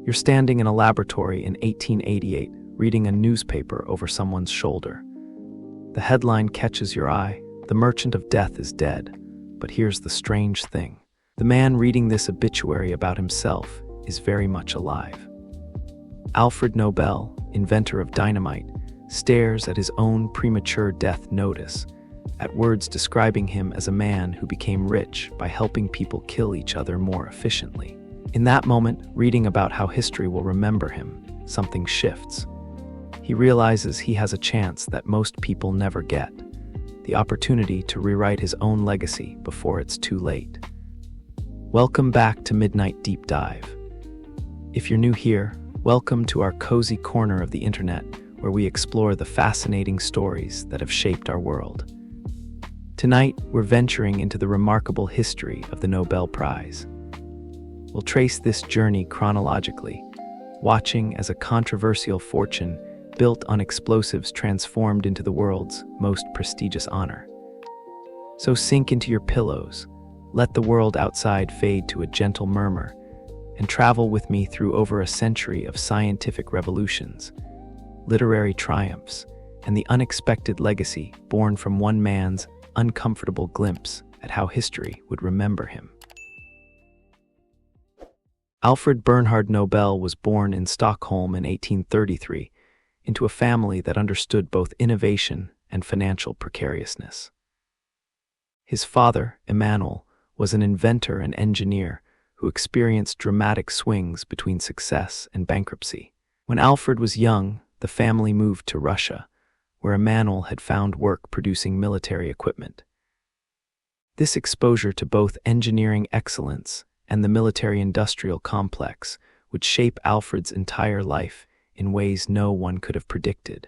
You're standing in a laboratory in 1888, reading a newspaper over someone's shoulder. The headline catches your eye: "The Merchant of Death is dead." But here's the strange thing. The man reading this obituary about himself is very much alive. Alfred Nobel, inventor of dynamite, stares at his own premature death notice, at words describing him as a man who became rich by helping people kill each other more efficiently. In that moment, reading about how history will remember him, something shifts. He realizes he has a chance that most people never get, the opportunity to rewrite his own legacy before it's too late. Welcome back to Midnight Deep Dive. If you're new here, welcome to our cozy corner of the internet where we explore the fascinating stories that have shaped our world. Tonight, we're venturing into the remarkable history of the Nobel Prize. We'll trace this journey chronologically, watching as a controversial fortune built on explosives transformed into the world's most prestigious honor. So sink into your pillows, let the world outside fade to a gentle murmur, and travel with me through over a century of scientific revolutions, literary triumphs, and the unexpected legacy born from one man's uncomfortable glimpse at how history would remember him. Alfred Bernhard Nobel was born in Stockholm in 1833 into a family that understood both innovation and financial precariousness. His father, Emanuel, was an inventor and engineer who experienced dramatic swings between success and bankruptcy. When Alfred was young, the family moved to Russia, where Emanuel had found work producing military equipment. This exposure to both engineering excellence and the military-industrial complex would shape Alfred's entire life in ways no one could have predicted.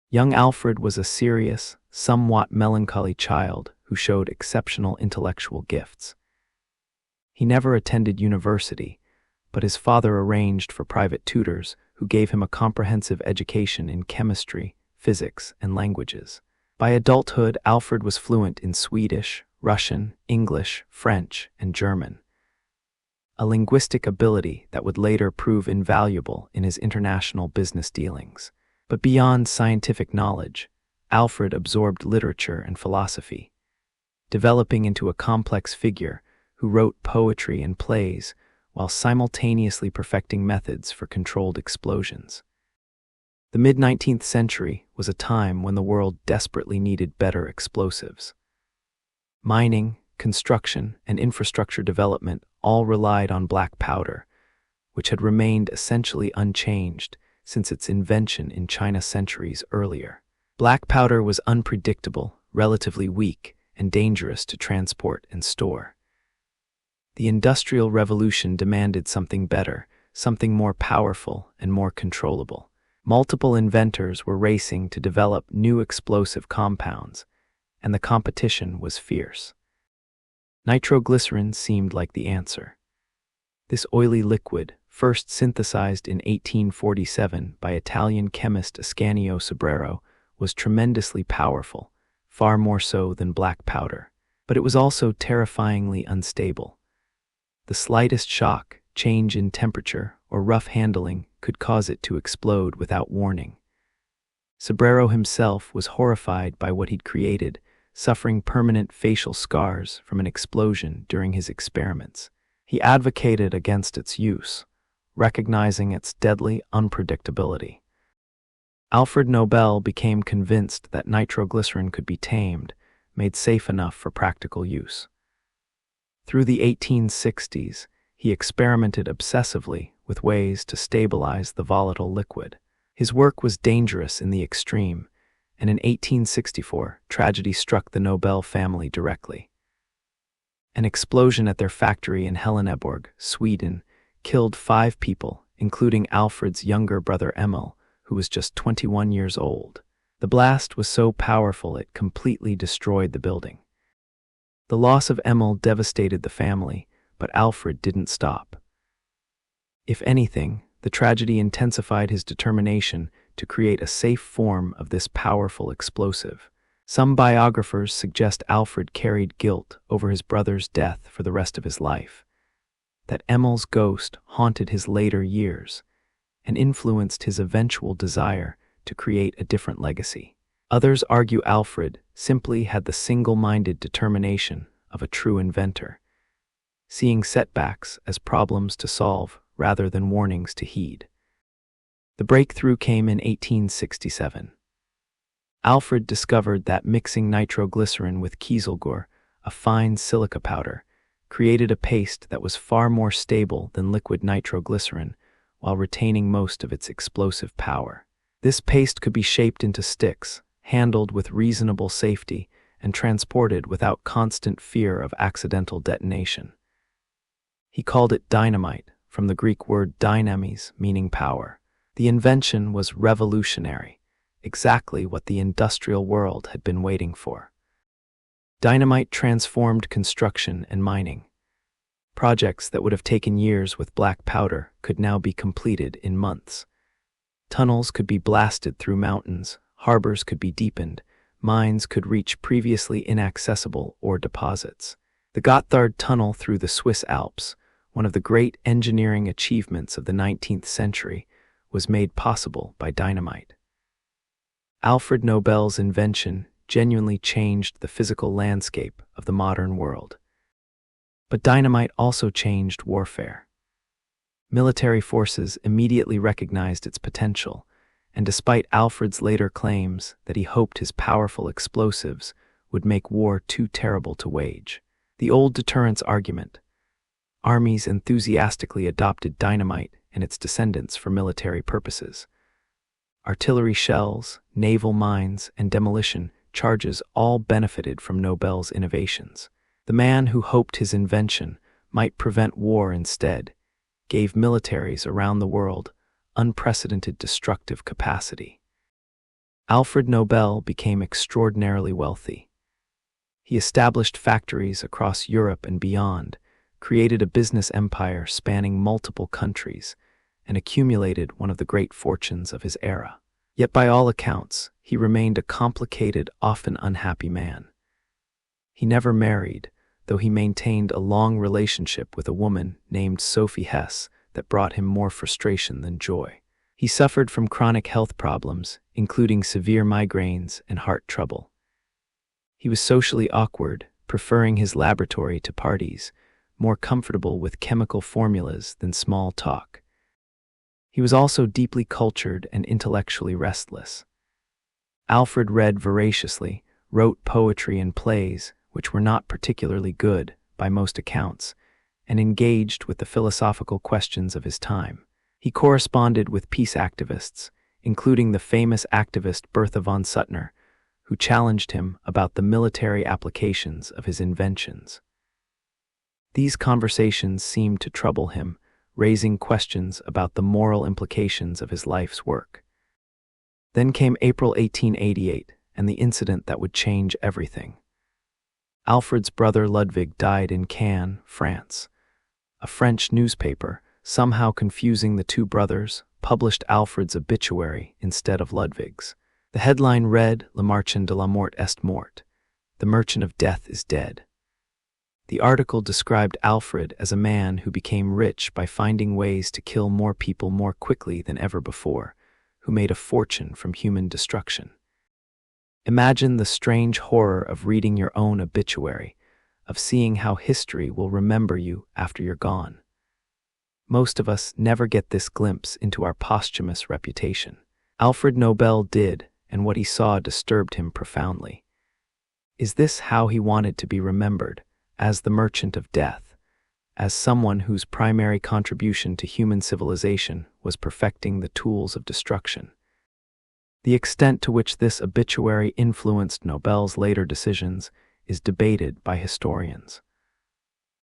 Young Alfred was a serious, somewhat melancholy child who showed exceptional intellectual gifts. He never attended university, but his father arranged for private tutors who gave him a comprehensive education in chemistry, physics, and languages. By adulthood, Alfred was fluent in Swedish, Russian, English, French, and German, a linguistic ability that would later prove invaluable in his international business dealings. But beyond scientific knowledge, Alfred absorbed literature and philosophy, developing into a complex figure who wrote poetry and plays while simultaneously perfecting methods for controlled explosions. The mid-19th century was a time when the world desperately needed better explosives. Mining, construction, and infrastructure development all relied on black powder, which had remained essentially unchanged since its invention in China centuries earlier. Black powder was unpredictable, relatively weak, and dangerous to transport and store. The Industrial Revolution demanded something better, something more powerful and more controllable. Multiple inventors were racing to develop new explosive compounds, and the competition was fierce. Nitroglycerin seemed like the answer. This oily liquid, first synthesized in 1847 by Italian chemist Ascanio Sobrero, was tremendously powerful, far more so than black powder. But it was also terrifyingly unstable. The slightest shock, change in temperature, or rough handling could cause it to explode without warning. Sobrero himself was horrified by what he'd created, suffering permanent facial scars from an explosion during his experiments. He advocated against its use, recognizing its deadly unpredictability. Alfred Nobel became convinced that nitroglycerin could be tamed, made safe enough for practical use. Through the 1860s, he experimented obsessively with ways to stabilize the volatile liquid. His work was dangerous in the extreme, and in 1864, tragedy struck the Nobel family directly. An explosion at their factory in Helleneborg, Sweden, killed 5 people, including Alfred's younger brother Emil, who was just 21 years old. The blast was so powerful it completely destroyed the building. The loss of Emil devastated the family, but Alfred didn't stop. If anything, the tragedy intensified his determination to create a safe form of this powerful explosive. Some biographers suggest Alfred carried guilt over his brother's death for the rest of his life. that Emil's ghost haunted his later years and influenced his eventual desire to create a different legacy. Others argue Alfred simply had the single-minded determination of a true inventor, seeing setbacks as problems to solve rather than warnings to heed. The breakthrough came in 1867. Alfred discovered that mixing nitroglycerin with kieselguhr, a fine silica powder, created a paste that was far more stable than liquid nitroglycerin while retaining most of its explosive power. This paste could be shaped into sticks, handled with reasonable safety, and transported without constant fear of accidental detonation. He called it dynamite, from the Greek word dynamis, meaning power. The invention was revolutionary, exactly what the industrial world had been waiting for. Dynamite transformed construction and mining. Projects that would have taken years with black powder could now be completed in months. Tunnels could be blasted through mountains, harbors could be deepened, mines could reach previously inaccessible ore deposits. The Gotthard Tunnel through the Swiss Alps, one of the great engineering achievements of the 19th century, was made possible by dynamite. Alfred Nobel's invention genuinely changed the physical landscape of the modern world. But dynamite also changed warfare. Military forces immediately recognized its potential, and despite Alfred's later claims that he hoped his powerful explosives would make war too terrible to wage, the old deterrence argument, armies enthusiastically adopted dynamite and its descendants for military purposes. Artillery shells, naval mines, and demolition charges all benefited from Nobel's innovations. The man who hoped his invention might prevent war instead gave militaries around the world unprecedented destructive capacity. Alfred Nobel became extraordinarily wealthy. He established factories across Europe and beyond, created a business empire spanning multiple countries, and accumulated one of the great fortunes of his era. Yet by all accounts, he remained a complicated, often unhappy man. He never married, though he maintained a long relationship with a woman named Sophie Hess that brought him more frustration than joy. He suffered from chronic health problems, including severe migraines and heart trouble. He was socially awkward, preferring his laboratory to parties, more comfortable with chemical formulas than small talk. He was also deeply cultured and intellectually restless. Alfred read voraciously, wrote poetry and plays, which were not particularly good by most accounts, and engaged with the philosophical questions of his time. He corresponded with peace activists, including the famous activist Bertha von Suttner, who challenged him about the military applications of his inventions. These conversations seemed to trouble him, raising questions about the moral implications of his life's work. Then came April 1888, and the incident that would change everything. Alfred's brother Ludwig died in Cannes, France. A French newspaper, somehow confusing the two brothers, published Alfred's obituary instead of Ludwig's. The headline read, Le Marchand de la Mort est mort. The Merchant of Death is dead. The article described Alfred as a man who became rich by finding ways to kill more people more quickly than ever before, who made a fortune from human destruction. Imagine the strange horror of reading your own obituary, of seeing how history will remember you after you're gone. Most of us never get this glimpse into our posthumous reputation. Alfred Nobel did, and what he saw disturbed him profoundly. Is this how he wanted to be remembered, as the Merchant of Death, as someone whose primary contribution to human civilization was perfecting the tools of destruction? The extent to which this obituary influenced Nobel's later decisions is debated by historians.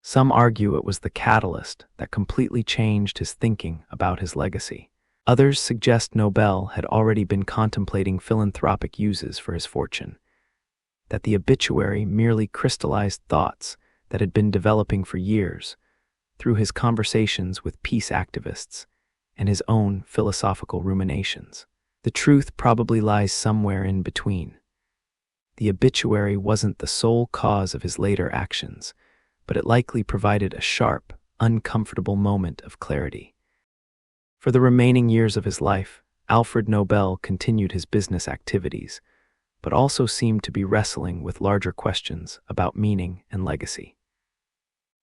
Some argue it was the catalyst that completely changed his thinking about his legacy. Others suggest Nobel had already been contemplating philanthropic uses for his fortune, that the obituary merely crystallized thoughts that had been developing for years through his conversations with peace activists and his own philosophical ruminations. The truth probably lies somewhere in between. The obituary wasn't the sole cause of his later actions, but it likely provided a sharp, uncomfortable moment of clarity. For the remaining years of his life, Alfred Nobel continued his business activities, but also seemed to be wrestling with larger questions about meaning and legacy.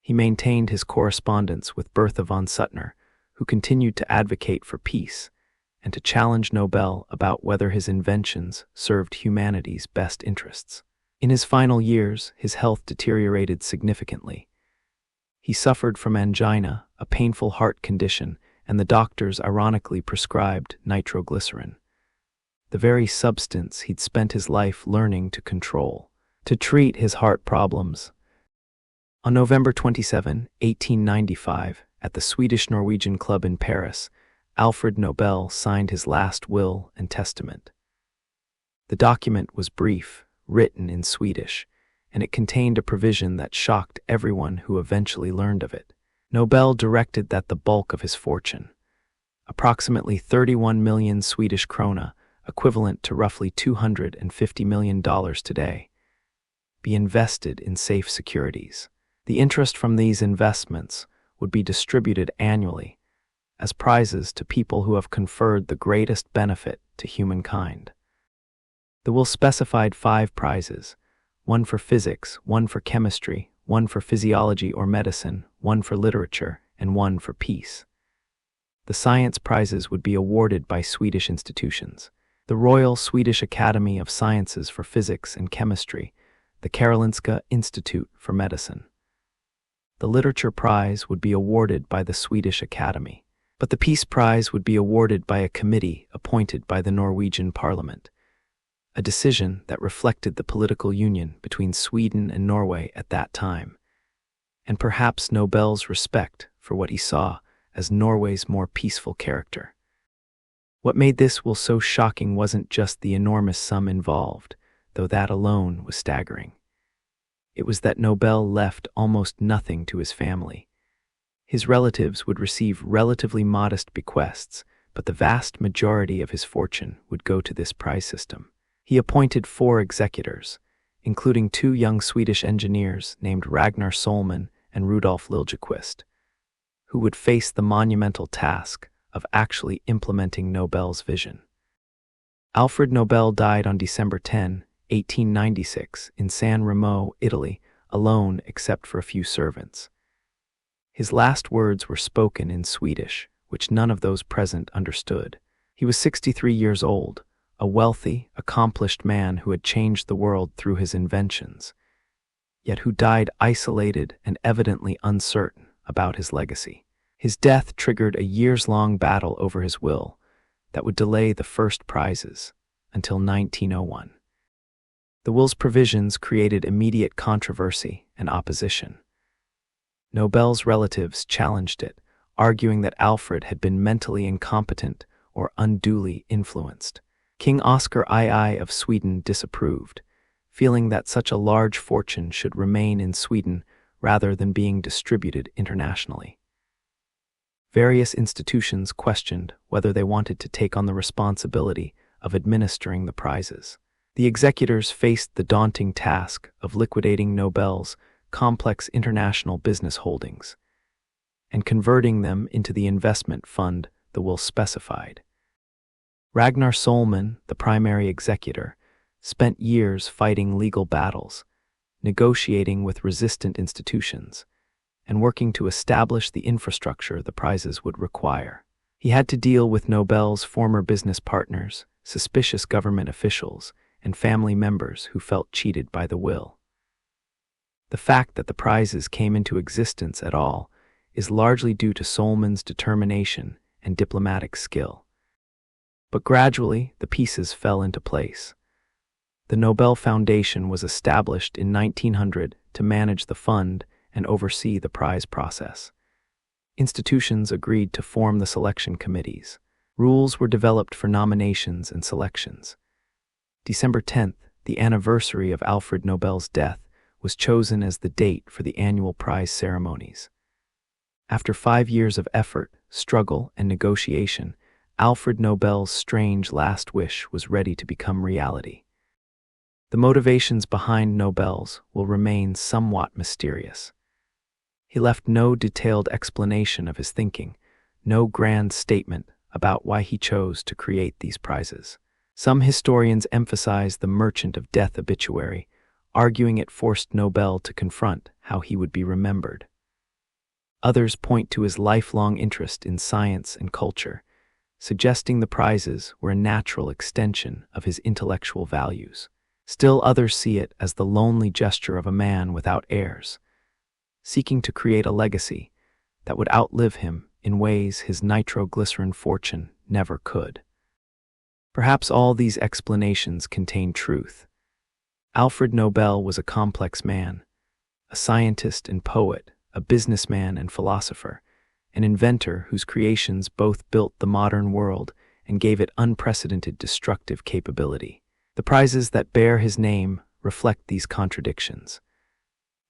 He maintained his correspondence with Bertha von Suttner, who continued to advocate for peace and to challenge Nobel about whether his inventions served humanity's best interests. In his final years, his health deteriorated significantly. He suffered from angina, a painful heart condition, and the doctors ironically prescribed nitroglycerin, the very substance he'd spent his life learning to control, to treat his heart problems. On November 27, 1895, at the Swedish-Norwegian Club in Paris, Alfred Nobel signed his last will and testament. The document was brief, written in Swedish, and it contained a provision that shocked everyone who eventually learned of it. Nobel directed that the bulk of his fortune, approximately 31 million Swedish krona, equivalent to roughly $250 million today, be invested in safe securities. The interest from these investments would be distributed annually as prizes to people who have conferred the greatest benefit to humankind. The will specified 5 prizes, 1 for physics, 1 for chemistry, 1 for physiology or medicine, 1 for literature, and 1 for peace. The science prizes would be awarded by Swedish institutions: the Royal Swedish Academy of Sciences for Physics and Chemistry, the Karolinska Institute for Medicine. The Literature Prize would be awarded by the Swedish Academy, but the Peace Prize would be awarded by a committee appointed by the Norwegian Parliament, a decision that reflected the political union between Sweden and Norway at that time, and perhaps Nobel's respect for what he saw as Norway's more peaceful character. What made this will so shocking wasn't just the enormous sum involved, though that alone was staggering. It was that Nobel left almost nothing to his family. His relatives would receive relatively modest bequests, but the vast majority of his fortune would go to this prize system. He appointed 4 executors, including 2 young Swedish engineers named Ragnar Solman and Rudolf Liljequist, who would face the monumental task of actually implementing Nobel's vision. Alfred Nobel died on December 10, 1896, in San Remo, Italy, alone except for a few servants. His last words were spoken in Swedish, which none of those present understood. He was 63 years old, a wealthy, accomplished man who had changed the world through his inventions, yet who died isolated and evidently uncertain about his legacy. His death triggered a years-long battle over his will that would delay the first prizes until 1901. The will's provisions created immediate controversy and opposition. Nobel's relatives challenged it, arguing that Alfred had been mentally incompetent or unduly influenced. King Oscar II of Sweden disapproved, feeling that such a large fortune should remain in Sweden rather than being distributed internationally. Various institutions questioned whether they wanted to take on the responsibility of administering the prizes. The executors faced the daunting task of liquidating Nobel's complex international business holdings and converting them into the investment fund the will specified. Ragnar Solman, the primary executor, spent years fighting legal battles, negotiating with resistant institutions, and working to establish the infrastructure the prizes would require. He had to deal with Nobel's former business partners, suspicious government officials, and family members who felt cheated by the will. The fact that the prizes came into existence at all is largely due to Solman's determination and diplomatic skill. But gradually, the pieces fell into place. The Nobel Foundation was established in 1900 to manage the fund and oversee the prize process. Institutions agreed to form the selection committees. Rules were developed for nominations and selections. December 10th, the anniversary of Alfred Nobel's death, was chosen as the date for the annual prize ceremonies. After 5 years of effort, struggle, and negotiation, Alfred Nobel's strange last wish was ready to become reality. The motivations behind Nobel's will remain somewhat mysterious. He left no detailed explanation of his thinking, no grand statement about why he chose to create these prizes. Some historians emphasize the Merchant of Death obituary, arguing it forced Nobel to confront how he would be remembered. Others point to his lifelong interest in science and culture, suggesting the prizes were a natural extension of his intellectual values. Still others see it as the lonely gesture of a man without heirs, seeking to create a legacy that would outlive him in ways his nitroglycerin fortune never could. Perhaps all these explanations contain truth. Alfred Nobel was a complex man, a scientist and poet, a businessman and philosopher, an inventor whose creations both built the modern world and gave it unprecedented destructive capability. The prizes that bear his name reflect these contradictions.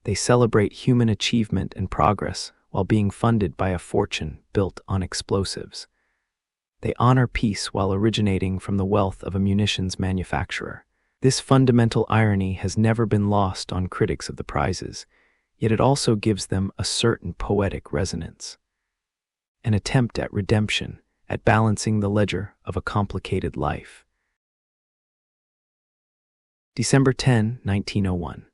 They celebrate human achievement and progress while being funded by a fortune built on explosives. They honor peace while originating from the wealth of a munitions manufacturer. This fundamental irony has never been lost on critics of the prizes, yet it also gives them a certain poetic resonance. An attempt at redemption, at balancing the ledger of a complicated life. December 10, 1901.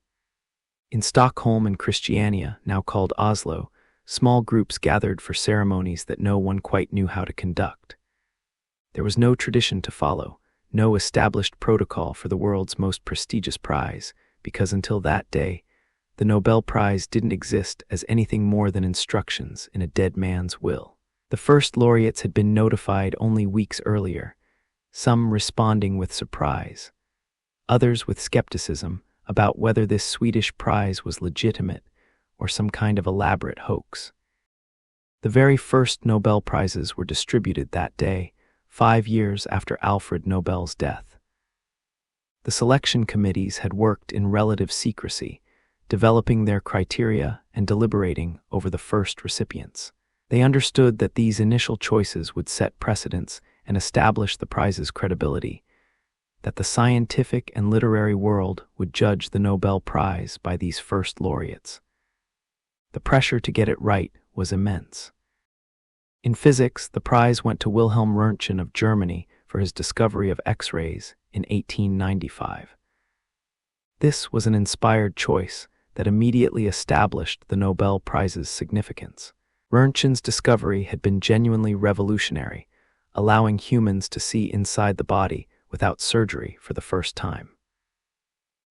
In Stockholm and Christiania, now called Oslo, small groups gathered for ceremonies that no one quite knew how to conduct. There was no tradition to follow, no established protocol for the world's most prestigious prize, because until that day, the Nobel Prize didn't exist as anything more than instructions in a dead man's will. The first laureates had been notified only weeks earlier, some responding with surprise, others with skepticism about whether this Swedish prize was legitimate or some kind of elaborate hoax. The very first Nobel Prizes were distributed that day, 5 years after Alfred Nobel's death. The selection committees had worked in relative secrecy, developing their criteria and deliberating over the first recipients. They understood that these initial choices would set precedents and establish the prize's credibility, that the scientific and literary world would judge the Nobel Prize by these first laureates. The pressure to get it right was immense. In physics, the prize went to Wilhelm Röntgen of Germany for his discovery of X-rays in 1895. This was an inspired choice that immediately established the Nobel Prize's significance. Röntgen's discovery had been genuinely revolutionary, allowing humans to see inside the body without surgery for the first time.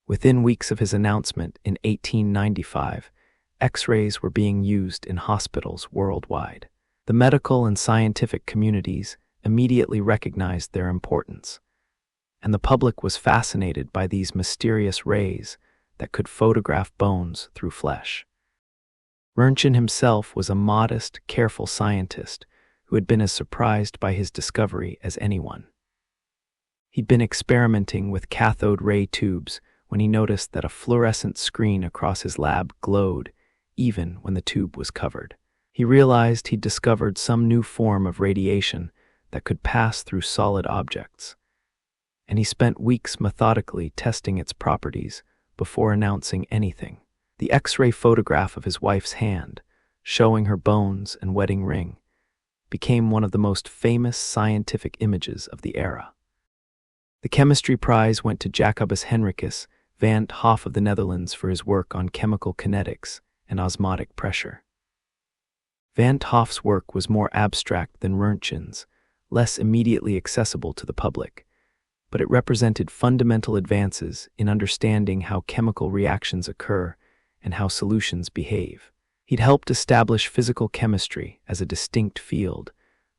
Within weeks of his announcement in 1895, X-rays were being used in hospitals worldwide. The medical and scientific communities immediately recognized their importance, and the public was fascinated by these mysterious rays that could photograph bones through flesh. Röntgen himself was a modest, careful scientist who had been as surprised by his discovery as anyone. He'd been experimenting with cathode ray tubes when he noticed that a fluorescent screen across his lab glowed even when the tube was covered. He realized he'd discovered some new form of radiation that could pass through solid objects, and he spent weeks methodically testing its properties before announcing anything. The X-ray photograph of his wife's hand, showing her bones and wedding ring, became one of the most famous scientific images of the era. The chemistry prize went to Jacobus Henricus van 't Hoff of the Netherlands for his work on chemical kinetics and osmotic pressure. Van 't Hoff's work was more abstract than Röntgen's, less immediately accessible to the public, but it represented fundamental advances in understanding how chemical reactions occur and how solutions behave. He'd helped establish physical chemistry as a distinct field,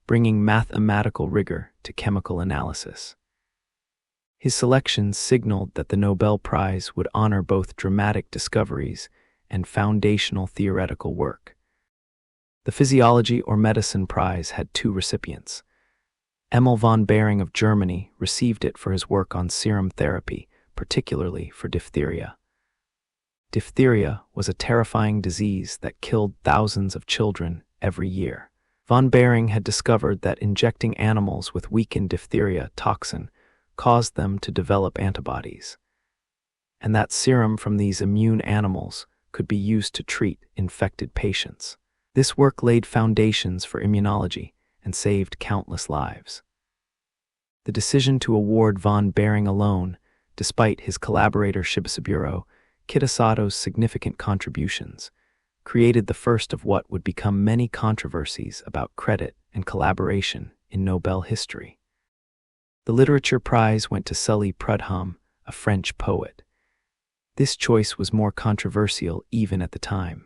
bringing mathematical rigor to chemical analysis. His selections signaled that the Nobel Prize would honor both dramatic discoveries and foundational theoretical work. The Physiology or Medicine Prize had 2 recipients. Emil von Behring of Germany received it for his work on serum therapy, particularly for diphtheria. Diphtheria was a terrifying disease that killed thousands of children every year. Von Behring had discovered that injecting animals with weakened diphtheria toxin caused them to develop antibodies, and that serum from these immune animals could be used to treat infected patients. This work laid foundations for immunology and saved countless lives. The decision to award von Behring alone, despite his collaborator Shibasaburo Kitasato's significant contributions, created the first of what would become many controversies about credit and collaboration in Nobel history. The Literature Prize went to Sully Prudhomme, a French poet. This choice was more controversial even at the time.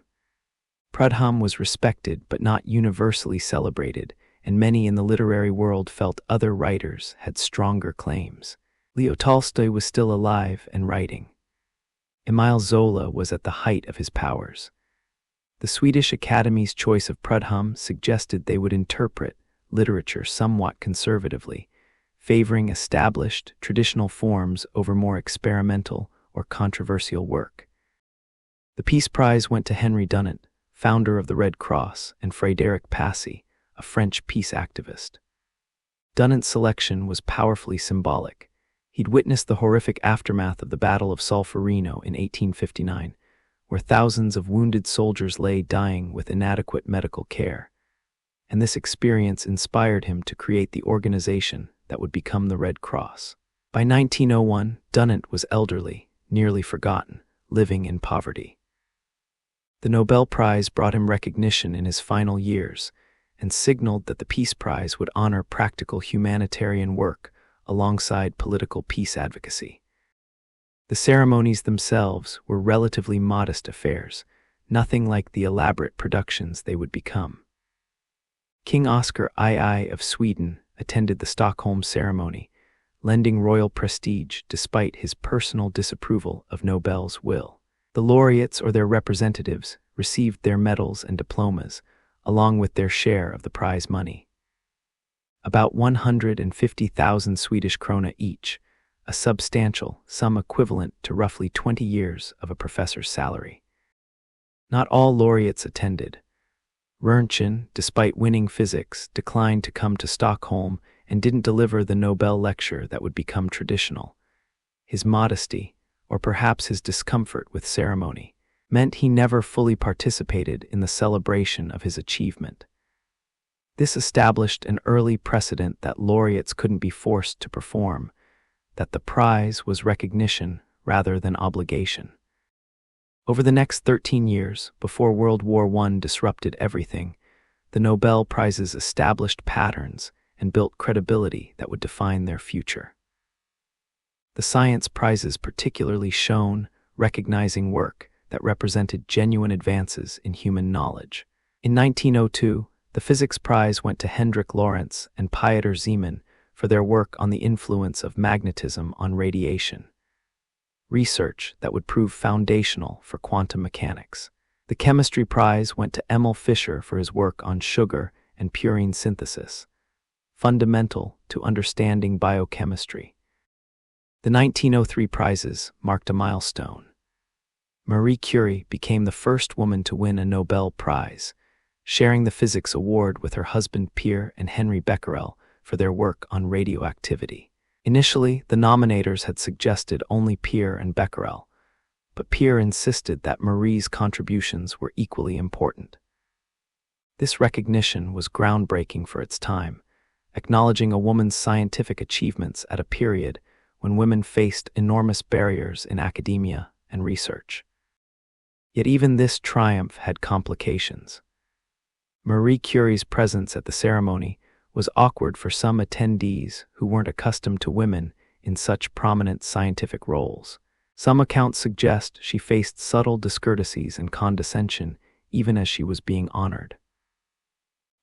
Prudhomme was respected but not universally celebrated, and many in the literary world felt other writers had stronger claims. Leo Tolstoy was still alive and writing. Emile Zola was at the height of his powers. The Swedish Academy's choice of Prudhomme suggested they would interpret literature somewhat conservatively, favoring established, traditional forms over more experimental or controversial work. The Peace Prize went to Henry Dunant, founder of the Red Cross, and Frédéric Passy, a French peace activist. Dunant's selection was powerfully symbolic. He'd witnessed the horrific aftermath of the Battle of Solferino in 1859, where thousands of wounded soldiers lay dying with inadequate medical care, and this experience inspired him to create the organization that would become the Red Cross. By 1901, Dunant was elderly, nearly forgotten, living in poverty. The Nobel Prize brought him recognition in his final years and signaled that the Peace Prize would honor practical humanitarian work alongside political peace advocacy. The ceremonies themselves were relatively modest affairs, nothing like the elaborate productions they would become. King Oscar II of Sweden attended the Stockholm ceremony, lending royal prestige despite his personal disapproval of Nobel's will. The laureates or their representatives received their medals and diplomas, along with their share of the prize money. About 150,000 Swedish krona each, a substantial sum equivalent to roughly 20 years of a professor's salary. Not all laureates attended. Röntgen, despite winning physics, declined to come to Stockholm and didn't deliver the Nobel lecture that would become traditional. His modesty, or perhaps his discomfort with ceremony, meant he never fully participated in the celebration of his achievement. This established an early precedent that laureates couldn't be forced to perform, that the prize was recognition rather than obligation. Over the next 13 years, before World War I disrupted everything, the Nobel Prizes established patterns and built credibility that would define their future. The science prizes particularly shone, recognizing work that represented genuine advances in human knowledge. In 1902, the Physics Prize went to Hendrik Lorentz and Pieter Zeeman for their work on the influence of magnetism on radiation, research that would prove foundational for quantum mechanics. The Chemistry Prize went to Emil Fischer for his work on sugar and purine synthesis, fundamental to understanding biochemistry. The 1903 prizes marked a milestone. Marie Curie became the first woman to win a Nobel Prize, sharing the physics award with her husband Pierre and Henry Becquerel for their work on radioactivity. Initially, the nominators had suggested only Pierre and Becquerel, but Pierre insisted that Marie's contributions were equally important. This recognition was groundbreaking for its time, acknowledging a woman's scientific achievements at a period when women faced enormous barriers in academia and research. Yet even this triumph had complications. Marie Curie's presence at the ceremony was awkward for some attendees who weren't accustomed to women in such prominent scientific roles. Some accounts suggest she faced subtle discourtesies and condescension even as she was being honored.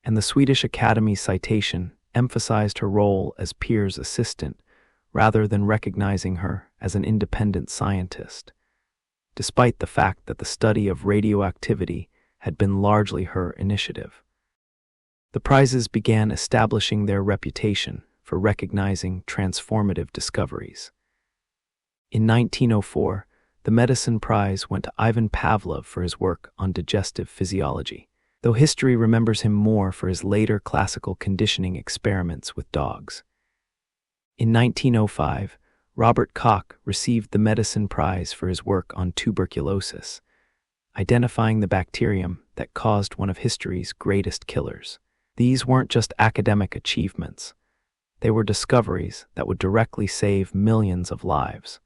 And the Swedish Academy's citation emphasized her role as Pierre's assistant rather than recognizing her as an independent scientist, despite the fact that the study of radioactivity had been largely her initiative. The prizes began establishing their reputation for recognizing transformative discoveries. In 1904, the Medicine Prize went to Ivan Pavlov for his work on digestive physiology, though history remembers him more for his later classical conditioning experiments with dogs. In 1905, Robert Koch received the Medicine Prize for his work on tuberculosis, identifying the bacterium that caused one of history's greatest killers. These weren't just academic achievements. They were discoveries that would directly save millions of lives.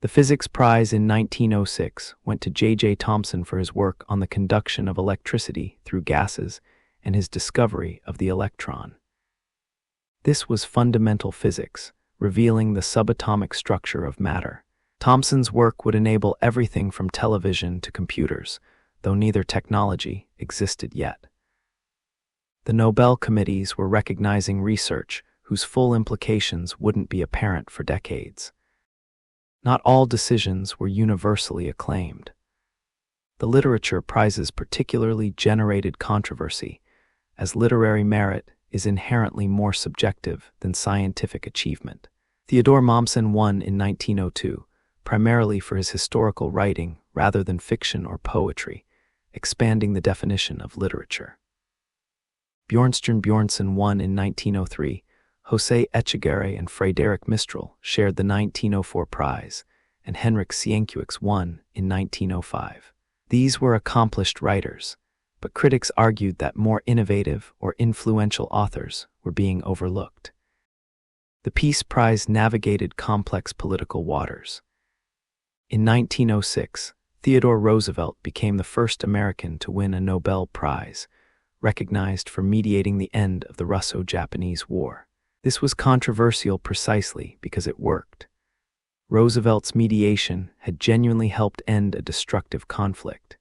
The Physics Prize in 1906 went to J.J. Thomson for his work on the conduction of electricity through gases and his discovery of the electron. This was fundamental physics, revealing the subatomic structure of matter. Thomson's work would enable everything from television to computers, though neither technology existed yet. The Nobel committees were recognizing research whose full implications wouldn't be apparent for decades. Not all decisions were universally acclaimed. The literature prizes particularly generated controversy, as literary merit is inherently more subjective than scientific achievement. Theodore Mommsen won in 1902, primarily for his historical writing rather than fiction or poetry, expanding the definition of literature. Bjornstjerne Bjornson won in 1903. José Echegaray and Frédéric Mistral shared the 1904 prize, and Henryk Sienkiewicz won in 1905. These were accomplished writers, but critics argued that more innovative or influential authors were being overlooked. The Peace Prize navigated complex political waters. In 1906, Theodore Roosevelt became the first American to win a Nobel Prize, recognized for mediating the end of the Russo-Japanese War. This was controversial precisely because it worked. Roosevelt's mediation had genuinely helped end a destructive conflict.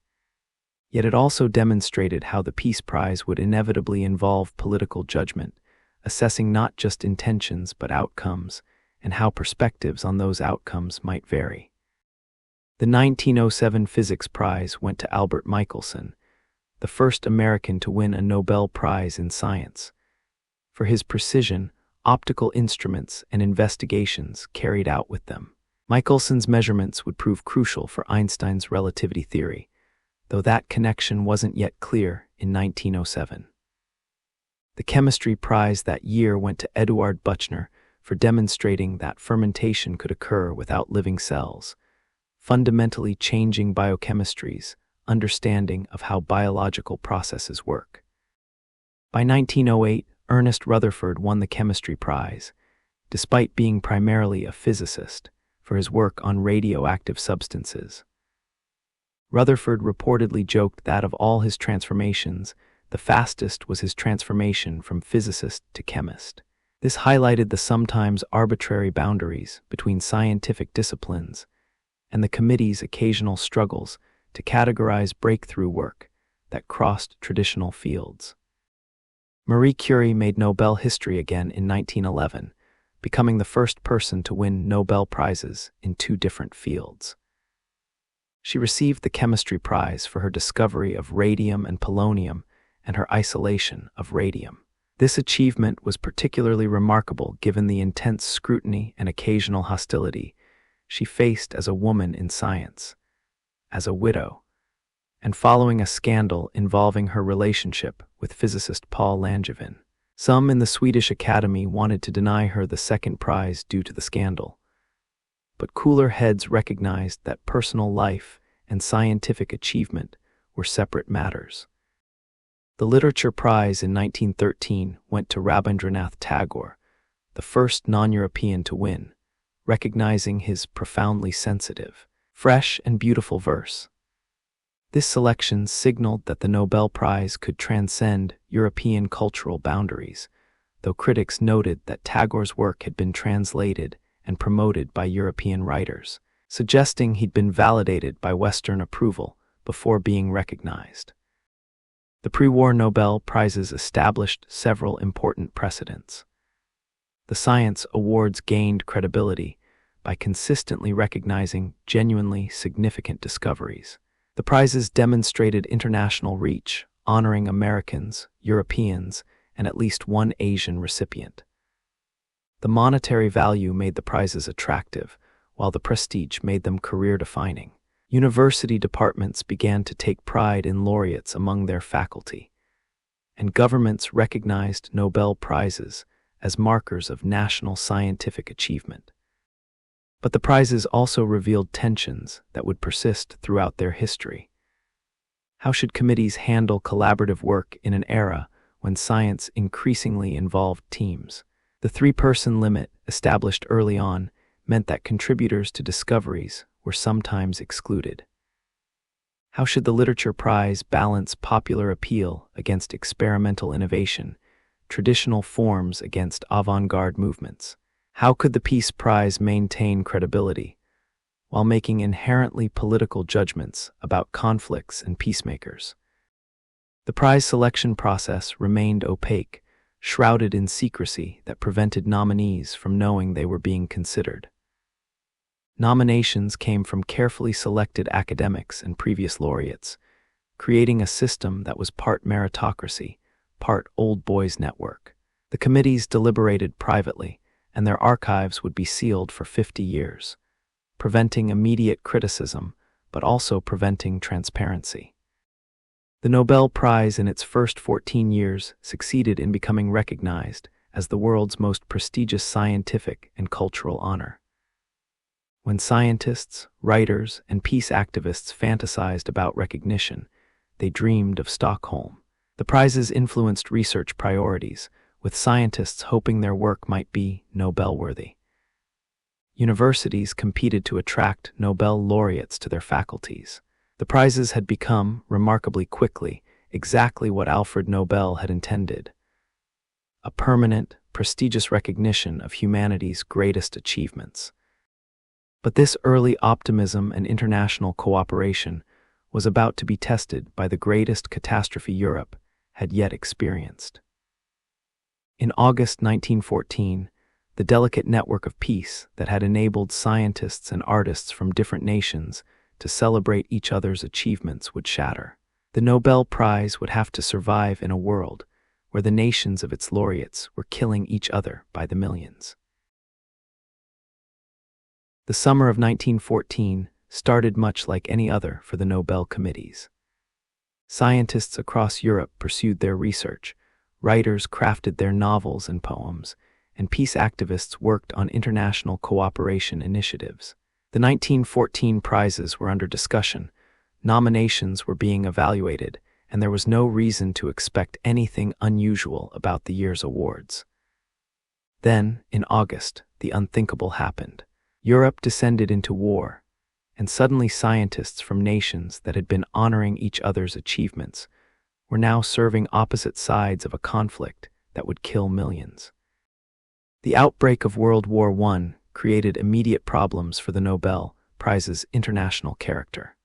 Yet it also demonstrated how the Peace Prize would inevitably involve political judgment, assessing not just intentions but outcomes, and how perspectives on those outcomes might vary. The 1907 Physics Prize went to Albert Michelson, the first American to win a Nobel Prize in science, for his precision, optical instruments, and investigations carried out with them. Michelson's measurements would prove crucial for Einstein's relativity theory, though that connection wasn't yet clear in 1907. The Chemistry Prize that year went to Eduard Buchner for demonstrating that fermentation could occur without living cells, fundamentally changing biochemistry's understanding of how biological processes work. By 1908, Ernest Rutherford won the Chemistry Prize, despite being primarily a physicist, for his work on radioactive substances. Rutherford reportedly joked that of all his transformations, the fastest was his transformation from physicist to chemist. This highlighted the sometimes arbitrary boundaries between scientific disciplines and the committee's occasional struggles to categorize breakthrough work that crossed traditional fields. Marie Curie made Nobel history again in 1911, becoming the first person to win Nobel Prizes in 2 different fields. She received the Chemistry Prize for her discovery of radium and polonium and her isolation of radium. This achievement was particularly remarkable given the intense scrutiny and occasional hostility she faced as a woman in science, as a widow, and following a scandal involving her relationship with physicist Paul Langevin. Some in the Swedish Academy wanted to deny her the second prize due to the scandal, but cooler heads recognized that personal life and scientific achievement were separate matters. The Literature Prize in 1913 went to Rabindranath Tagore, the first non-European to win, recognizing his profoundly sensitive, fresh, and beautiful verse. This selection signaled that the Nobel Prize could transcend European cultural boundaries, though critics noted that Tagore's work had been translated and promoted by European writers, suggesting he'd been validated by Western approval before being recognized. The pre-war Nobel Prizes established several important precedents. The science awards gained credibility by consistently recognizing genuinely significant discoveries. The prizes demonstrated international reach, honoring Americans, Europeans, and at least one Asian recipient. The monetary value made the prizes attractive, while the prestige made them career-defining. University departments began to take pride in laureates among their faculty, and governments recognized Nobel Prizes as markers of national scientific achievement. But the prizes also revealed tensions that would persist throughout their history. How should committees handle collaborative work in an era when science increasingly involved teams? The three-person limit, established early on, meant that contributors to discoveries were sometimes excluded. How should the Literature Prize balance popular appeal against experimental innovation, traditional forms against avant-garde movements? How could the Peace Prize maintain credibility while making inherently political judgments about conflicts and peacemakers? The prize selection process remained opaque, shrouded in secrecy that prevented nominees from knowing they were being considered. Nominations came from carefully selected academics and previous laureates, creating a system that was part meritocracy, part old boys network. The committees deliberated privately, and their archives would be sealed for 50 years, preventing immediate criticism, but also preventing transparency. The Nobel Prize in its first 14 years succeeded in becoming recognized as the world's most prestigious scientific and cultural honor. When scientists, writers, and peace activists fantasized about recognition, they dreamed of Stockholm. The prizes influenced research priorities, with scientists hoping their work might be Nobel-worthy. Universities competed to attract Nobel laureates to their faculties. The prizes had become, remarkably quickly, exactly what Alfred Nobel had intended: a permanent, prestigious recognition of humanity's greatest achievements. But this early optimism and international cooperation was about to be tested by the greatest catastrophe Europe had yet experienced. In August 1914, the delicate network of peace that had enabled scientists and artists from different nations to celebrate each other's achievements would shatter. The Nobel Prize would have to survive in a world where the nations of its laureates were killing each other by the millions. The summer of 1914 started much like any other for the Nobel committees. Scientists across Europe pursued their research, writers crafted their novels and poems, and peace activists worked on international cooperation initiatives. The 1914 prizes were under discussion, nominations were being evaluated, and there was no reason to expect anything unusual about the year's awards. Then, in August, the unthinkable happened. Europe descended into war, and suddenly scientists from nations that had been honoring each other's achievements were now serving opposite sides of a conflict that would kill millions. The outbreak of World War I created immediate problems for the Nobel Prize's international character.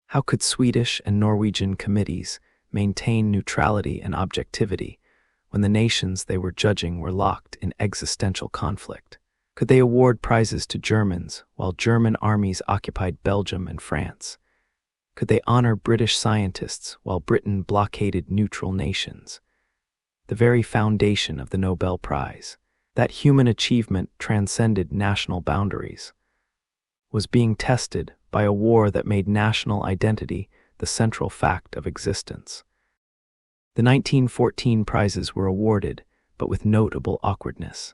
How could Swedish and Norwegian committees maintain neutrality and objectivity when the nations they were judging were locked in existential conflict? Could they award prizes to Germans while German armies occupied Belgium and France? Could they honor British scientists while Britain blockaded neutral nations? The very foundation of the Nobel Prize, that human achievement transcended national boundaries, was being tested by a war that made national identity the central fact of existence. The 1914 prizes were awarded, but with notable awkwardness.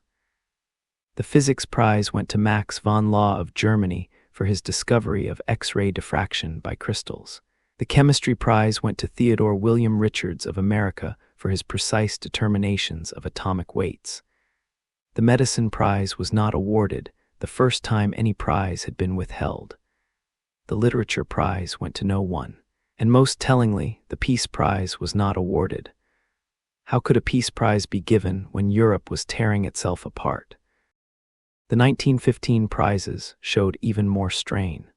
The Physics Prize went to Max von Laue of Germany for his discovery of X-ray diffraction by crystals. The Chemistry Prize went to Theodore William Richards of America for his precise determinations of atomic weights. The Medicine Prize was not awarded, the first time any prize had been withheld. The Literature Prize went to no one. And most tellingly, the Peace Prize was not awarded. How could a Peace Prize be given when Europe was tearing itself apart? The 1915 prizes showed even more strain.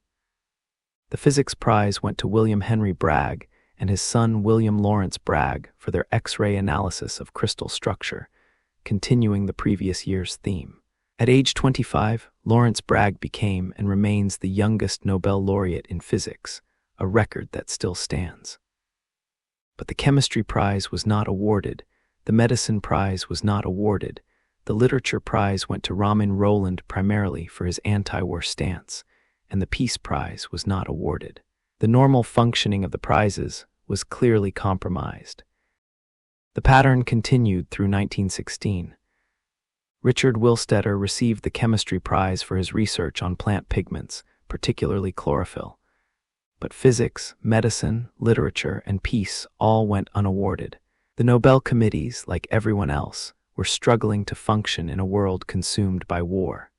The Physics Prize went to William Henry Bragg and his son William Lawrence Bragg for their X-ray analysis of crystal structure, continuing the previous year's theme. At age 25, Lawrence Bragg became and remains the youngest Nobel laureate in physics, a record that still stands. But the Chemistry Prize was not awarded, the Medicine Prize was not awarded, the Literature Prize went to Ramin Roland primarily for his anti-war stance, and the Peace Prize was not awarded. The normal functioning of the prizes was clearly compromised. The pattern continued through 1916. Richard Willstetter received the Chemistry Prize for his research on plant pigments, particularly chlorophyll. But physics, medicine, literature, and peace all went unawarded. The Nobel committees, like everyone else, were struggling to function in a world consumed by war.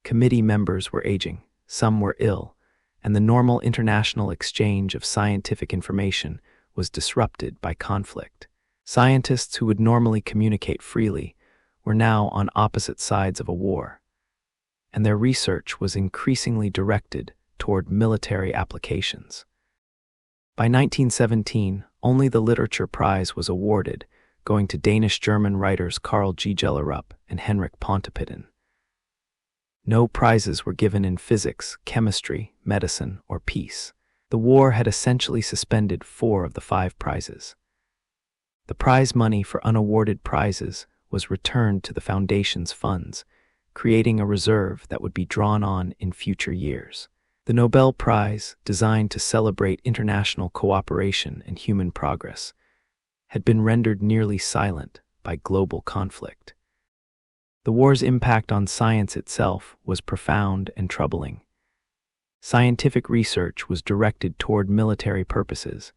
Committee members were aging, some were ill, and the normal international exchange of scientific information was disrupted by conflict. Scientists who would normally communicate freely were now on opposite sides of a war, and their research was increasingly directed toward military applications. By 1917, only the Literature Prize was awarded, going to Danish-German writers Carl G. Gellerup and Henrik Pontoppidan. No prizes were given in physics, chemistry, medicine, or peace. The war had essentially suspended 4 of the 5 prizes. The prize money for unawarded prizes was returned to the Foundation's funds, creating a reserve that would be drawn on in future years. The Nobel Prize, designed to celebrate international cooperation and human progress, had been rendered nearly silent by global conflict. The war's impact on science itself was profound and troubling. Scientific research was directed toward military purposes.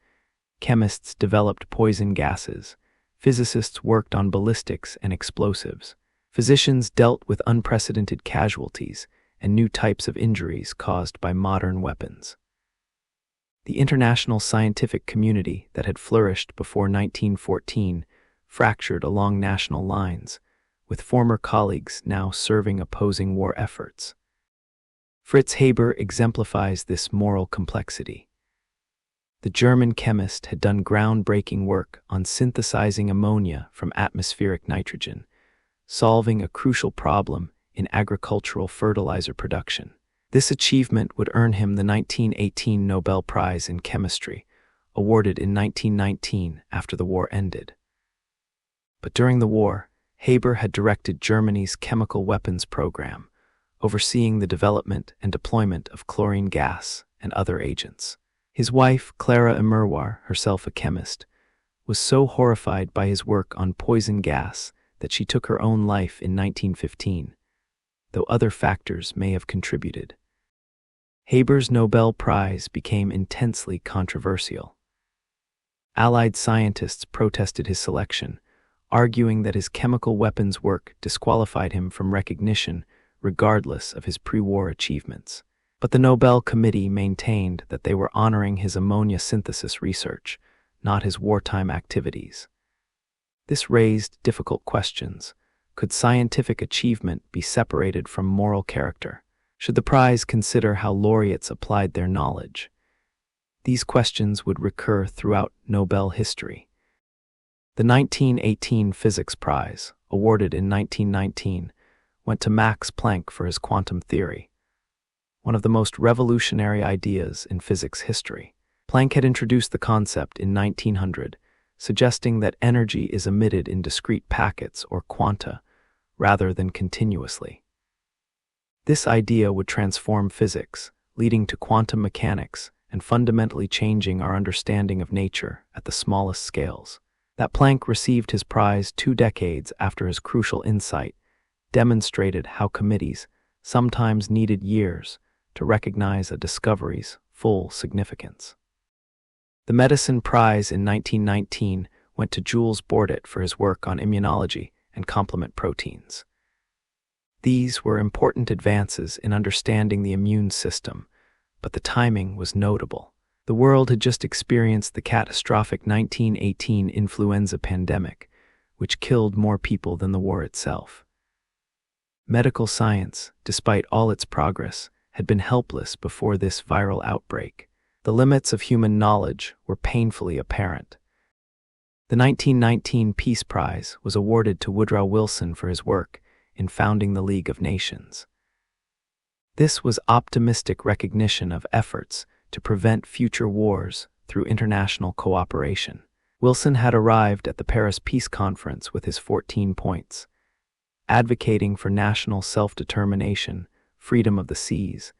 Chemists developed poison gases. Physicists worked on ballistics and explosives. Physicians dealt with unprecedented casualties and new types of injuries caused by modern weapons. The international scientific community that had flourished before 1914 fractured along national lines, with former colleagues now serving opposing war efforts. Fritz Haber exemplifies this moral complexity. The German chemist had done groundbreaking work on synthesizing ammonia from atmospheric nitrogen, solving a crucial problem in agricultural fertilizer production. This achievement would earn him the 1918 Nobel Prize in Chemistry, awarded in 1919 after the war ended. But during the war, Haber had directed Germany's chemical weapons program, overseeing the development and deployment of chlorine gas and other agents. His wife, Clara Immerwahr, herself a chemist, was so horrified by his work on poison gas that she took her own life in 1915, though other factors may have contributed. Haber's Nobel Prize became intensely controversial. Allied scientists protested his selection, arguing that his chemical weapons work disqualified him from recognition regardless of his pre-war achievements. But the Nobel Committee maintained that they were honoring his ammonia synthesis research, not his wartime activities. This raised difficult questions. Could scientific achievement be separated from moral character? Should the prize consider how laureates applied their knowledge? These questions would recur throughout Nobel history. The 1918 Physics Prize, awarded in 1919, went to Max Planck for his quantum theory, one of the most revolutionary ideas in physics history. Planck had introduced the concept in 1900, suggesting that energy is emitted in discrete packets or quanta, rather than continuously. This idea would transform physics, leading to quantum mechanics and fundamentally changing our understanding of nature at the smallest scales. That Planck received his prize 2 decades after his crucial insight demonstrated how committees sometimes needed years to recognize a discovery's full significance. The Medicine Prize in 1919 went to Jules Bordet for his work on immunology and complement proteins. These were important advances in understanding the immune system, but the timing was notable. The world had just experienced the catastrophic 1918 influenza pandemic, which killed more people than the war itself. Medical science, despite all its progress, had been helpless before this viral outbreak. The limits of human knowledge were painfully apparent. The 1919 Peace Prize was awarded to Woodrow Wilson for his work in founding the League of Nations. This was optimistic recognition of efforts to prevent future wars through international cooperation. Wilson had arrived at the Paris Peace Conference with his 14 points, advocating for national self-determination, freedom of the seas,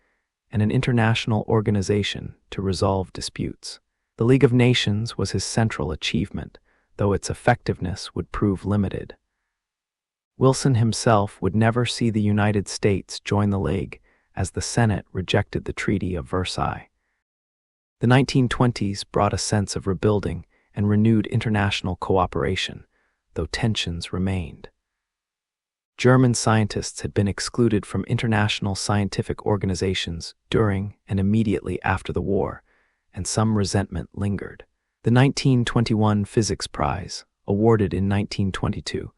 and an international organization to resolve disputes. The League of Nations was his central achievement, though its effectiveness would prove limited. Wilson himself would never see the United States join the League, as the Senate rejected the Treaty of Versailles. The 1920s brought a sense of rebuilding and renewed international cooperation, though tensions remained. German scientists had been excluded from international scientific organizations during and immediately after the war, and some resentment lingered. The 1921 Physics Prize, awarded in 1922,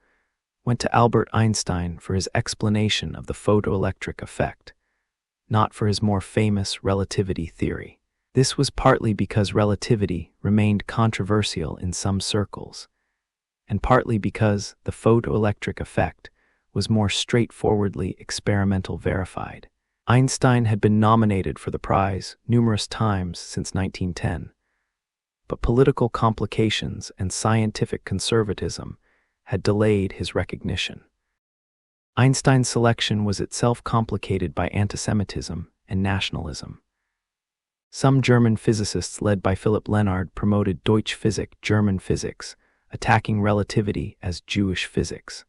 went to Albert Einstein for his explanation of the photoelectric effect, not for his more famous relativity theory. This was partly because relativity remained controversial in some circles, and partly because the photoelectric effect was more straightforwardly experimental verified. Einstein had been nominated for the prize numerous times since 1910, but political complications and scientific conservatism had delayed his recognition. Einstein's selection was itself complicated by antisemitism and nationalism. Some German physicists led by Philipp Lenard promoted Deutsche Physik, German physics, attacking relativity as Jewish physics.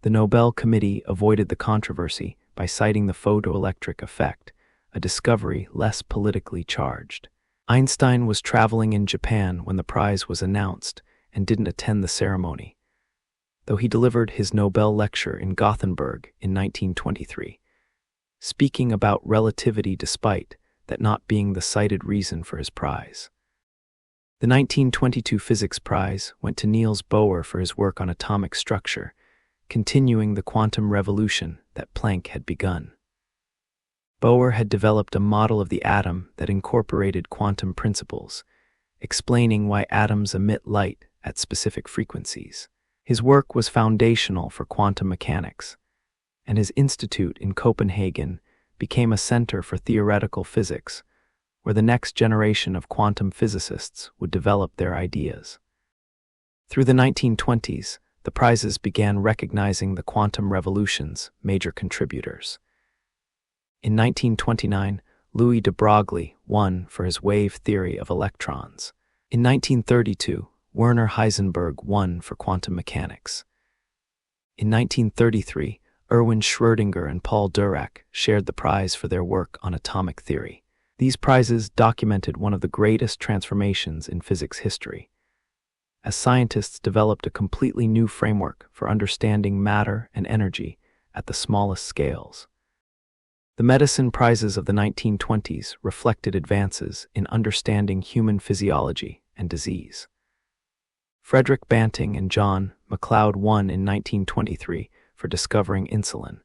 The Nobel Committee avoided the controversy by citing the photoelectric effect, a discovery less politically charged. Einstein was traveling in Japan when the prize was announced and didn't attend the ceremony, though he delivered his Nobel lecture in Gothenburg in 1923, speaking about relativity despite that not being the cited reason for his prize. The 1922 Physics Prize went to Niels Bohr for his work on atomic structure, continuing the quantum revolution that Planck had begun. Bohr had developed a model of the atom that incorporated quantum principles, explaining why atoms emit light at specific frequencies. His work was foundational for quantum mechanics, and his institute in Copenhagen became a center for theoretical physics, where the next generation of quantum physicists would develop their ideas. Through the 1920s, the prizes began recognizing the quantum revolution's major contributors. In 1929, Louis de Broglie won for his wave theory of electrons. In 1932, Werner Heisenberg won for quantum mechanics. In 1933, Erwin Schrödinger and Paul Dirac shared the prize for their work on atomic theory. These prizes documented one of the greatest transformations in physics history, as scientists developed a completely new framework for understanding matter and energy at the smallest scales. The medicine prizes of the 1920s reflected advances in understanding human physiology and disease. Frederick Banting and John MacLeod won in 1923 for discovering insulin,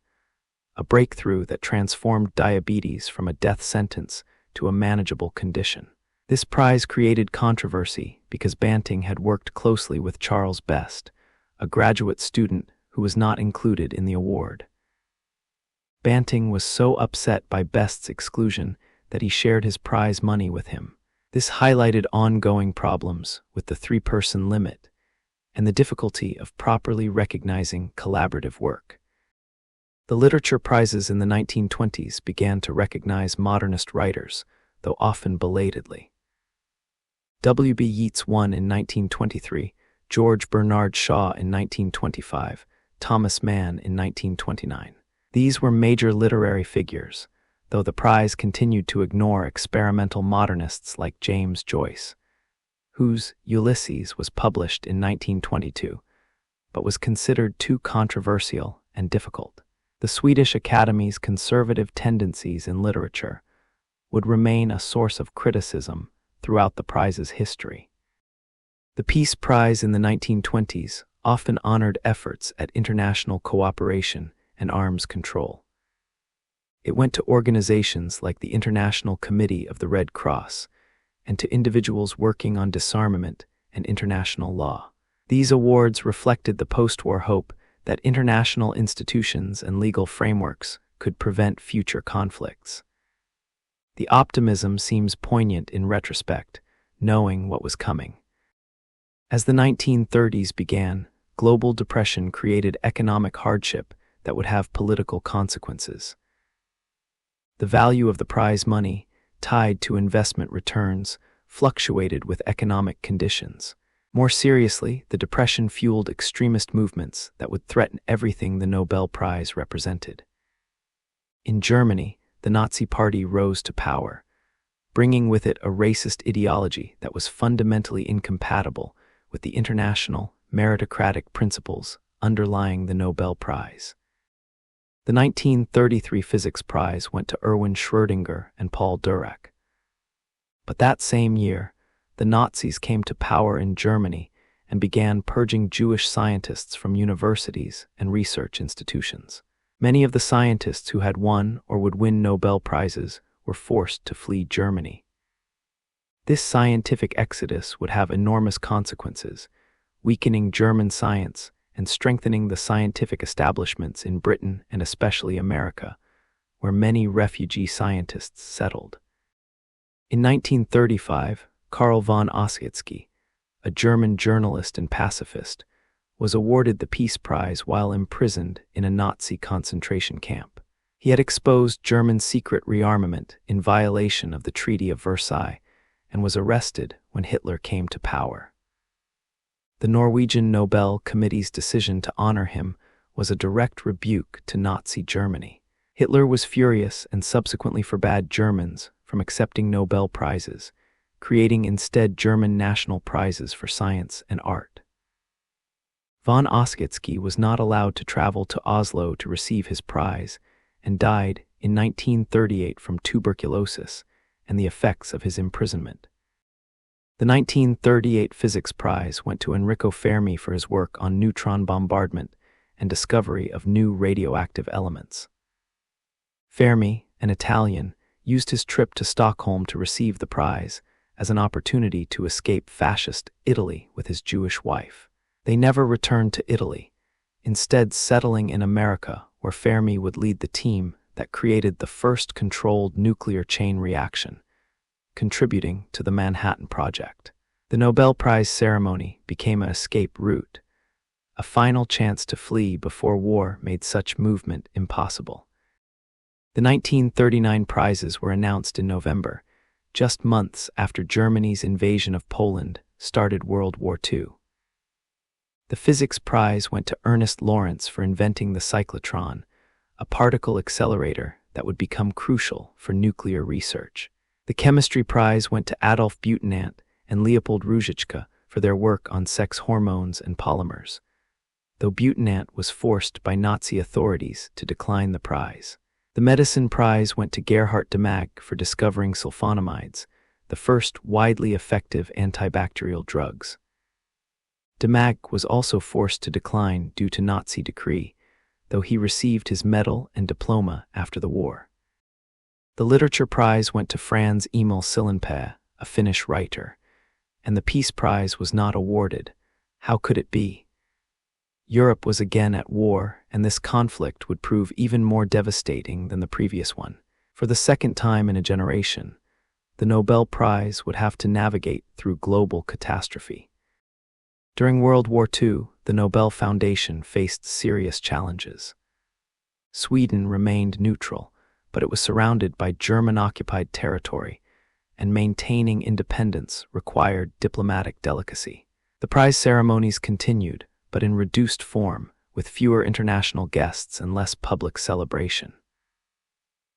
a breakthrough that transformed diabetes from a death sentence to a manageable condition. This prize created controversy because Banting had worked closely with Charles Best, a graduate student who was not included in the award. Banting was so upset by Best's exclusion that he shared his prize money with him. This highlighted ongoing problems with the three-person limit and the difficulty of properly recognizing collaborative work. The literature prizes in the 1920s began to recognize modernist writers, though often belatedly. W. B. Yeats won in 1923, George Bernard Shaw in 1925, Thomas Mann in 1929. These were major literary figures, though the prize continued to ignore experimental modernists like James Joyce, whose Ulysses was published in 1922, but was considered too controversial and difficult. The Swedish Academy's conservative tendencies in literature would remain a source of criticism throughout the prize's history. The Peace Prize in the 1920s often honored efforts at international cooperation and arms control. It went to organizations like the International Committee of the Red Cross and to individuals working on disarmament and international law. These awards reflected the post-war hope that international institutions and legal frameworks could prevent future conflicts. The optimism seems poignant in retrospect, knowing what was coming. As the 1930s began, global depression created economic hardship that would have political consequences. The value of the prize money, tied to investment returns, fluctuated with economic conditions. More seriously, the depression fueled extremist movements that would threaten everything the Nobel Prize represented. In Germany, the Nazi Party rose to power, bringing with it a racist ideology that was fundamentally incompatible with the international, meritocratic principles underlying the Nobel Prize. The 1933 Physics Prize went to Erwin Schrödinger and Paul Dirac. But that same year, the Nazis came to power in Germany and began purging Jewish scientists from universities and research institutions. Many of the scientists who had won or would win Nobel Prizes were forced to flee Germany. This scientific exodus would have enormous consequences, weakening German science and strengthening the scientific establishments in Britain and especially America, where many refugee scientists settled. In 1935, Karl von Ossietzky, a German journalist and pacifist, was awarded the Peace Prize while imprisoned in a Nazi concentration camp. He had exposed German secret rearmament in violation of the Treaty of Versailles and was arrested when Hitler came to power. The Norwegian Nobel Committee's decision to honor him was a direct rebuke to Nazi Germany. Hitler was furious and subsequently forbade Germans from accepting Nobel Prizes, creating instead German national prizes for science and art. Von Ossietzky was not allowed to travel to Oslo to receive his prize and died in 1938 from tuberculosis and the effects of his imprisonment. The 1938 Physics Prize went to Enrico Fermi for his work on neutron bombardment and discovery of new radioactive elements. Fermi, an Italian, used his trip to Stockholm to receive the prize as an opportunity to escape fascist Italy with his Jewish wife. They never returned to Italy, instead settling in America, where Fermi would lead the team that created the first controlled nuclear chain reaction, contributing to the Manhattan Project. The Nobel Prize ceremony became an escape route, a final chance to flee before war made such movement impossible. The 1939 prizes were announced in November, just months after Germany's invasion of Poland started World War II. The Physics Prize went to Ernest Lawrence for inventing the cyclotron, a particle accelerator that would become crucial for nuclear research. The Chemistry Prize went to Adolf Butenandt and Leopold Ruzicka for their work on sex hormones and polymers, though Butenandt was forced by Nazi authorities to decline the prize. The Medicine Prize went to Gerhard Damac for discovering sulfonamides, the first widely effective antibacterial drugs. Damac was also forced to decline due to Nazi decree, though he received his medal and diploma after the war. The Literature Prize went to Franz Emil Sillanpää, a Finnish writer, and the Peace Prize was not awarded. How could it be? Europe was again at war, and this conflict would prove even more devastating than the previous one. For the second time in a generation, the Nobel Prize would have to navigate through global catastrophe. During World War II, the Nobel Foundation faced serious challenges. Sweden remained neutral, but it was surrounded by German-occupied territory, and maintaining independence required diplomatic delicacy. The prize ceremonies continued, but in reduced form, with fewer international guests and less public celebration.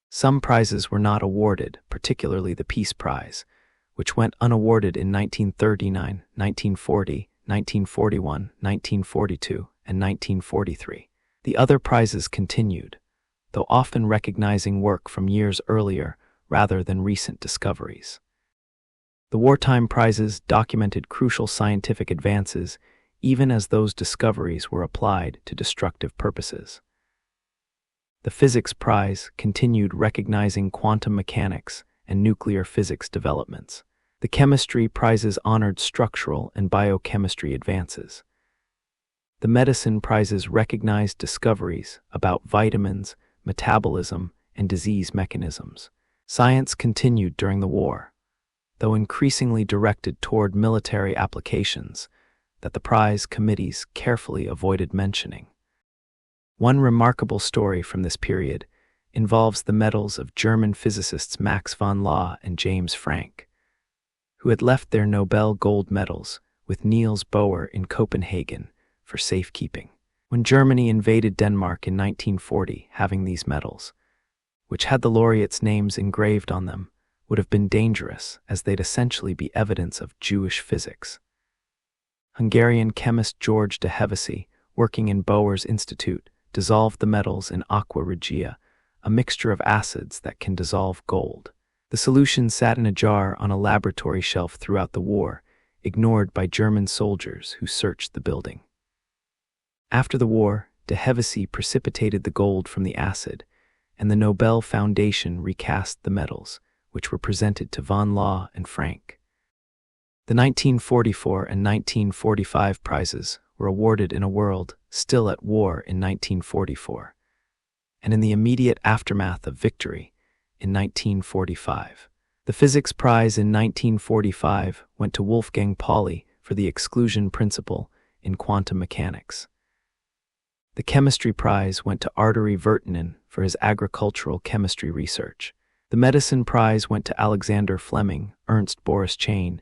Some prizes were not awarded, particularly the Peace Prize, which went unawarded in 1939, 1940, 1941, 1942, and 1943. The other prizes continued, though often recognizing work from years earlier rather than recent discoveries. The wartime prizes documented crucial scientific advances even as those discoveries were applied to destructive purposes. The Physics Prize continued recognizing quantum mechanics and nuclear physics developments. The Chemistry Prizes honored structural and biochemistry advances. The Medicine Prizes recognized discoveries about vitamins, metabolism, and disease mechanisms. Science continued during the war, though increasingly directed toward military applications that the prize committees carefully avoided mentioning. One remarkable story from this period involves the medals of German physicists Max von Laue and James Franck, who had left their Nobel gold medals with Niels Bohr in Copenhagen for safekeeping. When Germany invaded Denmark in 1940, having these medals, which had the laureates' names engraved on them, would have been dangerous, as they'd essentially be evidence of Jewish physics. Hungarian chemist George de Hevesy, working in Bohr's Institute, dissolved the metals in aqua regia, a mixture of acids that can dissolve gold. The solution sat in a jar on a laboratory shelf throughout the war, ignored by German soldiers who searched the building. After the war, de Hevesy precipitated the gold from the acid, and the Nobel Foundation recast the metals, which were presented to von Laue and Frank. The 1944 and 1945 prizes were awarded in a world still at war in 1944, and in the immediate aftermath of victory in 1945. The Physics Prize in 1945 went to Wolfgang Pauli for the exclusion principle in quantum mechanics. The Chemistry Prize went to Arturi Virtanen for his agricultural chemistry research. The Medicine Prize went to Alexander Fleming, Ernst Boris Chain,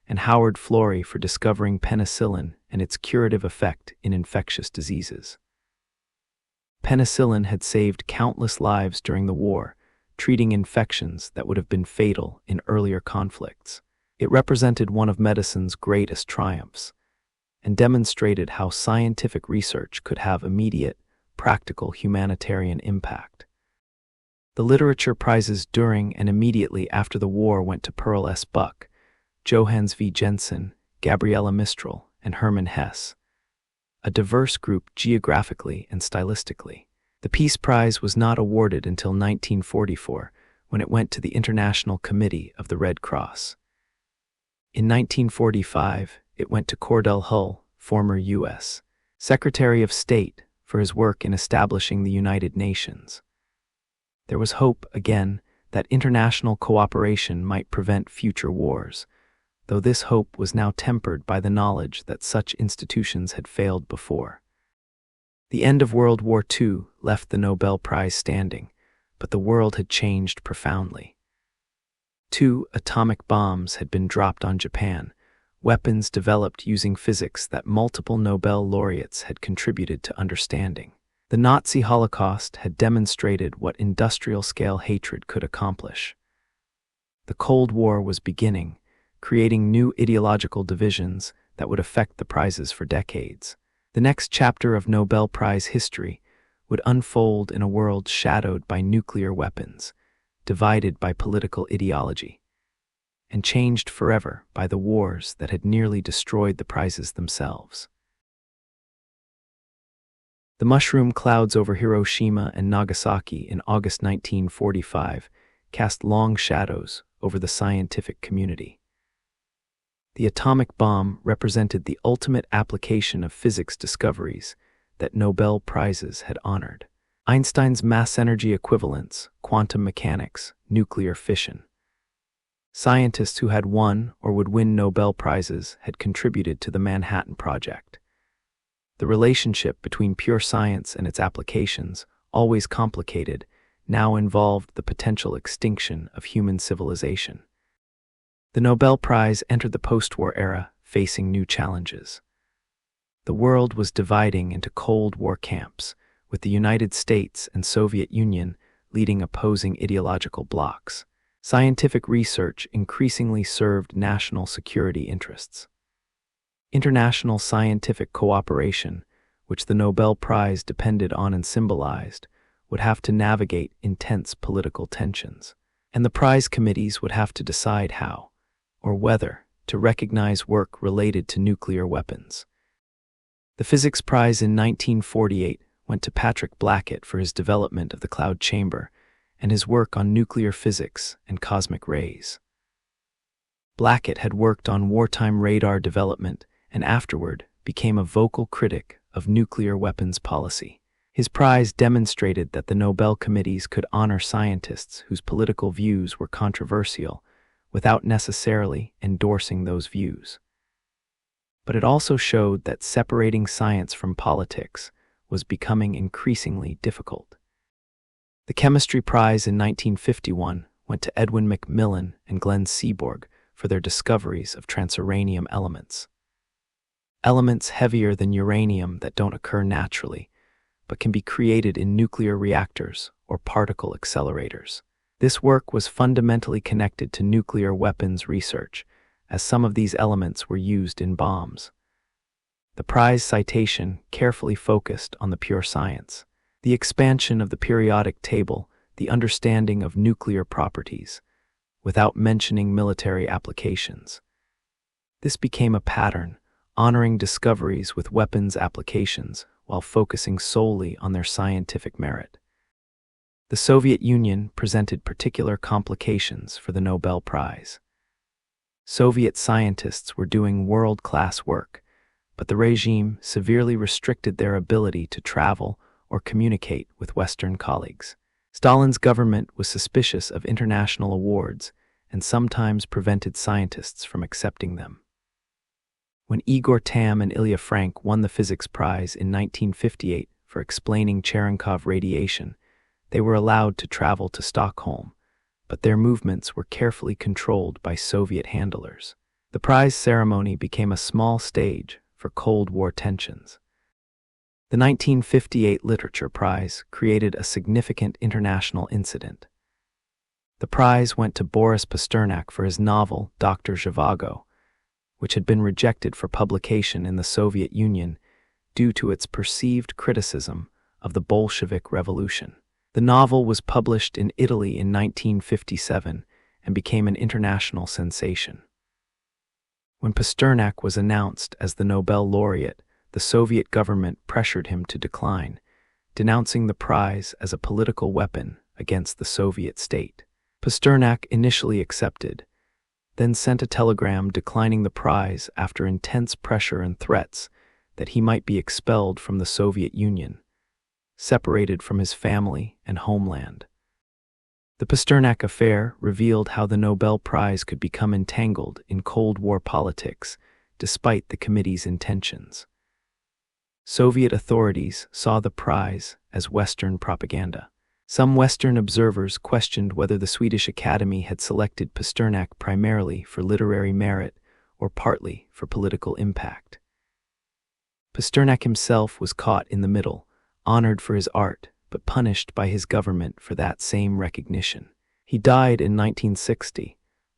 and Howard Florey for discovering penicillin and its curative effect in infectious diseases. Penicillin had saved countless lives during the war, treating infections that would have been fatal in earlier conflicts. It represented one of medicine's greatest triumphs, and demonstrated how scientific research could have immediate, practical humanitarian impact. The literature prizes during and immediately after the war went to Pearl S. Buck, Johannes V. Jensen, Gabriela Mistral, and Hermann Hesse, a diverse group geographically and stylistically. The Peace Prize was not awarded until 1944, when it went to the International Committee of the Red Cross. In 1945, it went to Cordell Hull, former U.S. Secretary of State, for his work in establishing the United Nations. There was hope, again, that international cooperation might prevent future wars, though this hope was now tempered by the knowledge that such institutions had failed before. The end of World War II left the Nobel Prize standing, but the world had changed profoundly. 2 atomic bombs had been dropped on Japan, weapons developed using physics that multiple Nobel laureates had contributed to understanding. The Nazi Holocaust had demonstrated what industrial-scale hatred could accomplish. The Cold War was beginning, creating new ideological divisions that would affect the prizes for decades. The next chapter of Nobel Prize history would unfold in a world shadowed by nuclear weapons, divided by political ideology, and changed forever by the wars that had nearly destroyed the prizes themselves. The mushroom clouds over Hiroshima and Nagasaki in August 1945 cast long shadows over the scientific community. The atomic bomb represented the ultimate application of physics discoveries that Nobel Prizes had honored. Einstein's mass energy equivalence, quantum mechanics, nuclear fission. Scientists who had won or would win Nobel Prizes had contributed to the Manhattan Project. The relationship between pure science and its applications, always complicated, now involved the potential extinction of human civilization. The Nobel Prize entered the post-war era, facing new challenges. The world was dividing into Cold War camps, with the United States and Soviet Union leading opposing ideological blocs. Scientific research increasingly served national security interests. International scientific cooperation, which the Nobel Prize depended on and symbolized, would have to navigate intense political tensions, and the prize committees would have to decide how, or whether, to recognize work related to nuclear weapons. The Physics Prize in 1948 went to Patrick Blackett for his development of the cloud chamber and his work on nuclear physics and cosmic rays. Blackett had worked on wartime radar development and afterward became a vocal critic of nuclear weapons policy. His prize demonstrated that the Nobel committees could honor scientists whose political views were controversial without necessarily endorsing those views. But it also showed that separating science from politics was becoming increasingly difficult. The Chemistry Prize in 1951 went to Edwin Macmillan and Glenn Seaborg for their discoveries of transuranium elements. Elements heavier than uranium that don't occur naturally, but can be created in nuclear reactors or particle accelerators. This work was fundamentally connected to nuclear weapons research, as some of these elements were used in bombs. The prize citation carefully focused on the pure science, the expansion of the periodic table, the understanding of nuclear properties, without mentioning military applications. This became a pattern, honoring discoveries with weapons applications while focusing solely on their scientific merit. The Soviet Union presented particular complications for the Nobel Prize. Soviet scientists were doing world-class work, but the regime severely restricted their ability to travel or communicate with Western colleagues. Stalin's government was suspicious of international awards and sometimes prevented scientists from accepting them. When Igor Tamm and Ilya Frank won the Physics Prize in 1958 for explaining Cherenkov radiation, they were allowed to travel to Stockholm, but their movements were carefully controlled by Soviet handlers. The prize ceremony became a small stage for Cold War tensions. The 1958 Literature Prize created a significant international incident. The prize went to Boris Pasternak for his novel Dr. Zhivago, which had been rejected for publication in the Soviet Union due to its perceived criticism of the Bolshevik Revolution. The novel was published in Italy in 1957 and became an international sensation. When Pasternak was announced as the Nobel laureate, the Soviet government pressured him to decline, denouncing the prize as a political weapon against the Soviet state. Pasternak initially accepted, then sent a telegram declining the prize after intense pressure and threats that he might be expelled from the Soviet Union, separated from his family and homeland. The Pasternak affair revealed how the Nobel Prize could become entangled in Cold War politics, despite the committee's intentions. Soviet authorities saw the prize as Western propaganda. Some Western observers questioned whether the Swedish Academy had selected Pasternak primarily for literary merit or partly for political impact. Pasternak himself was caught in the middle, honored for his art, but punished by his government for that same recognition. He died in 1960,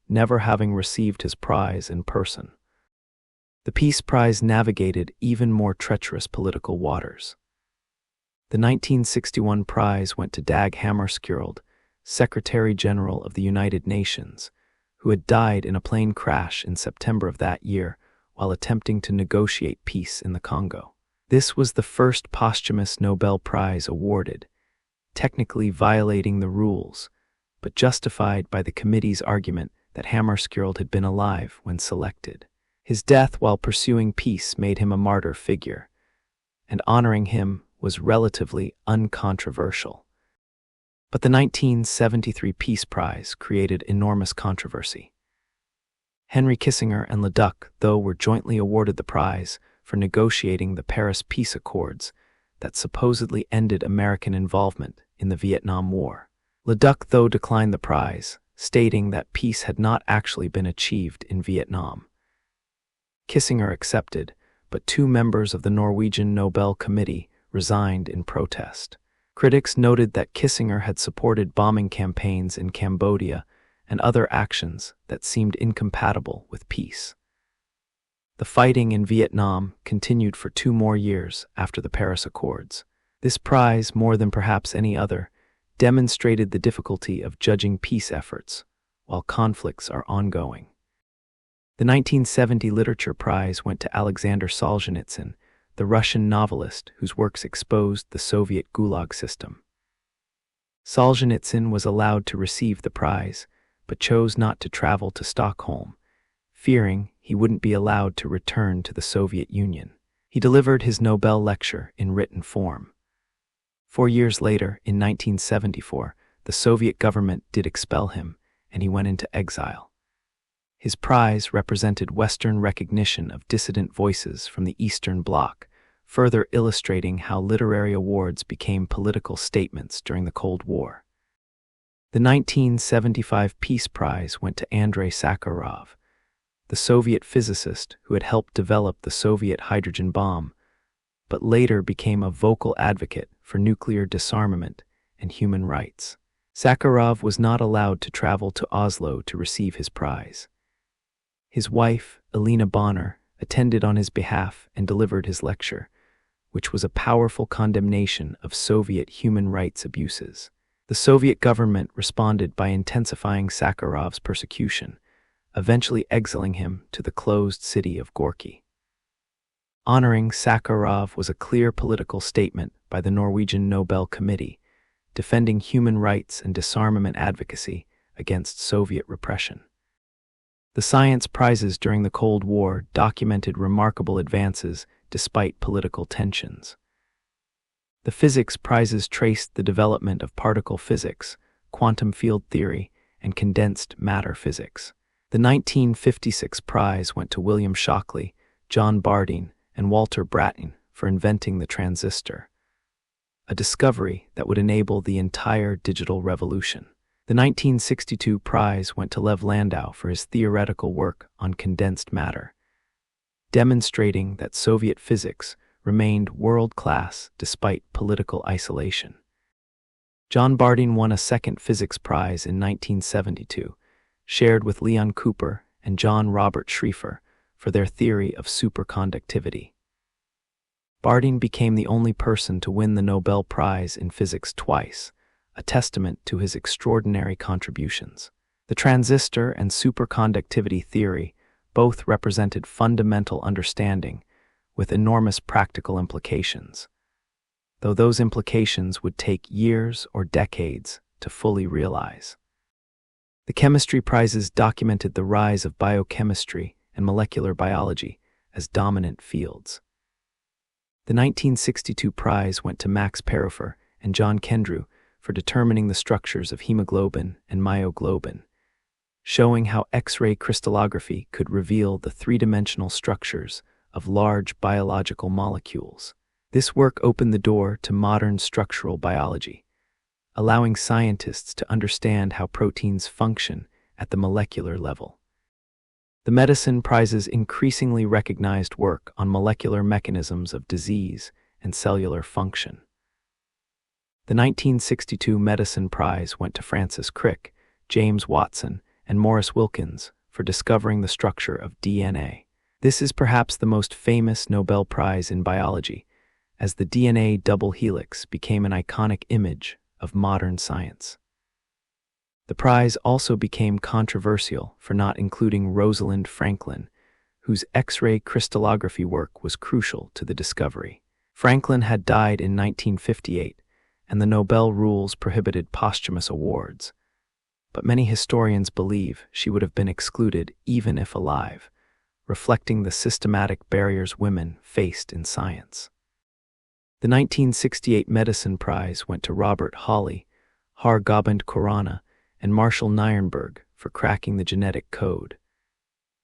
never having received his prize in person. The Peace Prize navigated even more treacherous political waters. The 1961 prize went to Dag Hammarskjöld, Secretary General of the United Nations, who had died in a plane crash in September of that year while attempting to negotiate peace in the Congo. This was the first posthumous Nobel Prize awarded, technically violating the rules, but justified by the committee's argument that Hammarskjöld had been alive when selected. His death while pursuing peace made him a martyr figure, and honoring him was relatively uncontroversial. But the 1973 Peace Prize created enormous controversy. Henry Kissinger and Leduc, though, were jointly awarded the prize for negotiating the Paris Peace Accords that supposedly ended American involvement in the Vietnam War. Leduc, though, declined the prize, stating that peace had not actually been achieved in Vietnam. Kissinger accepted, but 2 members of the Norwegian Nobel Committee resigned in protest. Critics noted that Kissinger had supported bombing campaigns in Cambodia and other actions that seemed incompatible with peace. The fighting in Vietnam continued for 2 more years after the Paris Accords. This prize, more than perhaps any other, demonstrated the difficulty of judging peace efforts while conflicts are ongoing. The 1970 Literature Prize went to Alexander Solzhenitsyn, the Russian novelist whose works exposed the Soviet Gulag system. Solzhenitsyn was allowed to receive the prize, but chose not to travel to Stockholm, fearing he wouldn't be allowed to return to the Soviet Union. He delivered his Nobel lecture in written form. 4 years later, in 1974, the Soviet government did expel him, and he went into exile. His prize represented Western recognition of dissident voices from the Eastern Bloc, further illustrating how literary awards became political statements during the Cold War. The 1975 Peace Prize went to Andrei Sakharov, the Soviet physicist who had helped develop the Soviet hydrogen bomb, but later became a vocal advocate for nuclear disarmament and human rights. Sakharov was not allowed to travel to Oslo to receive his prize. His wife, Elena Bonner, attended on his behalf and delivered his lecture, which was a powerful condemnation of Soviet human rights abuses. The Soviet government responded by intensifying Sakharov's persecution, eventually exiling him to the closed city of Gorky. Honoring Sakharov was a clear political statement by the Norwegian Nobel Committee, defending human rights and disarmament advocacy against Soviet repression. The science prizes during the Cold War documented remarkable advances despite political tensions. The physics prizes traced the development of particle physics, quantum field theory, and condensed matter physics. The 1956 prize went to William Shockley, John Bardeen, and Walter Brattain for inventing the transistor, a discovery that would enable the entire digital revolution. The 1962 prize went to Lev Landau for his theoretical work on condensed matter, demonstrating that Soviet physics remained world-class despite political isolation. John Bardeen won a second physics prize in 1972, shared with Leon Cooper and John Robert Schrieffer for their theory of superconductivity. Bardeen became the only person to win the Nobel Prize in physics twice, a testament to his extraordinary contributions. The transistor and superconductivity theory both represented fundamental understanding with enormous practical implications, though those implications would take years or decades to fully realize. The chemistry prizes documented the rise of biochemistry and molecular biology as dominant fields. The 1962 prize went to Max Perrifer and John Kendrew for determining the structures of hemoglobin and myoglobin, showing how X-ray crystallography could reveal the three-dimensional structures of large biological molecules. This work opened the door to modern structural biology, allowing scientists to understand how proteins function at the molecular level. The medicine prizes increasingly recognized work on molecular mechanisms of disease and cellular function. The 1962 Medicine Prize went to Francis Crick, James Watson, and Maurice Wilkins for discovering the structure of DNA. This is perhaps the most famous Nobel Prize in biology, as the DNA double helix became an iconic image of modern science. The prize also became controversial for not including Rosalind Franklin, whose X-ray crystallography work was crucial to the discovery. Franklin had died in 1958, and the Nobel rules prohibited posthumous awards, but many historians believe she would have been excluded even if alive, reflecting the systematic barriers women faced in science. The 1968 Medicine Prize went to Robert Hawley, Har Gobind Khorana, and Marshall Nirenberg for cracking the genetic code,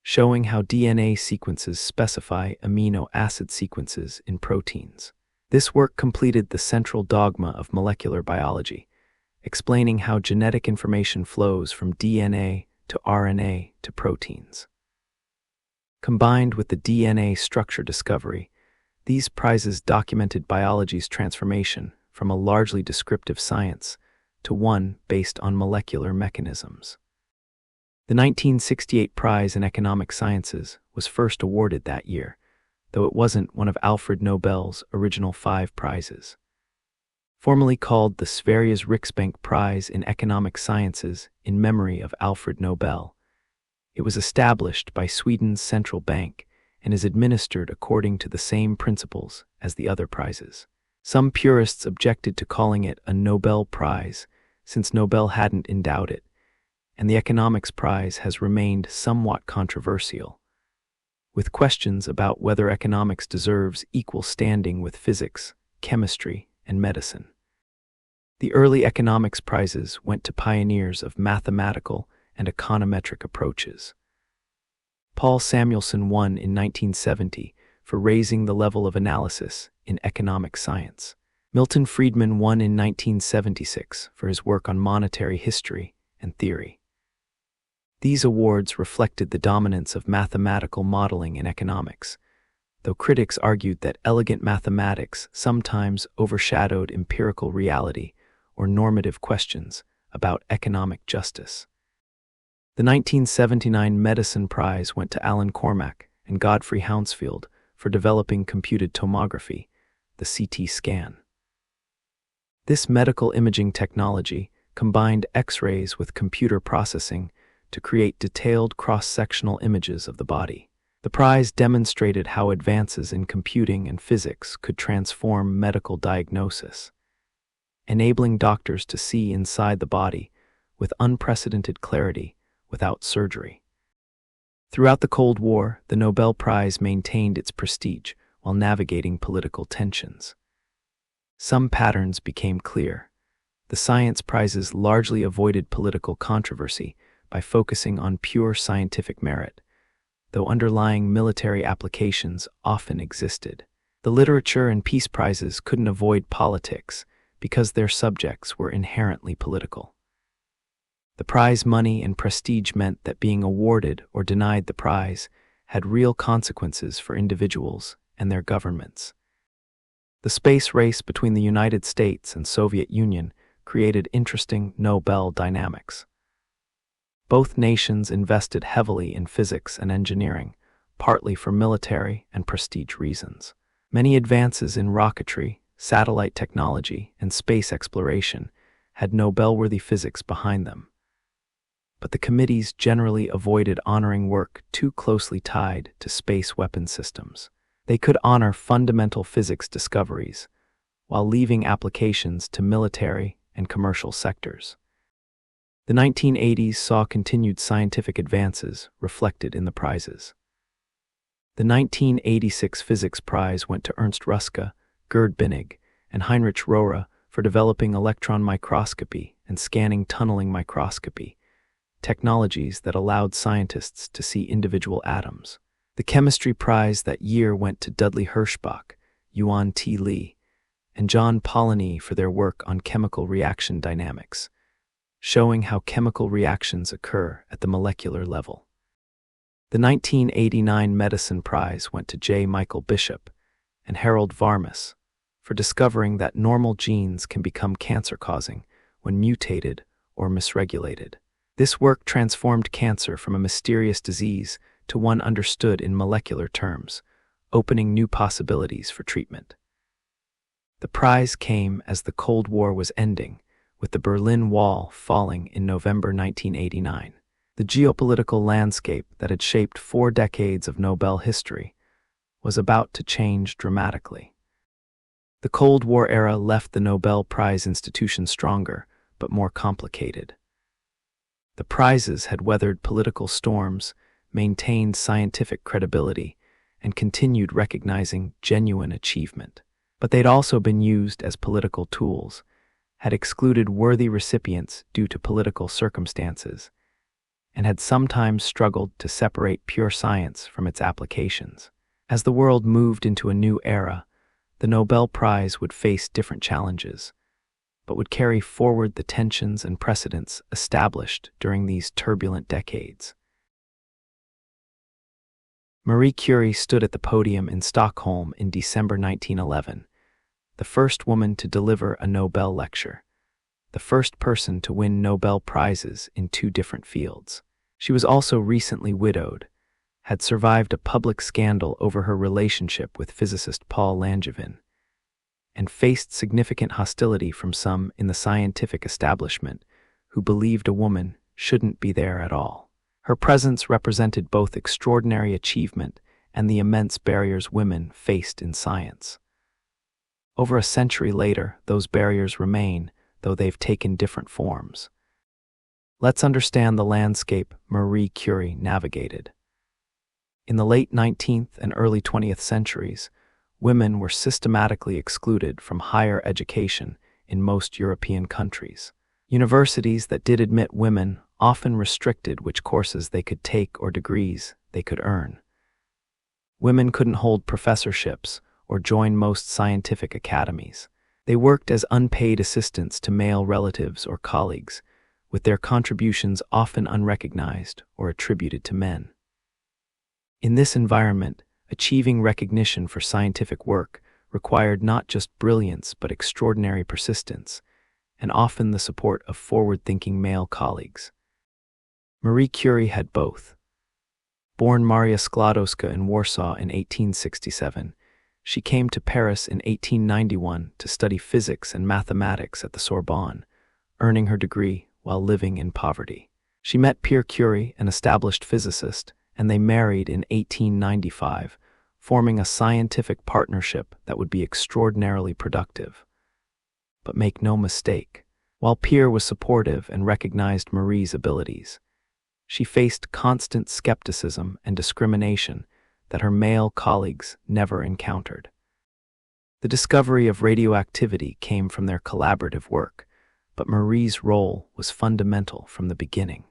showing how DNA sequences specify amino acid sequences in proteins. This work completed the central dogma of molecular biology, explaining how genetic information flows from DNA to RNA to proteins. Combined with the DNA structure discovery, these prizes documented biology's transformation from a largely descriptive science to one based on molecular mechanisms. The 1968 prize in economic sciences was first awarded that year, though it wasn't one of Alfred Nobel's original 5 prizes. Formerly called the Sveriges Riksbank Prize in Economic Sciences in memory of Alfred Nobel, it was established by Sweden's central bank and is administered according to the same principles as the other prizes. Some purists objected to calling it a Nobel Prize, since Nobel hadn't endowed it, and the economics prize has remained somewhat controversial, with questions about whether economics deserves equal standing with physics, chemistry, and medicine. The early economics prizes went to pioneers of mathematical and econometric approaches. Paul Samuelson won in 1970 for raising the level of analysis in economic science. Milton Friedman won in 1976 for his work on monetary history and theory. These awards reflected the dominance of mathematical modeling in economics, though critics argued that elegant mathematics sometimes overshadowed empirical reality or normative questions about economic justice. The 1979 Medicine Prize went to Alan Cormack and Godfrey Hounsfield for developing computed tomography, the CT scan. This medical imaging technology combined X-rays with computer processing to create detailed cross-sectional images of the body. The prize demonstrated how advances in computing and physics could transform medical diagnosis, enabling doctors to see inside the body with unprecedented clarity without surgery. Throughout the Cold War, the Nobel Prize maintained its prestige while navigating political tensions. Some patterns became clear. The science prizes largely avoided political controversy by focusing on pure scientific merit, though underlying military applications often existed. The literature and peace prizes couldn't avoid politics because their subjects were inherently political. The prize money and prestige meant that being awarded or denied the prize had real consequences for individuals and their governments. The space race between the United States and Soviet Union created interesting Nobel dynamics. Both nations invested heavily in physics and engineering, partly for military and prestige reasons. Many advances in rocketry, satellite technology, and space exploration had Nobel-worthy physics behind them. But the committees generally avoided honoring work too closely tied to space weapon systems. They could honor fundamental physics discoveries, while leaving applications to military and commercial sectors. The 1980s saw continued scientific advances reflected in the prizes. The 1986 Physics Prize went to Ernst Ruska, Gerd Binnig, and Heinrich Rohrer for developing electron microscopy and scanning tunneling microscopy, technologies that allowed scientists to see individual atoms. The Chemistry Prize that year went to Dudley Hirschbach, Yuan T. Lee, and John Polanyi for their work on chemical reaction dynamics, showing how chemical reactions occur at the molecular level. The 1989 Medicine Prize went to J. Michael Bishop and Harold Varmus for discovering that normal genes can become cancer-causing when mutated or misregulated. This work transformed cancer from a mysterious disease to one understood in molecular terms, opening new possibilities for treatment. The prize came as the Cold War was ending, with the Berlin Wall falling in November 1989. The geopolitical landscape that had shaped 4 decades of Nobel history was about to change dramatically. The Cold War era left the Nobel Prize institution stronger, but more complicated. The prizes had weathered political storms, maintained scientific credibility, and continued recognizing genuine achievement. But they'd also been used as political tools, had excluded worthy recipients due to political circumstances, and had sometimes struggled to separate pure science from its applications. As the world moved into a new era, the Nobel Prize would face different challenges, but would carry forward the tensions and precedents established during these turbulent decades. Marie Curie stood at the podium in Stockholm in December 1911, the first woman to deliver a Nobel lecture, the first person to win Nobel Prizes in 2 different fields. She was also recently widowed, had survived a public scandal over her relationship with physicist Paul Langevin, and faced significant hostility from some in the scientific establishment who believed a woman shouldn't be there at all. Her presence represented both extraordinary achievement and the immense barriers women faced in science. Over a century later, those barriers remain, though they've taken different forms. Let's understand the landscape Marie Curie navigated. In the late 19th and early 20th centuries, women were systematically excluded from higher education in most European countries. Universities that did admit women often restricted which courses they could take or degrees they could earn. Women couldn't hold professorships or join most scientific academies. They worked as unpaid assistants to male relatives or colleagues, with their contributions often unrecognized or attributed to men. In this environment, achieving recognition for scientific work required not just brilliance but extraordinary persistence, and often the support of forward-thinking male colleagues. Marie Curie had both. Born Maria Skłodowska in Warsaw in 1867, she came to Paris in 1891 to study physics and mathematics at the Sorbonne, earning her degree while living in poverty. She met Pierre Curie, an established physicist, and they married in 1895, forming a scientific partnership that would be extraordinarily productive. But make no mistake, while Pierre was supportive and recognized Marie's abilities, she faced constant skepticism and discrimination that her male colleagues never encountered. The discovery of radioactivity came from their collaborative work, but Marie's role was fundamental from the beginning.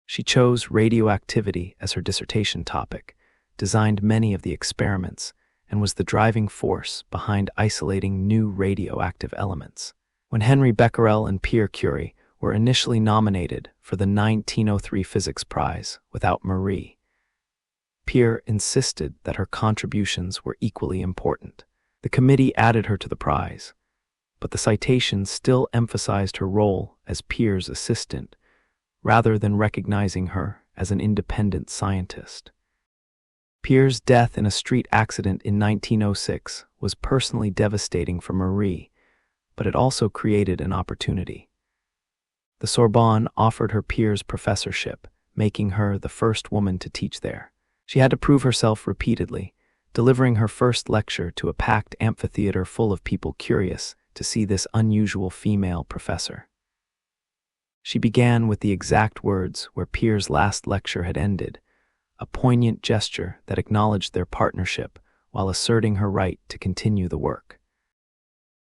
She chose radioactivity as her dissertation topic, designed many of the experiments, and was the driving force behind isolating new radioactive elements. When Henri Becquerel and Pierre Curie were initially nominated for the 1903 Physics Prize without Marie, Pierre insisted that her contributions were equally important. The committee added her to the prize, but the citation still emphasized her role as Pierre's assistant, rather than recognizing her as an independent scientist. Pierre's death in a street accident in 1906 was personally devastating for Marie, but it also created an opportunity. The Sorbonne offered her Pierre's professorship, making her the first woman to teach there. She had to prove herself repeatedly, delivering her first lecture to a packed amphitheater full of people curious to see this unusual female professor. She began with the exact words where Pierre's last lecture had ended, a poignant gesture that acknowledged their partnership while asserting her right to continue the work.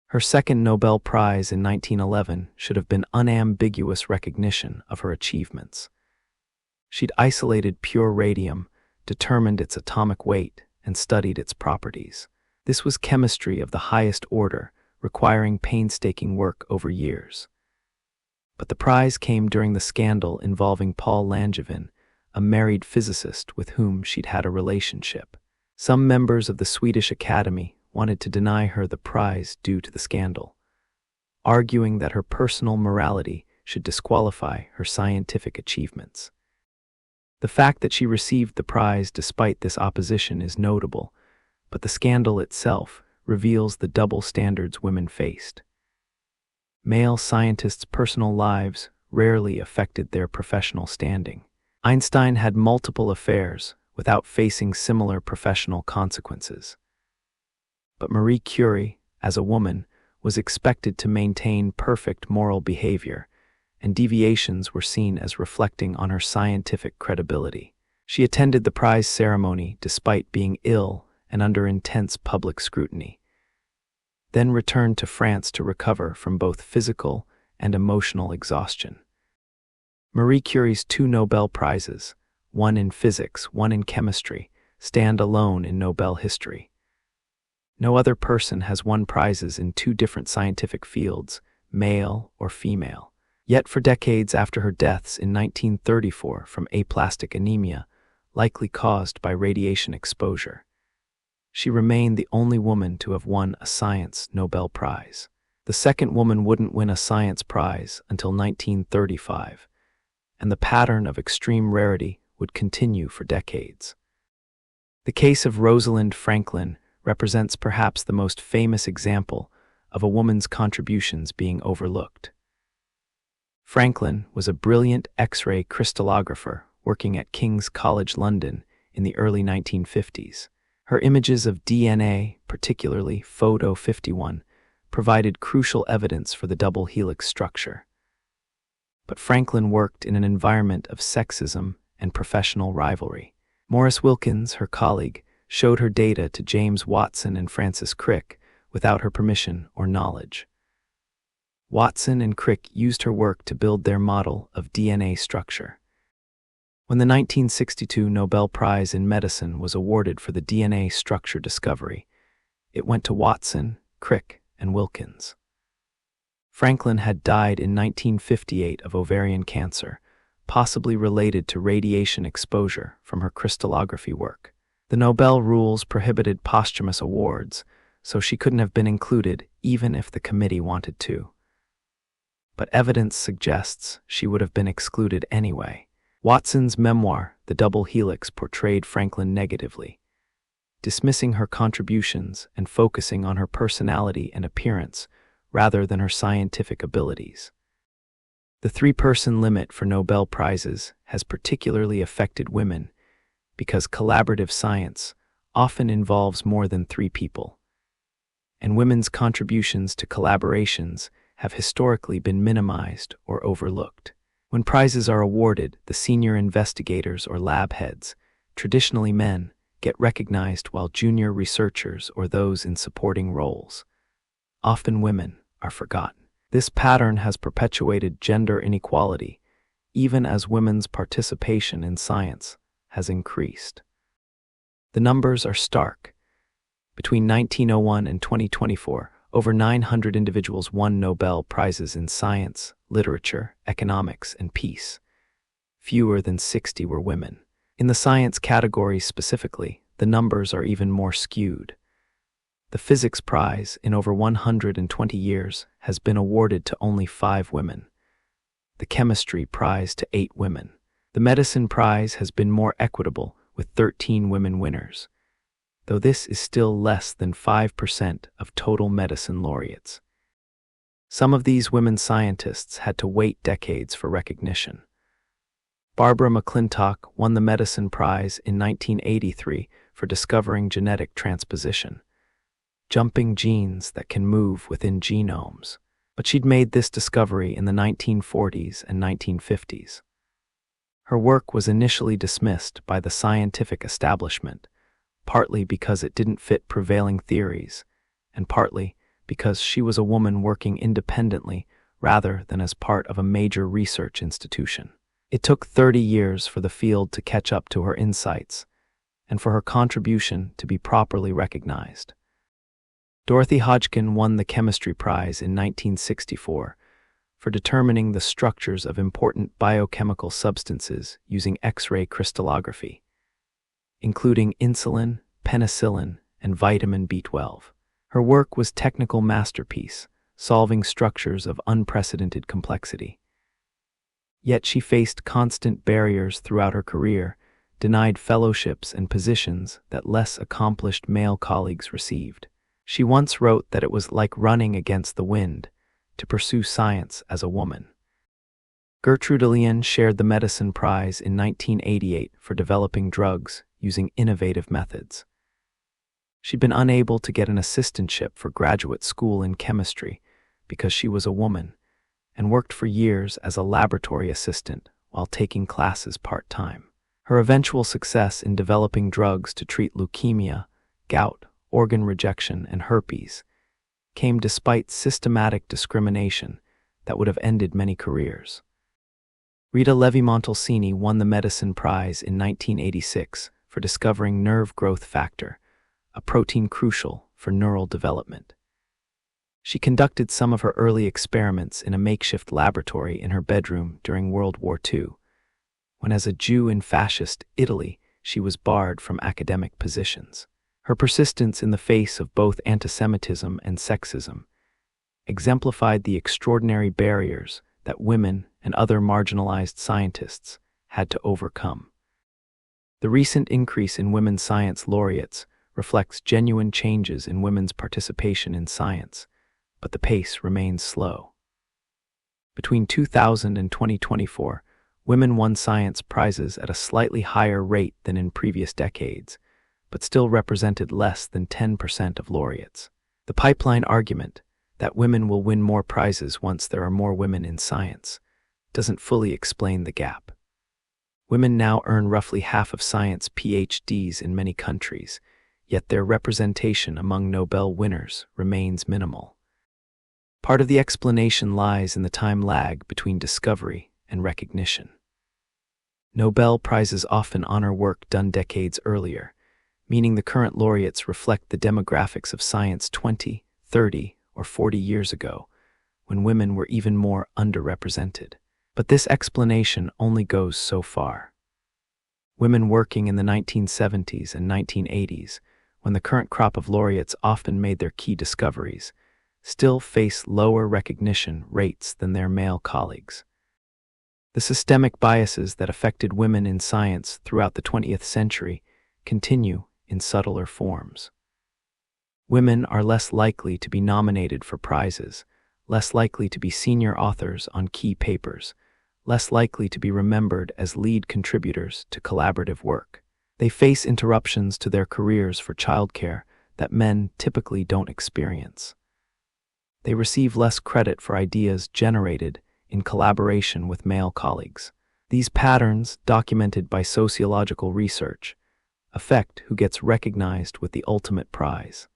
Her second Nobel Prize in 1911 should have been unambiguous recognition of her achievements. She'd isolated pure radium, determined its atomic weight, and studied its properties. This was chemistry of the highest order, requiring painstaking work over years. But the prize came during the scandal involving Paul Langevin, a married physicist with whom she'd had a relationship. Some members of the Swedish Academy wanted to deny her the prize due to the scandal, arguing that her personal morality should disqualify her scientific achievements. The fact that she received the prize despite this opposition is notable, but the scandal itself reveals the double standards women faced. Male scientists' personal lives rarely affected their professional standing. Einstein had multiple affairs without facing similar professional consequences. But Marie Curie, as a woman, was expected to maintain perfect moral behavior, and deviations were seen as reflecting on her scientific credibility. She attended the prize ceremony despite being ill and under intense public scrutiny, then returned to France to recover from both physical and emotional exhaustion. Marie Curie's 2 Nobel Prizes, one in physics, one in chemistry, stand alone in Nobel history. No other person has won prizes in 2 different scientific fields, male or female. Yet for decades after her deaths in 1934 from aplastic anemia, likely caused by radiation exposure, she remained the only woman to have won a science Nobel Prize. The second woman wouldn't win a science prize until 1935, and the pattern of extreme rarity would continue for decades. The case of Rosalind Franklin represents perhaps the most famous example of a woman's contributions being overlooked. Franklin was a brilliant X-ray crystallographer working at King's College London in the early 1950s. Her images of DNA, particularly Photo 51, provided crucial evidence for the double helix structure. But Franklin worked in an environment of sexism and professional rivalry. Maurice Wilkins, her colleague, showed her data to James Watson and Francis Crick without her permission or knowledge. Watson and Crick used her work to build their model of DNA structure. When the 1962 Nobel Prize in Medicine was awarded for the DNA structure discovery, it went to Watson, Crick, and Wilkins. Franklin had died in 1958 of ovarian cancer, possibly related to radiation exposure from her crystallography work. The Nobel rules prohibited posthumous awards, so she couldn't have been included even if the committee wanted to. but evidence suggests she would have been excluded anyway. Watson's memoir, The Double Helix, portrayed Franklin negatively, dismissing her contributions and focusing on her personality and appearance rather than her scientific abilities. The three-person limit for Nobel Prizes has particularly affected women because collaborative science often involves more than three people, and women's contributions to collaborations have historically been minimized or overlooked. When prizes are awarded, the senior investigators or lab heads, traditionally men, get recognized while junior researchers or those in supporting roles, often women, are forgotten. This pattern has perpetuated gender inequality, even as women's participation in science has increased. The numbers are stark. Between 1901 and 2024, over 900 individuals won Nobel Prizes in science, literature, economics, and peace. Fewer than 60 were women. In the science category specifically, the numbers are even more skewed. The Physics Prize, in over 120 years, has been awarded to only 5 women. The Chemistry Prize to 8 women. The Medicine Prize has been more equitable, with 13 women winners, though this is still less than 5% of total medicine laureates. Some of these women scientists had to wait decades for recognition. Barbara McClintock won the Medicine Prize in 1983 for discovering genetic transposition, jumping genes that can move within genomes. But she'd made this discovery in the 1940s and 1950s. Her work was initially dismissed by the scientific establishment, partly because it didn't fit prevailing theories, and partly because she was a woman working independently rather than as part of a major research institution. It took 30 years for the field to catch up to her insights, and for her contribution to be properly recognized. Dorothy Hodgkin won the Chemistry Prize in 1964 for determining the structures of important biochemical substances using X-ray crystallography, including insulin, penicillin, and vitamin B12. Her work was a technical masterpiece, solving structures of unprecedented complexity. Yet she faced constant barriers throughout her career, denied fellowships and positions that less accomplished male colleagues received. She once wrote that it was like running against the wind to pursue science as a woman. Gertrude Alien shared the Medicine Prize in 1988 for developing drugs using innovative methods. She'd been unable to get an assistantship for graduate school in chemistry because she was a woman, and worked for years as a laboratory assistant while taking classes part-time. Her eventual success in developing drugs to treat leukemia, gout, organ rejection, and herpes came despite systematic discrimination that would have ended many careers. Rita Levi-Montalcini won the Medicine Prize in 1986 for discovering nerve growth factor, a protein crucial for neural development. She conducted some of her early experiments in a makeshift laboratory in her bedroom during World War II, when as a Jew in fascist Italy, she was barred from academic positions. Her persistence in the face of both antisemitism and sexism exemplified the extraordinary barriers that women and other marginalized scientists had to overcome. The recent increase in women science laureates reflects genuine changes in women's participation in science, but the pace remains slow. Between 2000 and 2024, women won science prizes at a slightly higher rate than in previous decades, but still represented less than 10% of laureates. The pipeline argument that women will win more prizes once there are more women in science doesn't fully explain the gap. Women now earn roughly half of science PhDs in many countries, yet their representation among Nobel winners remains minimal. Part of the explanation lies in the time lag between discovery and recognition. Nobel Prizes often honor work done decades earlier, meaning the current laureates reflect the demographics of science 20, 30, or 40 years ago, when women were even more underrepresented. But this explanation only goes so far. Women working in the 1970s and 1980s, when the current crop of laureates often made their key discoveries, still face lower recognition rates than their male colleagues. The systemic biases that affected women in science throughout the 20th century continue in subtler forms. Women are less likely to be nominated for prizes, less likely to be senior authors on key papers, less likely to be remembered as lead contributors to collaborative work. They face interruptions to their careers for childcare that men typically don't experience. They receive less credit for ideas generated in collaboration with male colleagues. These patterns, documented by sociological research, affect who gets recognized with the ultimate prize.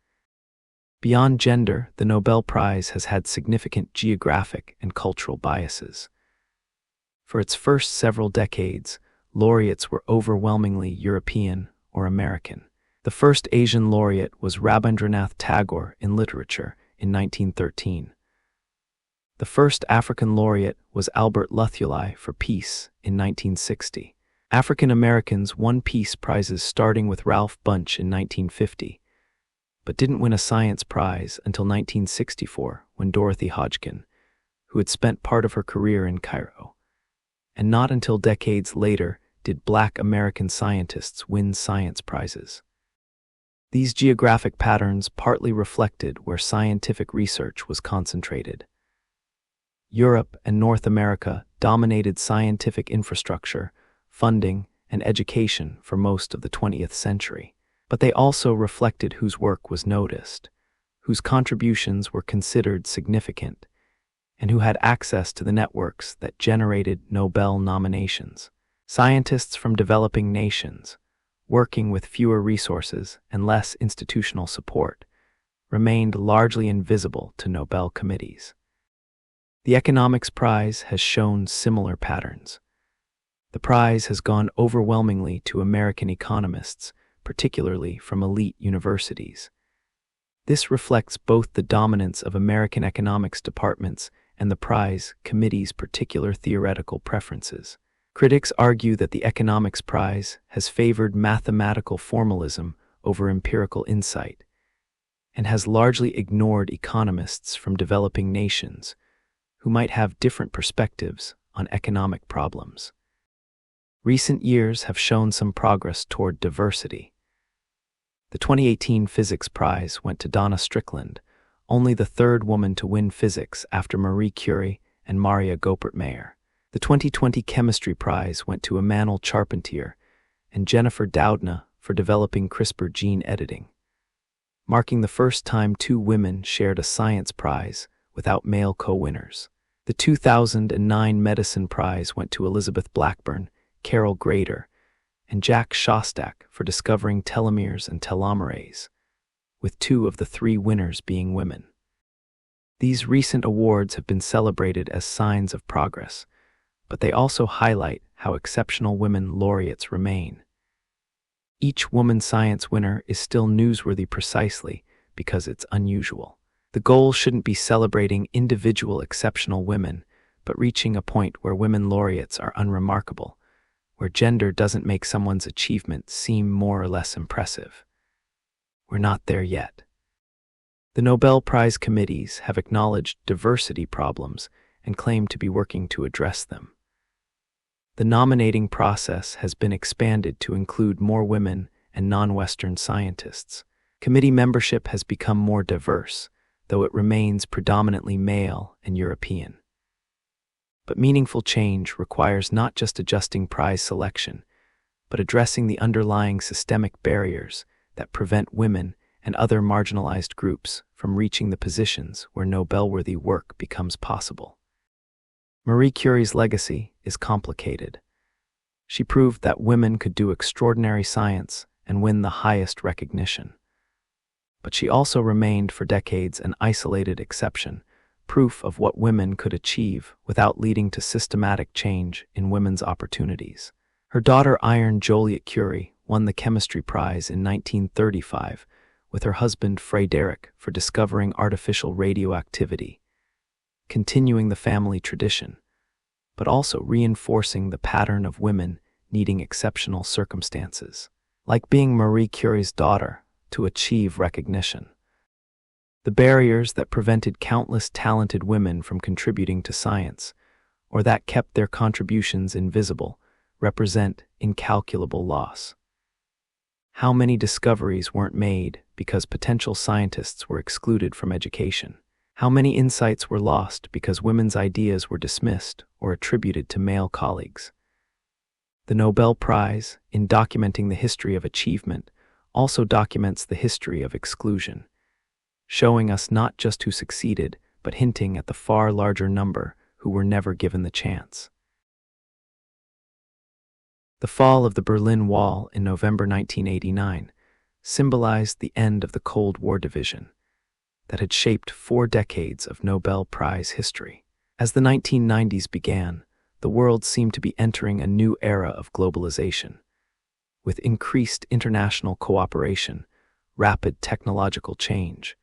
Beyond gender, the Nobel Prize has had significant geographic and cultural biases. For its first several decades, laureates were overwhelmingly European or American. The first Asian laureate was Rabindranath Tagore in literature in 1913. The first African laureate was Albert Luthuli for peace in 1960. African Americans won peace prizes starting with Ralph Bunche in 1950, but didn't win a science prize until 1964 when Dorothy Hodgkin, who had spent part of her career in Cairo. And not until decades later did Black American scientists win science prizes. These geographic patterns partly reflected where scientific research was concentrated. Europe and North America dominated scientific infrastructure, funding, and education for most of the 20th century. But they also reflected whose work was noticed, whose contributions were considered significant, and who had access to the networks that generated Nobel nominations. Scientists from developing nations, working with fewer resources and less institutional support, remained largely invisible to Nobel committees. The Economics Prize has shown similar patterns. The prize has gone overwhelmingly to American economists, particularly from elite universities. This reflects both the dominance of American economics departments and the prize committee's particular theoretical preferences. Critics argue that the Economics Prize has favored mathematical formalism over empirical insight and has largely ignored economists from developing nations who might have different perspectives on economic problems. Recent years have shown some progress toward diversity. The 2018 Physics Prize went to Donna Strickland, only the third woman to win physics after Marie Curie and Maria Goeppert-Mayer. The 2020 Chemistry Prize went to Emmanuel Charpentier and Jennifer Doudna for developing CRISPR gene editing, marking the first time two women shared a science prize without male co-winners. The 2009 Medicine Prize went to Elizabeth Blackburn, Carol Grader, and Jack Szostak for discovering telomeres and telomerase, with two of the three winners being women. These recent awards have been celebrated as signs of progress, but they also highlight how exceptional women laureates remain. Each woman science winner is still newsworthy precisely because it's unusual. The goal shouldn't be celebrating individual exceptional women, but reaching a point where women laureates are unremarkable, where gender doesn't make someone's achievement seem more or less impressive. We're not there yet. The Nobel Prize committees have acknowledged diversity problems and claim to be working to address them. The nominating process has been expanded to include more women and non-Western scientists. Committee membership has become more diverse, though it remains predominantly male and European. But meaningful change requires not just adjusting prize selection, but addressing the underlying systemic barriers that prevent women and other marginalized groups from reaching the positions where Nobel-worthy work becomes possible. Marie Curie's legacy is complicated. She proved that women could do extraordinary science and win the highest recognition. But she also remained for decades an isolated exception, proof of what women could achieve without leading to systematic change in women's opportunities. Her daughter Iron Joliet Curie won the Chemistry Prize in 1935 with her husband Frédéric for discovering artificial radioactivity, continuing the family tradition, but also reinforcing the pattern of women needing exceptional circumstances, like being Marie Curie's daughter, to achieve recognition. The barriers that prevented countless talented women from contributing to science, or that kept their contributions invisible, represent incalculable loss. How many discoveries weren't made because potential scientists were excluded from education? How many insights were lost because women's ideas were dismissed or attributed to male colleagues? The Nobel Prize, in documenting the history of achievement, also documents the history of exclusion, showing us not just who succeeded, but hinting at the far larger number who were never given the chance. The fall of the Berlin Wall in November 1989 symbolized the end of the Cold War division that had shaped 4 decades of Nobel Prize history. As the 1990s began, the world seemed to be entering a new era of globalization. With increased international cooperation, rapid technological change,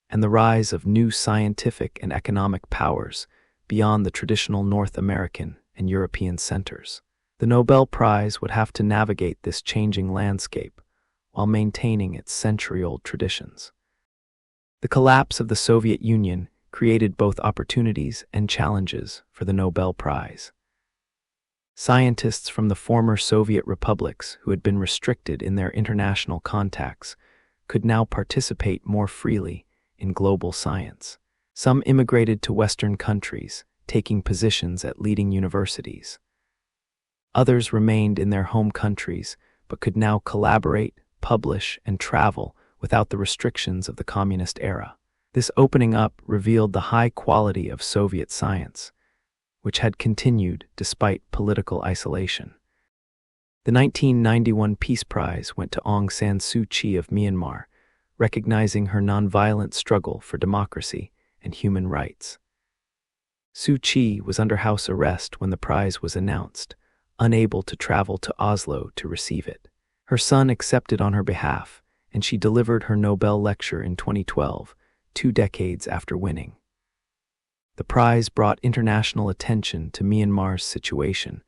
and the rise of new scientific and economic powers beyond the traditional North American and European centers, the Nobel Prize would have to navigate this changing landscape while maintaining its century-old traditions. The collapse of the Soviet Union created both opportunities and challenges for the Nobel Prize. Scientists from the former Soviet republics who had been restricted in their international contacts could now participate more freely in global science. Some immigrated to Western countries, taking positions at leading universities. Others remained in their home countries, but could now collaborate, publish, and travel without the restrictions of the communist era. This opening up revealed the high quality of Soviet science, which had continued despite political isolation. The 1991 Peace Prize went to Aung San Suu Kyi of Myanmar, recognizing her nonviolent struggle for democracy and human rights. Suu Kyi was under house arrest when the prize was announced, unable to travel to Oslo to receive it. Her son accepted on her behalf, and she delivered her Nobel lecture in 2012, 2 decades after winning. The prize brought international attention to Myanmar's situation,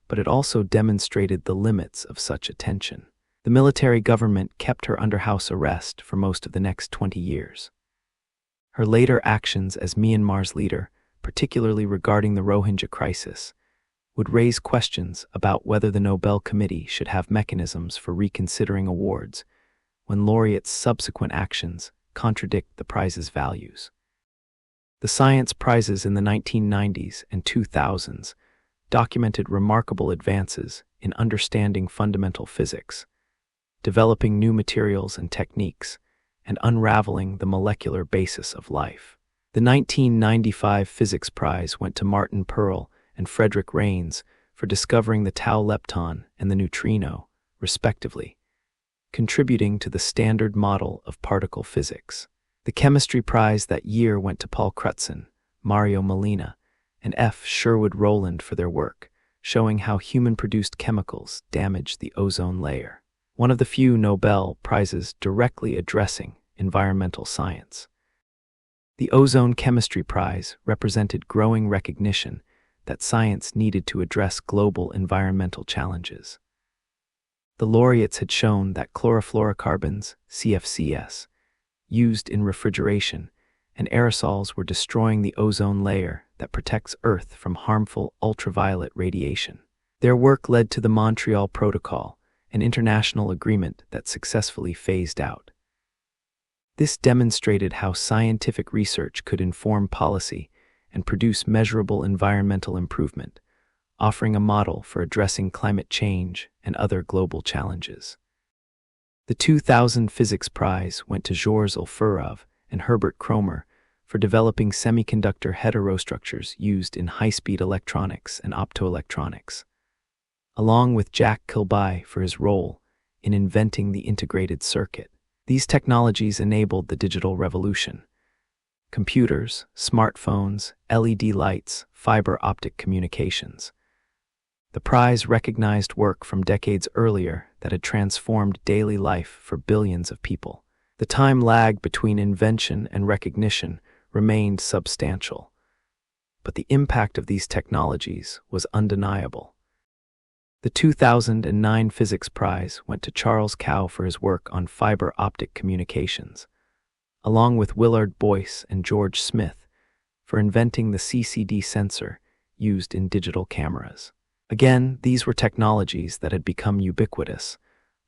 but it also demonstrated the limits of such attention. The military government kept her under house arrest for most of the next 20 years. Her later actions as Myanmar's leader, particularly regarding the Rohingya crisis, would raise questions about whether the Nobel Committee should have mechanisms for reconsidering awards when laureates' subsequent actions contradict the prize's values. The science prizes in the 1990s and 2000s documented remarkable advances in understanding fundamental physics, developing new materials and techniques, and unraveling the molecular basis of life. The 1995 Physics Prize went to Martin Pearl and Frederick Raines for discovering the tau lepton and the neutrino, respectively, contributing to the standard model of particle physics. The Chemistry Prize that year went to Paul Crutzen, Mario Molina, and F. Sherwood Rowland for their work, showing how human-produced chemicals damage the ozone layer, one of the few Nobel Prizes directly addressing environmental science. The Ozone Chemistry Prize represented growing recognition that science needed to address global environmental challenges. The laureates had shown that chlorofluorocarbons, CFCs, used in refrigeration and aerosols were destroying the ozone layer that protects Earth from harmful ultraviolet radiation. Their work led to the Montreal Protocol, an international agreement that successfully phased out. This demonstrated how scientific research could inform policy and produce measurable environmental improvement, offering a model for addressing climate change and other global challenges. The 2000 Physics Prize went to Georges Ulfurov and Herbert Kromer for developing semiconductor heterostructures used in high-speed electronics and optoelectronics, along with Jack Kilby for his role in inventing the integrated circuit. These technologies enabled the digital revolution. Computers, smartphones, LED lights, fiber optic communications. The prize recognized work from decades earlier that had transformed daily life for billions of people. The time lag between invention and recognition remained substantial, but the impact of these technologies was undeniable. The 2009 Physics Prize went to Charles Kao for his work on fiber optic communications, along with Willard Boyce and George Smith, for inventing the CCD sensor used in digital cameras. Again, these were technologies that had become ubiquitous,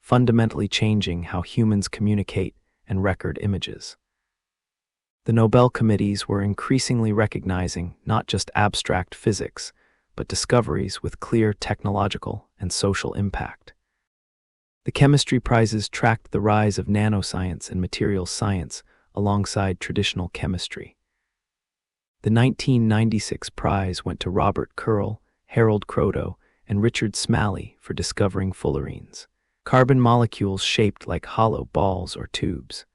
fundamentally changing how humans communicate and record images. The Nobel committees were increasingly recognizing not just abstract physics, but discoveries with clear technological and social impact. The chemistry prizes tracked the rise of nanoscience and materials science alongside traditional chemistry. The 1996 prize went to Robert Curl, Harold Kroto, and Richard Smalley for discovering fullerenes, carbon molecules shaped like hollow balls or tubes.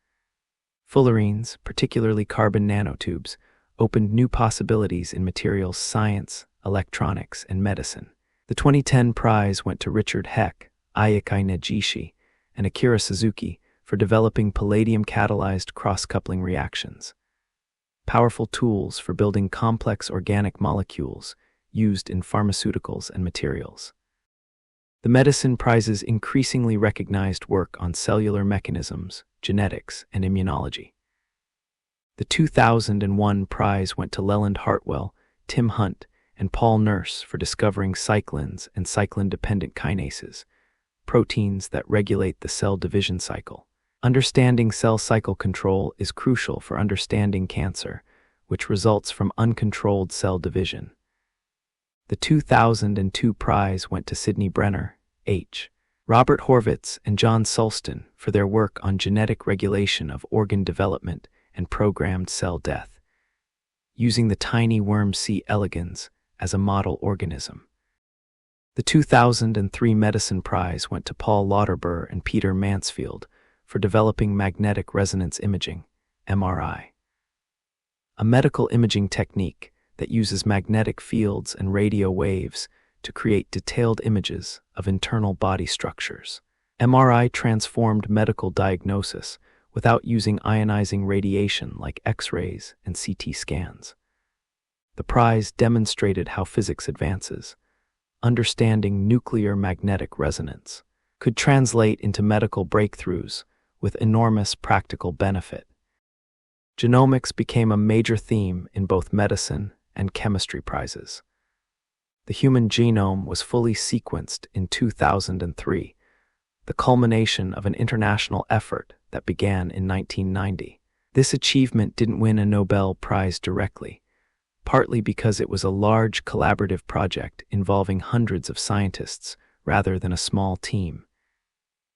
Fullerenes, particularly carbon nanotubes, opened new possibilities in materials science, electronics, and medicine. The 2010 prize went to Richard Heck, Ayaka Negishi, and Akira Suzuki for developing palladium-catalyzed cross-coupling reactions, powerful tools for building complex organic molecules used in pharmaceuticals and materials. The medicine prizes increasingly recognized work on cellular mechanisms, genetics, and immunology. The 2001 prize went to Leland Hartwell, Tim Hunt, and Paul Nurse for discovering cyclins and cyclin-dependent kinases, proteins that regulate the cell division cycle. Understanding cell cycle control is crucial for understanding cancer, which results from uncontrolled cell division. The 2002 prize went to Sidney Brenner, H. Robert Horvitz, and John Sulston for their work on genetic regulation of organ development and programmed cell death, using the tiny worm C. elegans as a model organism. The 2003 Medicine Prize went to Paul Lauterbur and Peter Mansfield for developing magnetic resonance imaging, MRI, a medical imaging technique that uses magnetic fields and radio waves to create detailed images of internal body structures. MRI transformed medical diagnosis without using ionizing radiation like X-rays and CT scans. The prize demonstrated how physics advances. Understanding nuclear magnetic resonance could translate into medical breakthroughs with enormous practical benefit. Genomics became a major theme in both medicine and chemistry prizes. The human genome was fully sequenced in 2003, the culmination of an international effort that began in 1990. This achievement didn't win a Nobel Prize directly, partly because it was a large collaborative project involving hundreds of scientists rather than a small team,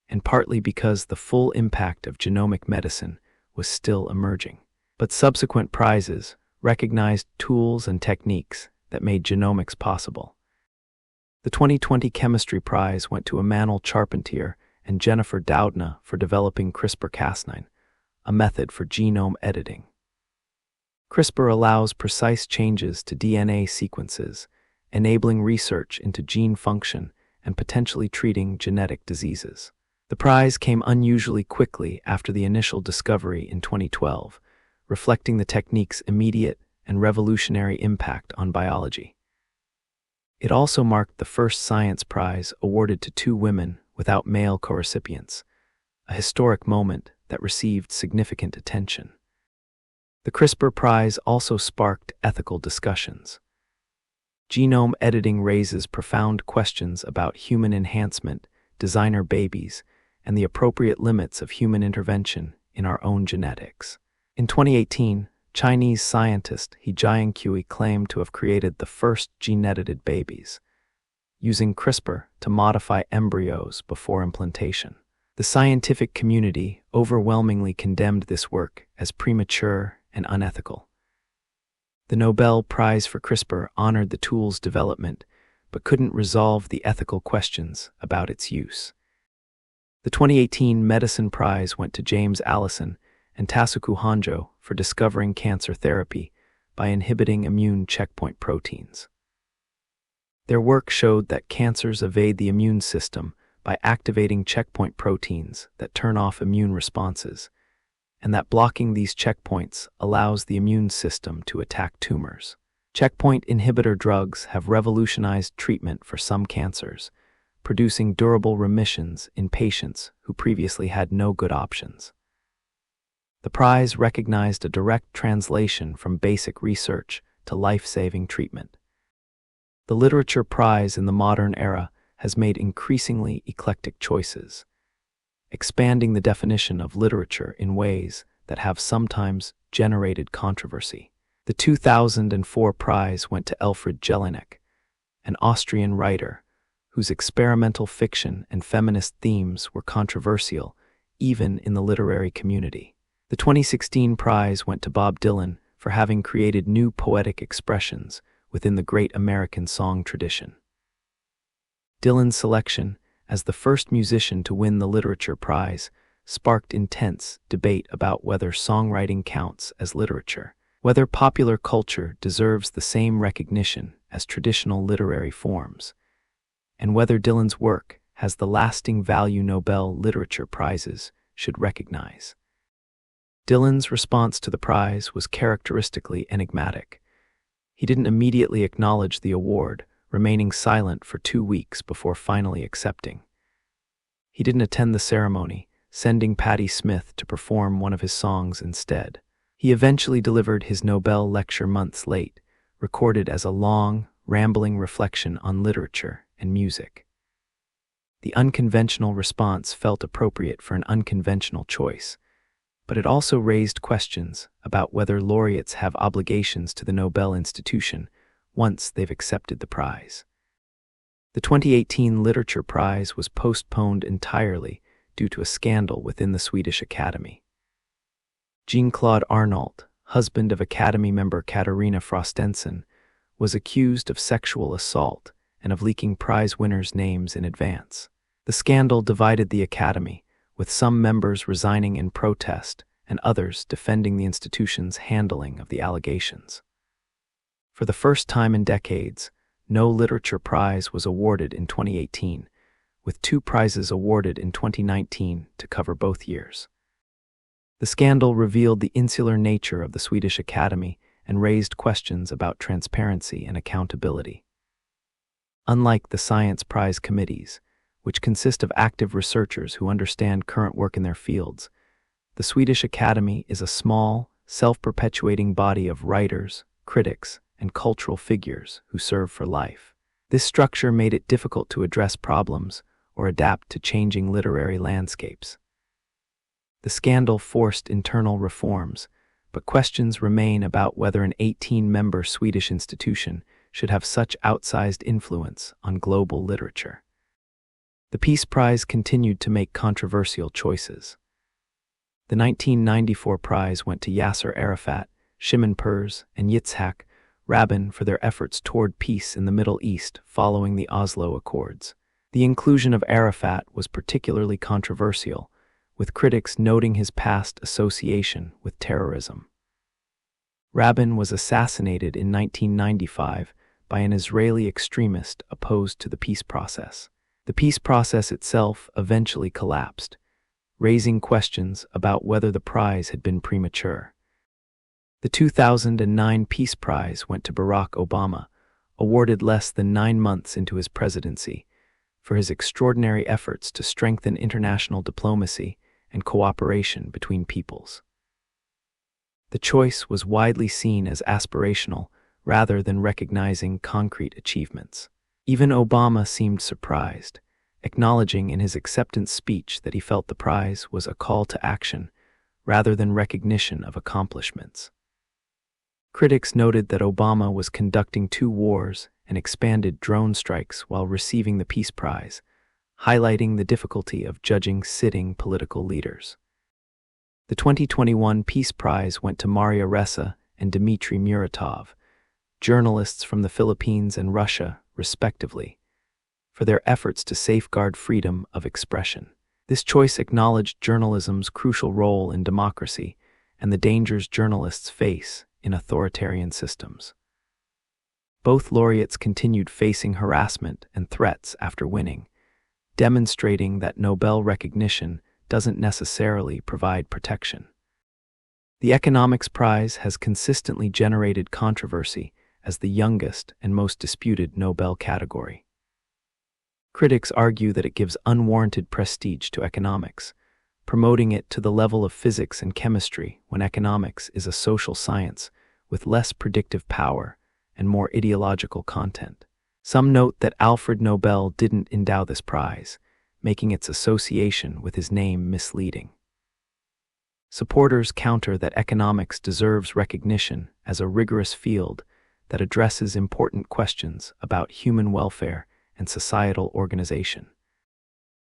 and partly because the full impact of genomic medicine was still emerging. But subsequent prizes recognized tools and techniques that made genomics possible. The 2020 Chemistry Prize went to Emmanuel Charpentier and Jennifer Doudna for developing CRISPR-Cas9, a method for genome editing. CRISPR allows precise changes to DNA sequences, enabling research into gene function and potentially treating genetic diseases. The prize came unusually quickly after the initial discovery in 2012, reflecting the technique's immediate and revolutionary impact on biology. It also marked the first science prize awarded to two women without male co-recipients, a historic moment that received significant attention. The CRISPR Prize also sparked ethical discussions. Genome editing raises profound questions about human enhancement, designer babies, and the appropriate limits of human intervention in our own genetics. In 2018, Chinese scientist He Jiankui claimed to have created the first gene-edited babies, using CRISPR to modify embryos before implantation. The scientific community overwhelmingly condemned this work as premature and unethical. The Nobel Prize for CRISPR honored the tool's development, but couldn't resolve the ethical questions about its use. The 2018 Medicine Prize went to James Allison and Tasuku Honjo for discovering cancer therapy by inhibiting immune checkpoint proteins. Their work showed that cancers evade the immune system by activating checkpoint proteins that turn off immune responses, and that blocking these checkpoints allows the immune system to attack tumors. Checkpoint inhibitor drugs have revolutionized treatment for some cancers, producing durable remissions in patients who previously had no good options. The prize recognized a direct translation from basic research to life-saving treatment. The Literature Prize in the modern era has made increasingly eclectic choices, expanding the definition of literature in ways that have sometimes generated controversy. The 2004 prize went to Alfred Jelinek, an Austrian writer whose experimental fiction and feminist themes were controversial even in the literary community. The 2016 prize went to Bob Dylan for having created new poetic expressions within the great American song tradition. Dylan's selection as the first musician to win the Literature Prize sparked intense debate about whether songwriting counts as literature, whether popular culture deserves the same recognition as traditional literary forms, and whether Dylan's work has the lasting value Nobel Literature Prizes should recognize. Dylan's response to the prize was characteristically enigmatic. He didn't immediately acknowledge the award, remaining silent for 2 weeks before finally accepting. He didn't attend the ceremony, sending Patti Smith to perform one of his songs instead. He eventually delivered his Nobel lecture months late, recorded as a long, rambling reflection on literature and music. The unconventional response felt appropriate for an unconventional choice, but it also raised questions about whether laureates have obligations to the Nobel institution once they've accepted the prize. The 2018 Literature Prize was postponed entirely due to a scandal within the Swedish Academy. Jean-Claude Arnault, husband of Academy member Katarina Frostenson, was accused of sexual assault and of leaking prize winners' names in advance. The scandal divided the Academy, with some members resigning in protest and others defending the institution's handling of the allegations. For the first time in decades, no Literature Prize was awarded in 2018, with 2 prizes awarded in 2019 to cover both years. The scandal revealed the insular nature of the Swedish Academy and raised questions about transparency and accountability. Unlike the Science Prize committees, which consist of active researchers who understand current work in their fields, the Swedish Academy is a small, self-perpetuating body of writers, critics, and cultural figures who serve for life. This structure made it difficult to address problems or adapt to changing literary landscapes. The scandal forced internal reforms, but questions remain about whether an 18-member Swedish institution should have such outsized influence on global literature. The Peace Prize continued to make controversial choices. The 1994 prize went to Yasser Arafat, Shimon Peres, and Yitzhak Rabin for their efforts toward peace in the Middle East following the Oslo Accords. The inclusion of Arafat was particularly controversial, with critics noting his past association with terrorism. Rabin was assassinated in 1995 by an Israeli extremist opposed to the peace process. The peace process itself eventually collapsed, raising questions about whether the prize had been premature. The 2009 Peace Prize went to Barack Obama, awarded less than 9 months into his presidency, for his extraordinary efforts to strengthen international diplomacy and cooperation between peoples. The choice was widely seen as aspirational rather than recognizing concrete achievements. Even Obama seemed surprised, acknowledging in his acceptance speech that he felt the prize was a call to action rather than recognition of accomplishments. Critics noted that Obama was conducting 2 wars and expanded drone strikes while receiving the Peace Prize, highlighting the difficulty of judging sitting political leaders. The 2021 Peace Prize went to Maria Ressa and Dmitry Muratov, journalists from the Philippines and Russia, respectively, for their efforts to safeguard freedom of expression. This choice acknowledged journalism's crucial role in democracy and the dangers journalists face in authoritarian systems. Both laureates continued facing harassment and threats after winning, demonstrating that Nobel recognition doesn't necessarily provide protection. The Economics Prize has consistently generated controversy as the youngest and most disputed Nobel category. Critics argue that it gives unwarranted prestige to economics, promoting it to the level of physics and chemistry when economics is a social science with less predictive power and more ideological content. Some note that Alfred Nobel didn't endow this prize, making its association with his name misleading. Supporters counter that economics deserves recognition as a rigorous field that addresses important questions about human welfare and societal organization.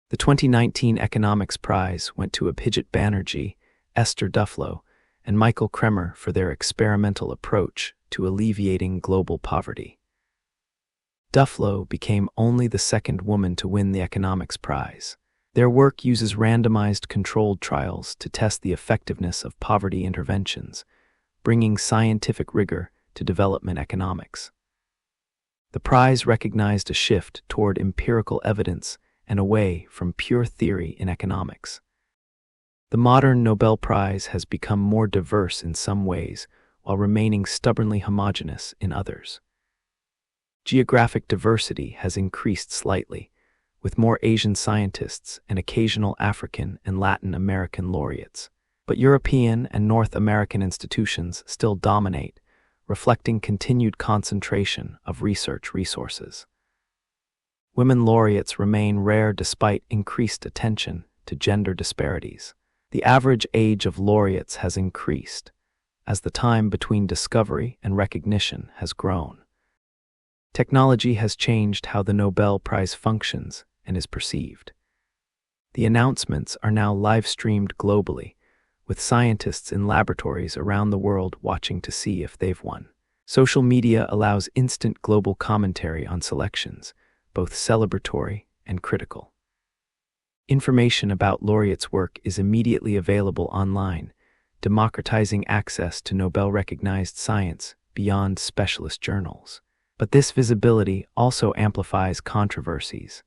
The 2019 Economics Prize went to Abhijit Banerjee, Esther Duflo, and Michael Kremer for their experimental approach to alleviating global poverty. Duflo became only the second woman to win the Economics Prize. Their work uses randomized controlled trials to test the effectiveness of poverty interventions, bringing scientific rigor to development economics. The prize recognized a shift toward empirical evidence and away from pure theory in economics. The modern Nobel Prize has become more diverse in some ways while remaining stubbornly homogeneous in others. Geographic diversity has increased slightly, with more Asian scientists and occasional African and Latin American laureates. But European and North American institutions still dominate, reflecting continued concentration of research resources. Women laureates remain rare despite increased attention to gender disparities. The average age of laureates has increased, as the time between discovery and recognition has grown. Technology has changed how the Nobel Prize functions and is perceived. The announcements are now live-streamed globally, with scientists in laboratories around the world watching to see if they've won. Social media allows instant global commentary on selections, both celebratory and critical. Information about laureates' work is immediately available online, democratizing access to Nobel-recognized science beyond specialist journals. But this visibility also amplifies controversies,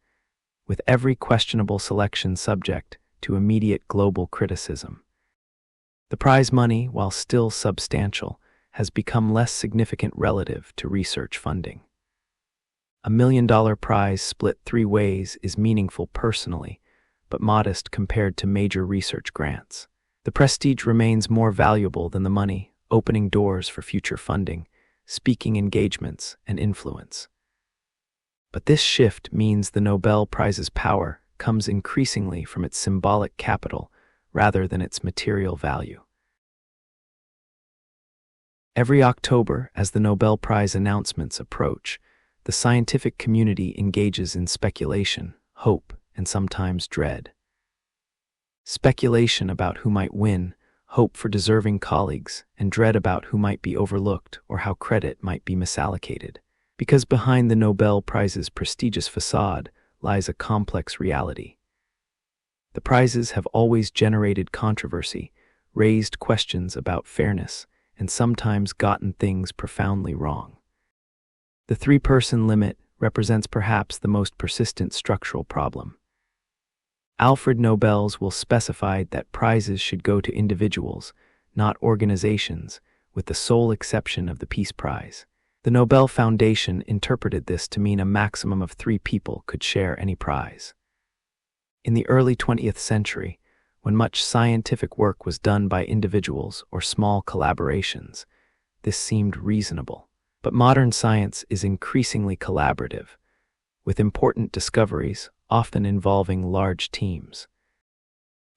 with every questionable selection subject to immediate global criticism. The prize money, while still substantial, has become less significant relative to research funding. $1 million prize split 3 ways is meaningful personally, but modest compared to major research grants. The prestige remains more valuable than the money, opening doors for future funding, speaking engagements, and influence. But this shift means the Nobel Prize's power comes increasingly from its symbolic capital rather than its material value. Every October, as the Nobel Prize announcements approach, the scientific community engages in speculation, hope, and sometimes dread. Speculation about who might win, hope for deserving colleagues, and dread about who might be overlooked or how credit might be misallocated. Because behind the Nobel Prize's prestigious facade lies a complex reality. The prizes have always generated controversy, raised questions about fairness, and sometimes gotten things profoundly wrong. The 3-person limit represents perhaps the most persistent structural problem. Alfred Nobel's will specify that prizes should go to individuals, not organizations, with the sole exception of the Peace Prize. The Nobel Foundation interpreted this to mean a maximum of 3 people could share any prize. In the early 20th century, when much scientific work was done by individuals or small collaborations, this seemed reasonable. But modern science is increasingly collaborative, with important discoveries often involving large teams.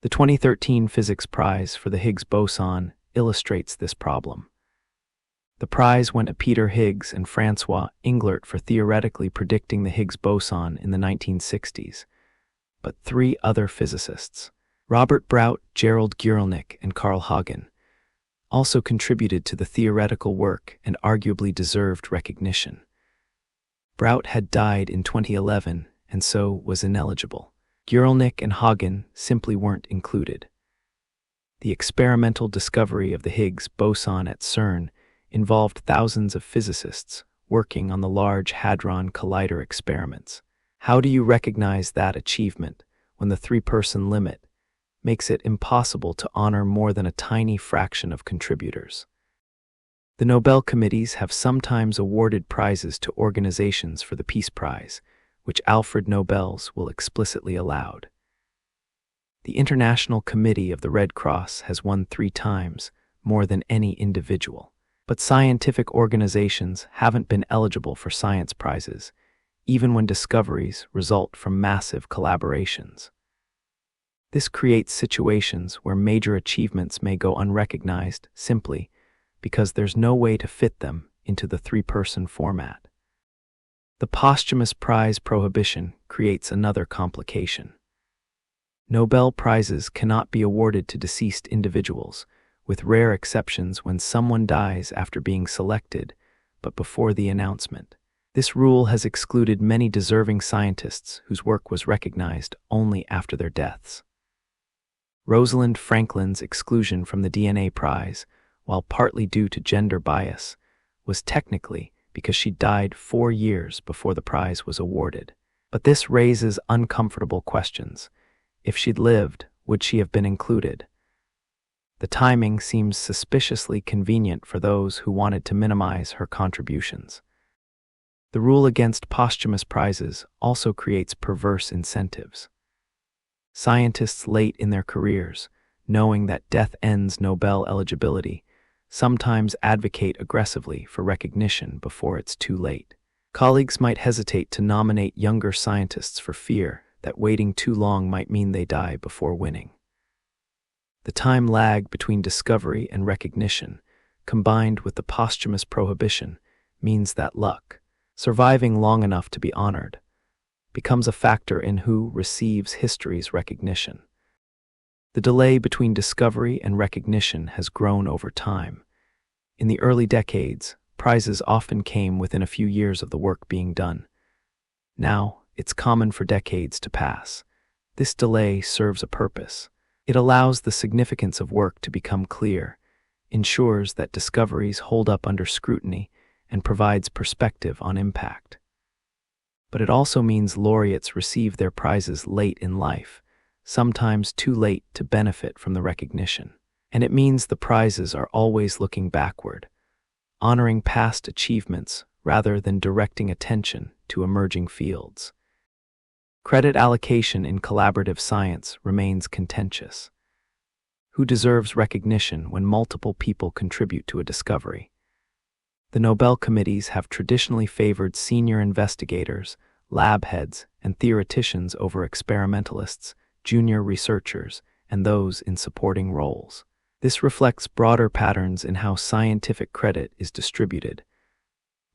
The 2013 Physics Prize for the Higgs boson illustrates this problem. The prize went to Peter Higgs and Francois Englert for theoretically predicting the Higgs boson in the 1960s, but 3 other physicists, Robert Brout, Gerald Guralnick, and Carl Hagen, also contributed to the theoretical work and arguably deserved recognition. Brout had died in 2011 and so was ineligible. Guralnick and Hagen simply weren't included. The experimental discovery of the Higgs boson at CERN involved thousands of physicists working on the Large Hadron Collider experiments. How do you recognize that achievement when the 3-person limit makes it impossible to honor more than a tiny fraction of contributors? The Nobel committees have sometimes awarded prizes to organizations for the Peace Prize, which Alfred Nobel's will explicitly allowed. The International Committee of the Red Cross has won 3 times, more than any individual. But scientific organizations haven't been eligible for science prizes, even when discoveries result from massive collaborations. This creates situations where major achievements may go unrecognized simply because there's no way to fit them into the 3-person format. The posthumous prize prohibition creates another complication. Nobel Prizes cannot be awarded to deceased individuals, with rare exceptions when someone dies after being selected, but before the announcement. This rule has excluded many deserving scientists whose work was recognized only after their deaths. Rosalind Franklin's exclusion from the DNA Prize, while partly due to gender bias, was technically because she died 4 years before the prize was awarded. But this raises uncomfortable questions. If she'd lived, would she have been included? The timing seems suspiciously convenient for those who wanted to minimize her contributions. The rule against posthumous prizes also creates perverse incentives. Scientists late in their careers, knowing that death ends Nobel eligibility, sometimes advocate aggressively for recognition before it's too late. Colleagues might hesitate to nominate younger scientists for fear that waiting too long might mean they die before winning. The time lag between discovery and recognition, combined with the posthumous prohibition, means that luck, surviving long enough to be honored, becomes a factor in who receives history's recognition. The delay between discovery and recognition has grown over time. In the early decades, prizes often came within a few years of the work being done. Now, it's common for decades to pass. This delay serves a purpose. It allows the significance of work to become clear, ensures that discoveries hold up under scrutiny, and provides perspective on impact. But it also means laureates receive their prizes late in life, sometimes too late to benefit from the recognition. And it means the prizes are always looking backward, honoring past achievements rather than directing attention to emerging fields. Credit allocation in collaborative science remains contentious. Who deserves recognition when multiple people contribute to a discovery? The Nobel committees have traditionally favored senior investigators, lab heads, and theoreticians over experimentalists, junior researchers, and those in supporting roles. This reflects broader patterns in how scientific credit is distributed,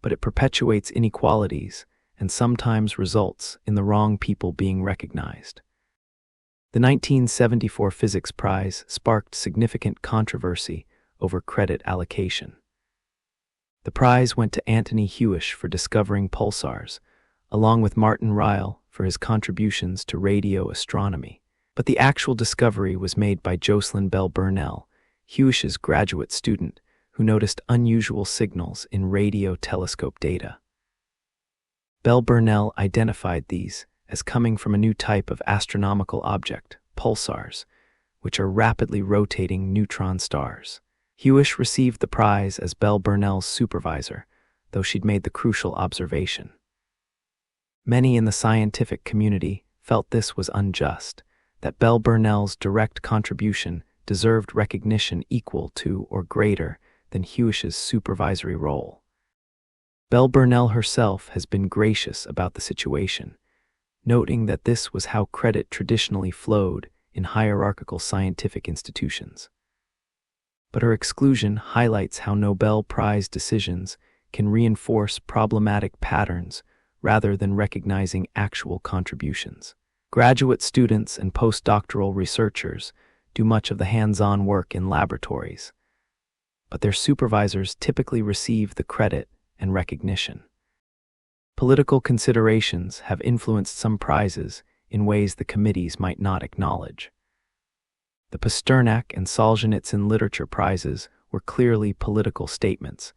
but it perpetuates inequalities and sometimes results in the wrong people being recognized. The 1974 Physics Prize sparked significant controversy over credit allocation. The prize went to Anthony Hewish for discovering pulsars, along with Martin Ryle for his contributions to radio astronomy. But the actual discovery was made by Jocelyn Bell Burnell, Hewish's graduate student, who noticed unusual signals in radio telescope data. Bell Burnell identified these as coming from a new type of astronomical object, pulsars, which are rapidly rotating neutron stars. Hewish received the prize as Bell Burnell's supervisor, though she'd made the crucial observation. Many in the scientific community felt this was unjust, that Bell Burnell's direct contribution deserved recognition equal to or greater than Hewish's supervisory role. Bell Burnell herself has been gracious about the situation, noting that this was how credit traditionally flowed in hierarchical scientific institutions. But her exclusion highlights how Nobel Prize decisions can reinforce problematic patterns rather than recognizing actual contributions. Graduate students and postdoctoral researchers do much of the hands-on work in laboratories, but their supervisors typically receive the credit and recognition. Political considerations have influenced some prizes in ways the committees might not acknowledge. The Pasternak and Solzhenitsyn Literature Prizes were clearly political statements,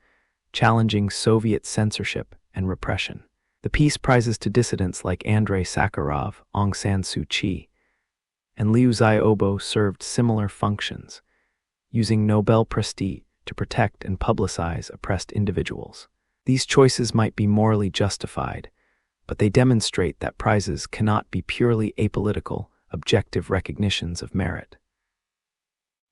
challenging Soviet censorship and repression. The peace prizes to dissidents like Andrei Sakharov, Aung San Suu Kyi, and Liu Xiaobo served similar functions, using Nobel prestige to protect and publicize oppressed individuals. These choices might be morally justified, but they demonstrate that prizes cannot be purely apolitical objective recognitions of merit.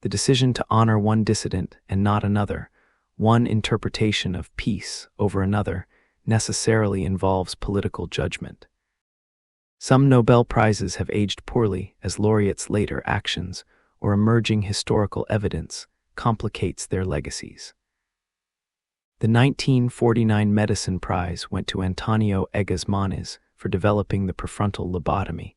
The decision to honor one dissident and not another, one interpretation of peace over another, necessarily involves political judgment. Some Nobel Prizes have aged poorly as laureates' later actions or emerging historical evidence complicates their legacies. The 1949 Medicine Prize went to Antonio Egas Moniz for developing the prefrontal lobotomy,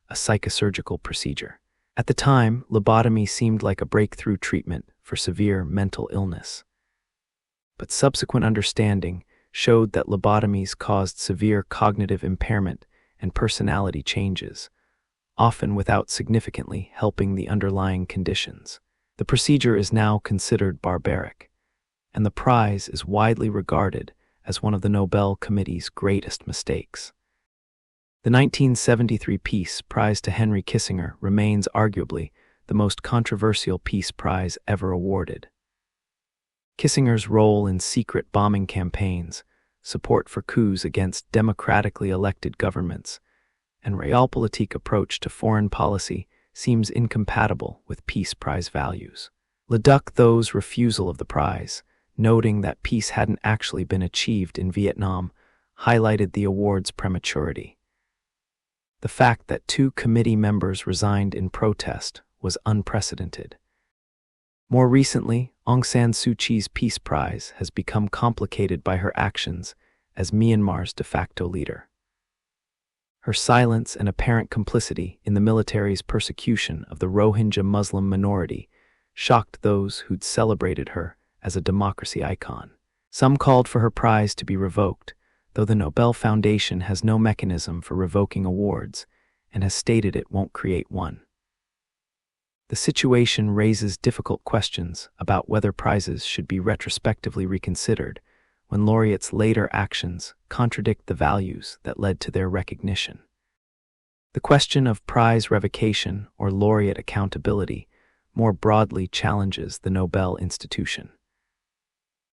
a psychosurgical procedure. At the time, lobotomy seemed like a breakthrough treatment for severe mental illness. But subsequent understanding showed that lobotomies caused severe cognitive impairment and personality changes, often without significantly helping the underlying conditions. The procedure is now considered barbaric, and the prize is widely regarded as one of the Nobel Committee's greatest mistakes. The 1973 Peace Prize to Henry Kissinger remains arguably the most controversial peace prize ever awarded. Kissinger's role in secret bombing campaigns, support for coups against democratically elected governments, and realpolitik approach to foreign policy seems incompatible with Peace Prize values. Leduc's refusal of the prize, noting that peace hadn't actually been achieved in Vietnam, highlighted the award's prematurity. The fact that 2 committee members resigned in protest was unprecedented. More recently, Aung San Suu Kyi's Peace Prize has become complicated by her actions as Myanmar's de facto leader. Her silence and apparent complicity in the military's persecution of the Rohingya Muslim minority shocked those who'd celebrated her as a democracy icon. Some called for her prize to be revoked, though the Nobel Foundation has no mechanism for revoking awards and has stated it won't create one. The situation raises difficult questions about whether prizes should be retrospectively reconsidered when laureates' later actions contradict the values that led to their recognition. The question of prize revocation or laureate accountability more broadly challenges the Nobel institution.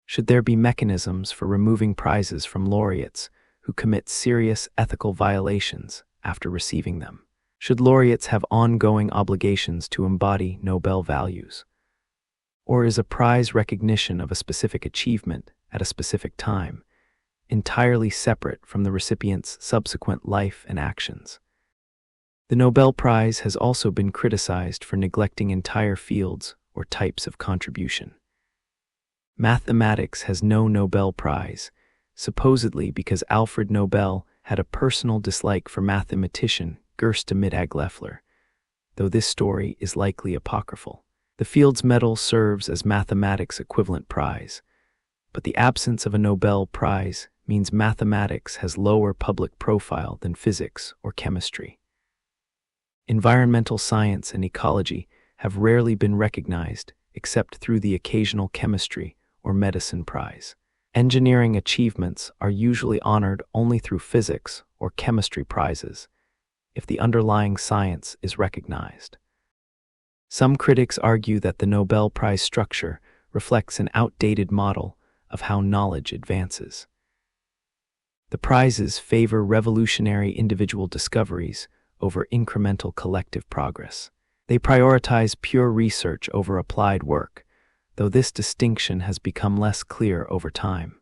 Should there be mechanisms for removing prizes from laureates who commit serious ethical violations after receiving them? Should laureates have ongoing obligations to embody Nobel values? Or is a prize recognition of a specific achievement at a specific time entirely separate from the recipient's subsequent life and actions? The Nobel Prize has also been criticized for neglecting entire fields or types of contribution. Mathematics has no Nobel Prize, supposedly because Alfred Nobel had a personal dislike for mathematician Gösta Mittag-Leffler, though this story is likely apocryphal. The Fields Medal serves as mathematics' equivalent prize, but the absence of a Nobel Prize means mathematics has lower public profile than physics or chemistry. Environmental science and ecology have rarely been recognized except through the occasional chemistry or medicine prize. Engineering achievements are usually honored only through physics or chemistry prizes, if the underlying science is recognized. Some critics argue that the Nobel Prize structure reflects an outdated model of how knowledge advances. The prizes favor revolutionary individual discoveries over incremental collective progress. They prioritize pure research over applied work, though this distinction has become less clear over time.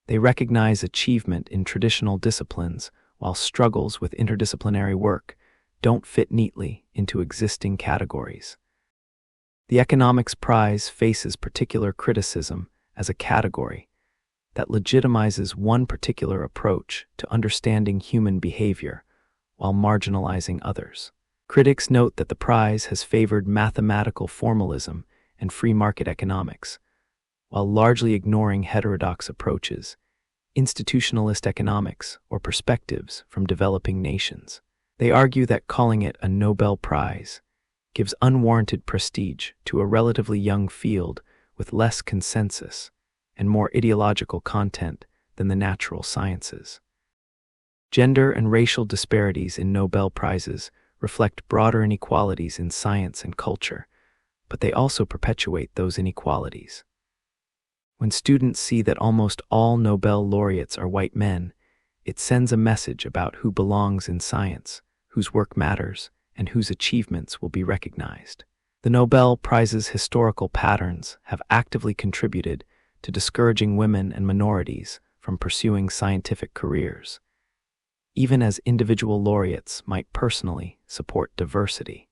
They recognize achievement in traditional disciplines while struggles with interdisciplinary work don't fit neatly into existing categories. The Economics Prize faces particular criticism as a category that legitimizes one particular approach to understanding human behavior while marginalizing others. Critics note that the prize has favored mathematical formalism and free market economics, while largely ignoring heterodox approaches, institutionalist economics, or perspectives from developing nations. They argue that calling it a Nobel Prize gives unwarranted prestige to a relatively young field with less consensus and more ideological content than the natural sciences. Gender and racial disparities in Nobel Prizes reflect broader inequalities in science and culture, but they also perpetuate those inequalities. When students see that almost all Nobel laureates are white men, it sends a message about who belongs in science, whose work matters, and whose achievements will be recognized. The Nobel Prize's historical patterns have actively contributed to discouraging women and minorities from pursuing scientific careers, even as individual laureates might personally support diversity.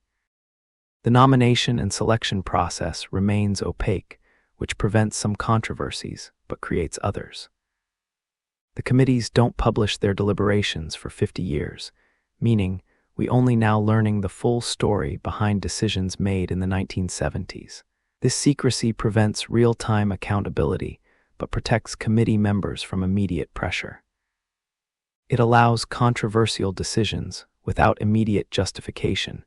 The nomination and selection process remains opaque, which prevents some controversies but creates others. The committees don't publish their deliberations for 50 years, meaning we only now learning the full story behind decisions made in the 1970s. This secrecy prevents real-time accountability, but protects committee members from immediate pressure. It allows controversial decisions without immediate justification,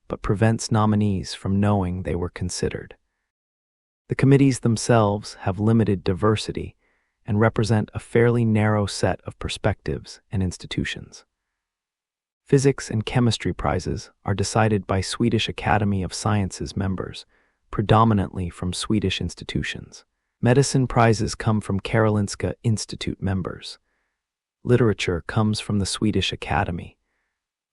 but prevents nominees from knowing they were considered. The committees themselves have limited diversity and represent a fairly narrow set of perspectives and institutions. Physics and chemistry prizes are decided by Swedish Academy of Sciences members, predominantly from Swedish institutions. Medicine prizes come from Karolinska Institute members. Literature comes from the Swedish Academy.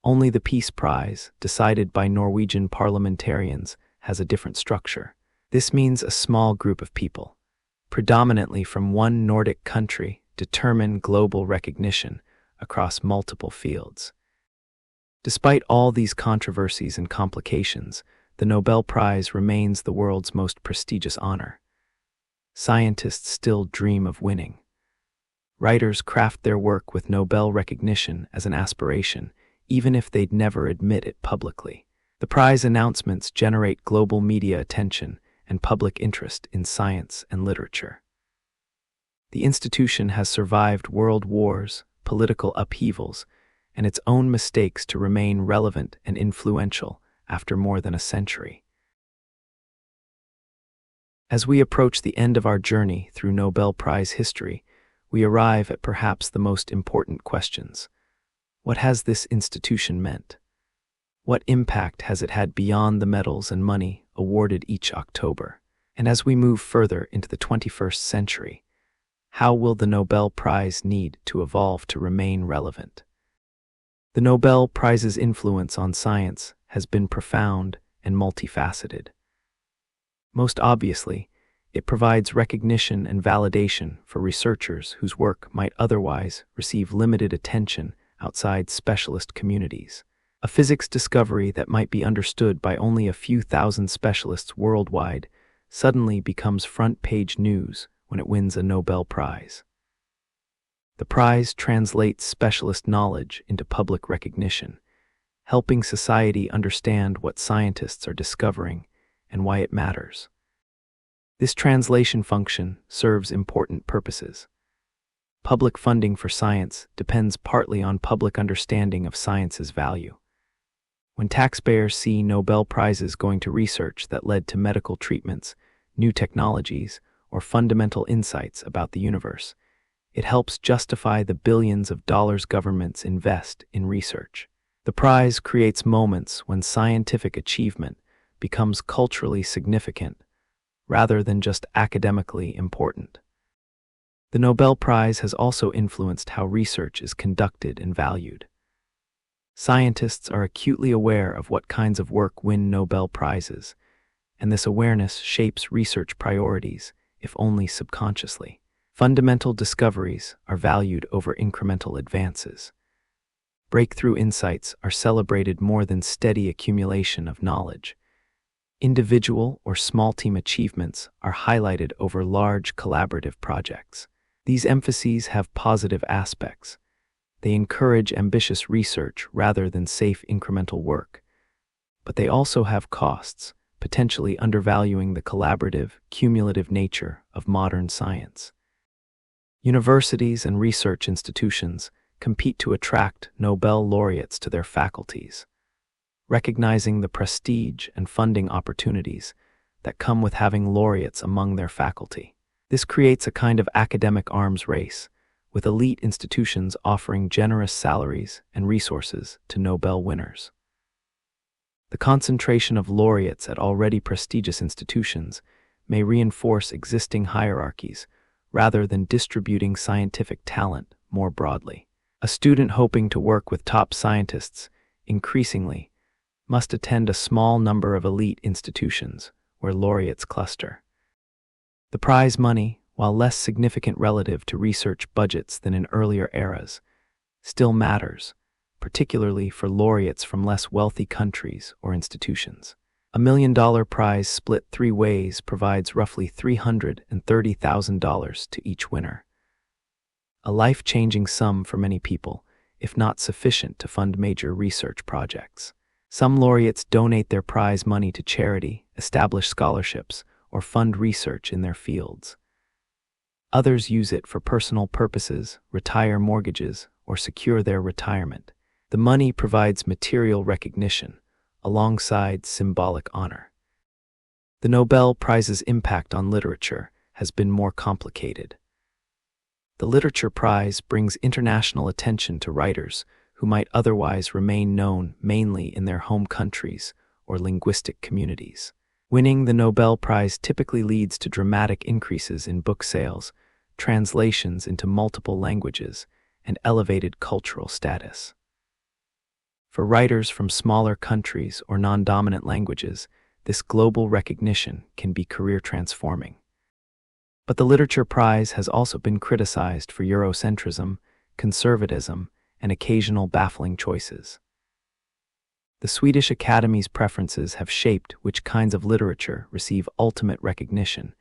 Only the Peace Prize, decided by Norwegian parliamentarians, has a different structure. This means a small group of people, predominantly from one Nordic country, determine global recognition across multiple fields. Despite all these controversies and complications, the Nobel Prize remains the world's most prestigious honor. Scientists still dream of winning. Writers craft their work with Nobel recognition as an aspiration, even if they'd never admit it publicly. The prize announcements generate global media attention and public interest in science and literature. The institution has survived world wars, political upheavals, and its own mistakes to remain relevant and influential after more than a century. As we approach the end of our journey through Nobel Prize history, we arrive at perhaps the most important questions. What has this institution meant? What impact has it had beyond the medals and money awarded each October? And as we move further into the 21st century, how will the Nobel Prize need to evolve to remain relevant? The Nobel Prize's influence on science has been profound and multifaceted. Most obviously, it provides recognition and validation for researchers whose work might otherwise receive limited attention outside specialist communities. A physics discovery that might be understood by only a few thousand specialists worldwide suddenly becomes front-page news when it wins a Nobel Prize. The prize translates specialist knowledge into public recognition, helping society understand what scientists are discovering and why it matters. This translation function serves important purposes. Public funding for science depends partly on public understanding of science's value. When taxpayers see Nobel Prizes going to research that led to medical treatments, new technologies, or fundamental insights about the universe, it helps justify the billions of dollars governments invest in research. The prize creates moments when scientific achievement becomes culturally significant rather than just academically important. The Nobel Prize has also influenced how research is conducted and valued. Scientists are acutely aware of what kinds of work win Nobel Prizes, and this awareness shapes research priorities, if only subconsciously. Fundamental discoveries are valued over incremental advances. Breakthrough insights are celebrated more than steady accumulation of knowledge. Individual or small team achievements are highlighted over large collaborative projects. These emphases have positive aspects. They encourage ambitious research rather than safe incremental work. But they also have costs, potentially undervaluing the collaborative, cumulative nature of modern science. Universities and research institutions compete to attract Nobel laureates to their faculties, recognizing the prestige and funding opportunities that come with having laureates among their faculty. This creates a kind of academic arms race, with elite institutions offering generous salaries and resources to Nobel winners. The concentration of laureates at already prestigious institutions may reinforce existing hierarchies rather than distributing scientific talent more broadly. A student hoping to work with top scientists increasingly must attend a small number of elite institutions where laureates cluster. The prize money, while less significant relative to research budgets than in earlier eras, still matters, particularly for laureates from less wealthy countries or institutions. A $1 million prize split 3 ways provides roughly $330,000 to each winner. A life-changing sum for many people, if not sufficient to fund major research projects. Some laureates donate their prize money to charity, establish scholarships, or fund research in their fields. Others use it for personal purposes, retire mortgages, or secure their retirement. The money provides material recognition, alongside symbolic honor. The Nobel Prize's impact on literature has been more complicated. The Literature Prize brings international attention to writers who might otherwise remain known mainly in their home countries or linguistic communities. Winning the Nobel Prize typically leads to dramatic increases in book sales, translations into multiple languages, and elevated cultural status. For writers from smaller countries or non-dominant languages, this global recognition can be career-transforming. But the Literature Prize has also been criticized for Eurocentrism, conservatism, and occasional baffling choices. The Swedish Academy's preferences have shaped which kinds of literature receive ultimate recognition,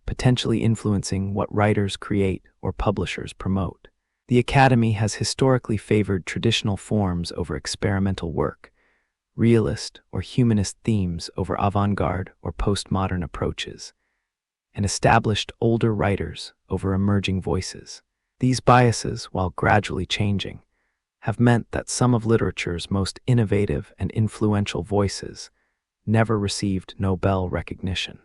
potentially influencing what writers create or publishers promote. The Academy has historically favored traditional forms over experimental work, realist or humanist themes over avant-garde or postmodern approaches, and established older writers over emerging voices. These biases, while gradually changing, have meant that some of literature's most innovative and influential voices never received Nobel recognition.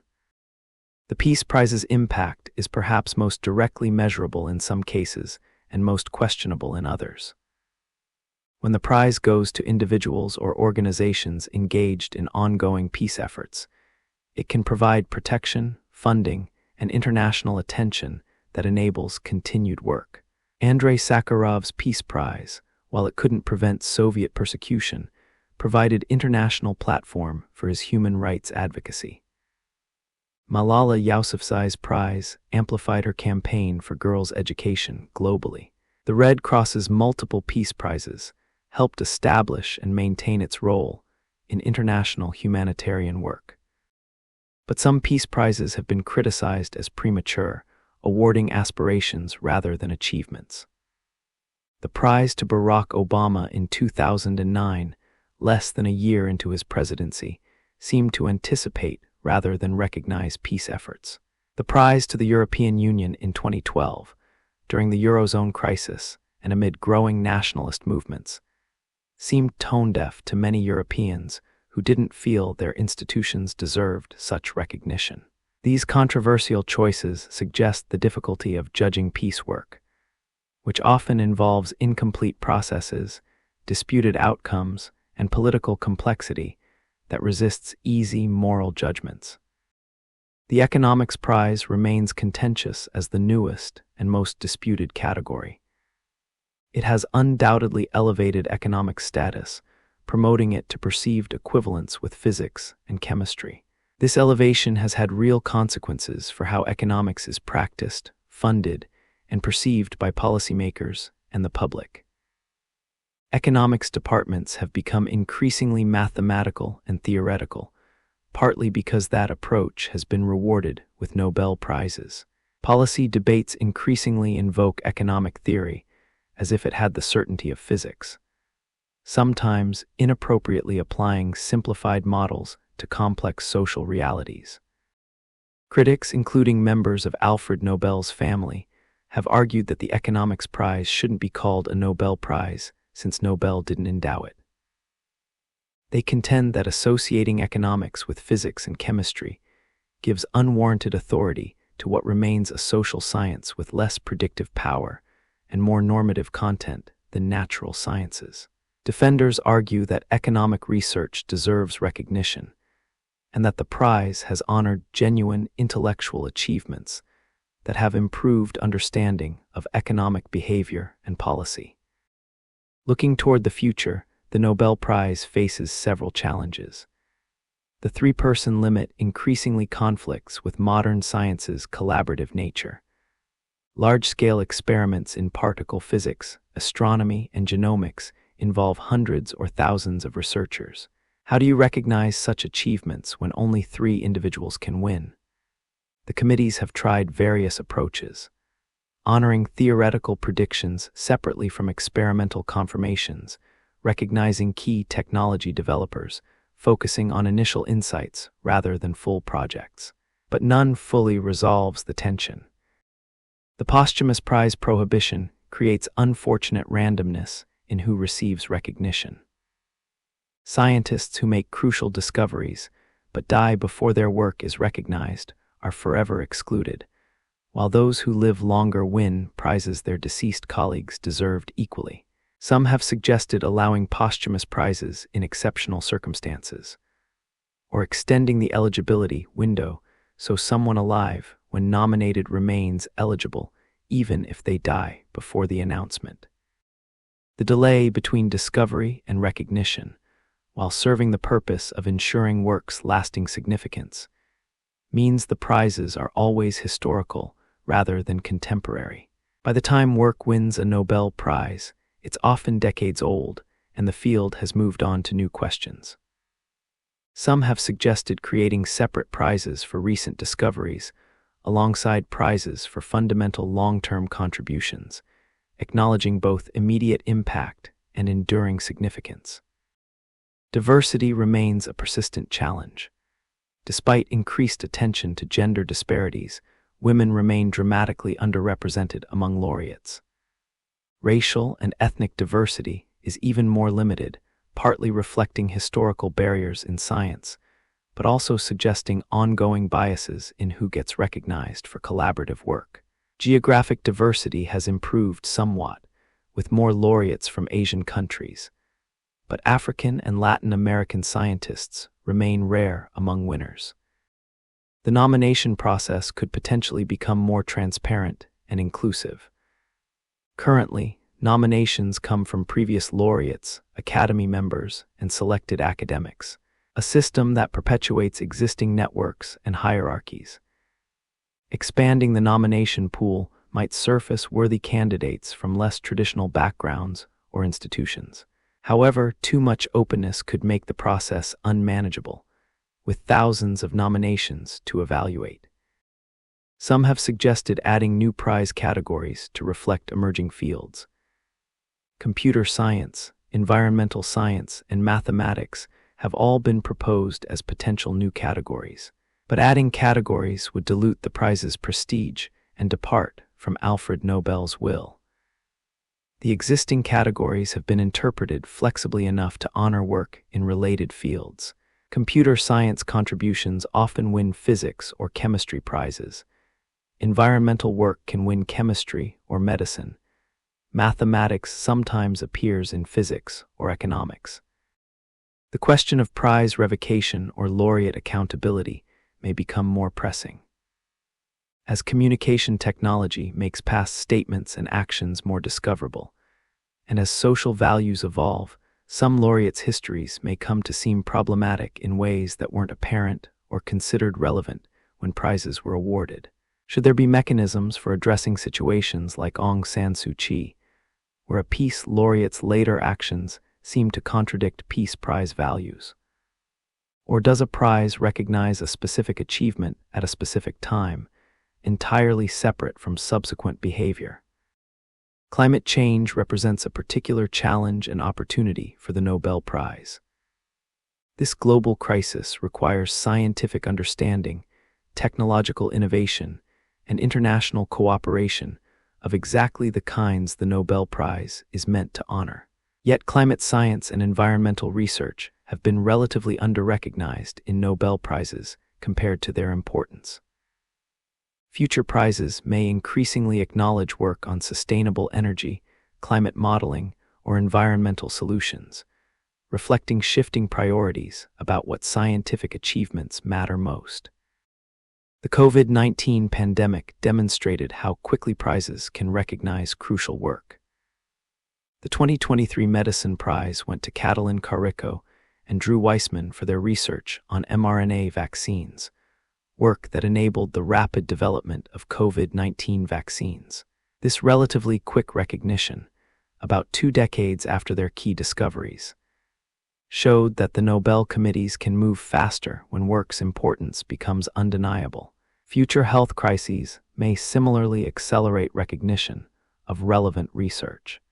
The Peace Prize's impact is perhaps most directly measurable in some cases and most questionable in others. When the prize goes to individuals or organizations engaged in ongoing peace efforts, it can provide protection, funding, and international attention that enables continued work. Andrei Sakharov's Peace Prize, while it couldn't prevent Soviet persecution, provided international platform for his human rights advocacy. Malala Yousafzai's prize amplified her campaign for girls' education globally. The Red Cross's multiple peace prizes helped establish and maintain its role in international humanitarian work. But some peace prizes have been criticized as premature, awarding aspirations rather than achievements. The prize to Barack Obama in 2009, less than a year into his presidency, seemed to anticipate rather than recognize peace efforts. The prize to the European Union in 2012, during the Eurozone crisis and amid growing nationalist movements, seemed tone-deaf to many Europeans who didn't feel their institutions deserved such recognition. These controversial choices suggest the difficulty of judging peace work, which often involves incomplete processes, disputed outcomes, and political complexity that resists easy moral judgments. The Economics Prize remains contentious as the newest and most disputed category. It has undoubtedly elevated economic status, promoting it to perceived equivalence with physics and chemistry. This elevation has had real consequences for how economics is practiced, funded, and perceived by policymakers and the public. Economics departments have become increasingly mathematical and theoretical, partly because that approach has been rewarded with Nobel Prizes. Policy debates increasingly invoke economic theory as if it had the certainty of physics, sometimes inappropriately applying simplified models to complex social realities. Critics, including members of Alfred Nobel's family, have argued that the Economics Prize shouldn't be called a Nobel Prize since Nobel didn't endow it. They contend that associating economics with physics and chemistry gives unwarranted authority to what remains a social science with less predictive power and more normative content than natural sciences. Defenders argue that economic research deserves recognition and that the prize has honored genuine intellectual achievements that have improved understanding of economic behavior and policy. Looking toward the future, the Nobel Prize faces several challenges. The three-person limit increasingly conflicts with modern science's collaborative nature. Large-scale experiments in particle physics, astronomy, and genomics involve hundreds or thousands of researchers. How do you recognize such achievements when only 3 individuals can win? The committees have tried various approaches, honoring theoretical predictions separately from experimental confirmations, recognizing key technology developers, focusing on initial insights rather than full projects. But none fully resolves the tension. The posthumous prize prohibition creates unfortunate randomness in who receives recognition. Scientists who make crucial discoveries but die before their work is recognized are forever excluded, while those who live longer win prizes their deceased colleagues deserved equally. Some have suggested allowing posthumous prizes in exceptional circumstances, or extending the eligibility window so someone alive, when nominated, remains eligible even if they die before the announcement. The delay between discovery and recognition, while serving the purpose of ensuring work's lasting significance, means the prizes are always historical rather than contemporary. By the time work wins a Nobel Prize, it's often decades old, and the field has moved on to new questions. Some have suggested creating separate prizes for recent discoveries, alongside prizes for fundamental long-term contributions, acknowledging both immediate impact and enduring significance. Diversity remains a persistent challenge. Despite increased attention to gender disparities, women remain dramatically underrepresented among laureates. Racial and ethnic diversity is even more limited, partly reflecting historical barriers in science, but also suggesting ongoing biases in who gets recognized for collaborative work. Geographic diversity has improved somewhat, with more laureates from Asian countries, but African and Latin American scientists remain rare among winners. The nomination process could potentially become more transparent and inclusive. Currently, nominations come from previous laureates, academy members, and selected academics, a system that perpetuates existing networks and hierarchies. Expanding the nomination pool might surface worthy candidates from less traditional backgrounds or institutions. However, too much openness could make the process unmanageable, with thousands of nominations to evaluate. Some have suggested adding new prize categories to reflect emerging fields. Computer science, environmental science, and mathematics have all been proposed as potential new categories. But adding categories would dilute the prize's prestige and depart from Alfred Nobel's will. The existing categories have been interpreted flexibly enough to honor work in related fields. Computer science contributions often win physics or chemistry prizes. Environmental work can win chemistry or medicine. Mathematics sometimes appears in physics or economics. The question of prize revocation or laureate accountability may become more pressing. As communication technology makes past statements and actions more discoverable, and as social values evolve, some laureates' histories may come to seem problematic in ways that weren't apparent or considered relevant when prizes were awarded. Should there be mechanisms for addressing situations like Aung San Suu Kyi, where a peace laureate's later actions seem to contradict peace prize values? Or does a prize recognize a specific achievement at a specific time, entirely separate from subsequent behavior? Climate change represents a particular challenge and opportunity for the Nobel Prize. This global crisis requires scientific understanding, technological innovation, and international cooperation of exactly the kinds the Nobel Prize is meant to honor. Yet climate science and environmental research have been relatively under-recognized in Nobel Prizes compared to their importance. Future prizes may increasingly acknowledge work on sustainable energy, climate modeling, or environmental solutions, reflecting shifting priorities about what scientific achievements matter most. The COVID-19 pandemic demonstrated how quickly prizes can recognize crucial work. The 2023 Medicine Prize went to Catalin Carrico and Drew Weissman for their research on mRNA vaccines, work that enabled the rapid development of COVID-19 vaccines. This relatively quick recognition, about 2 decades after their key discoveries, showed that the Nobel committees can move faster when work's importance becomes undeniable. Future health crises may similarly accelerate recognition of relevant research.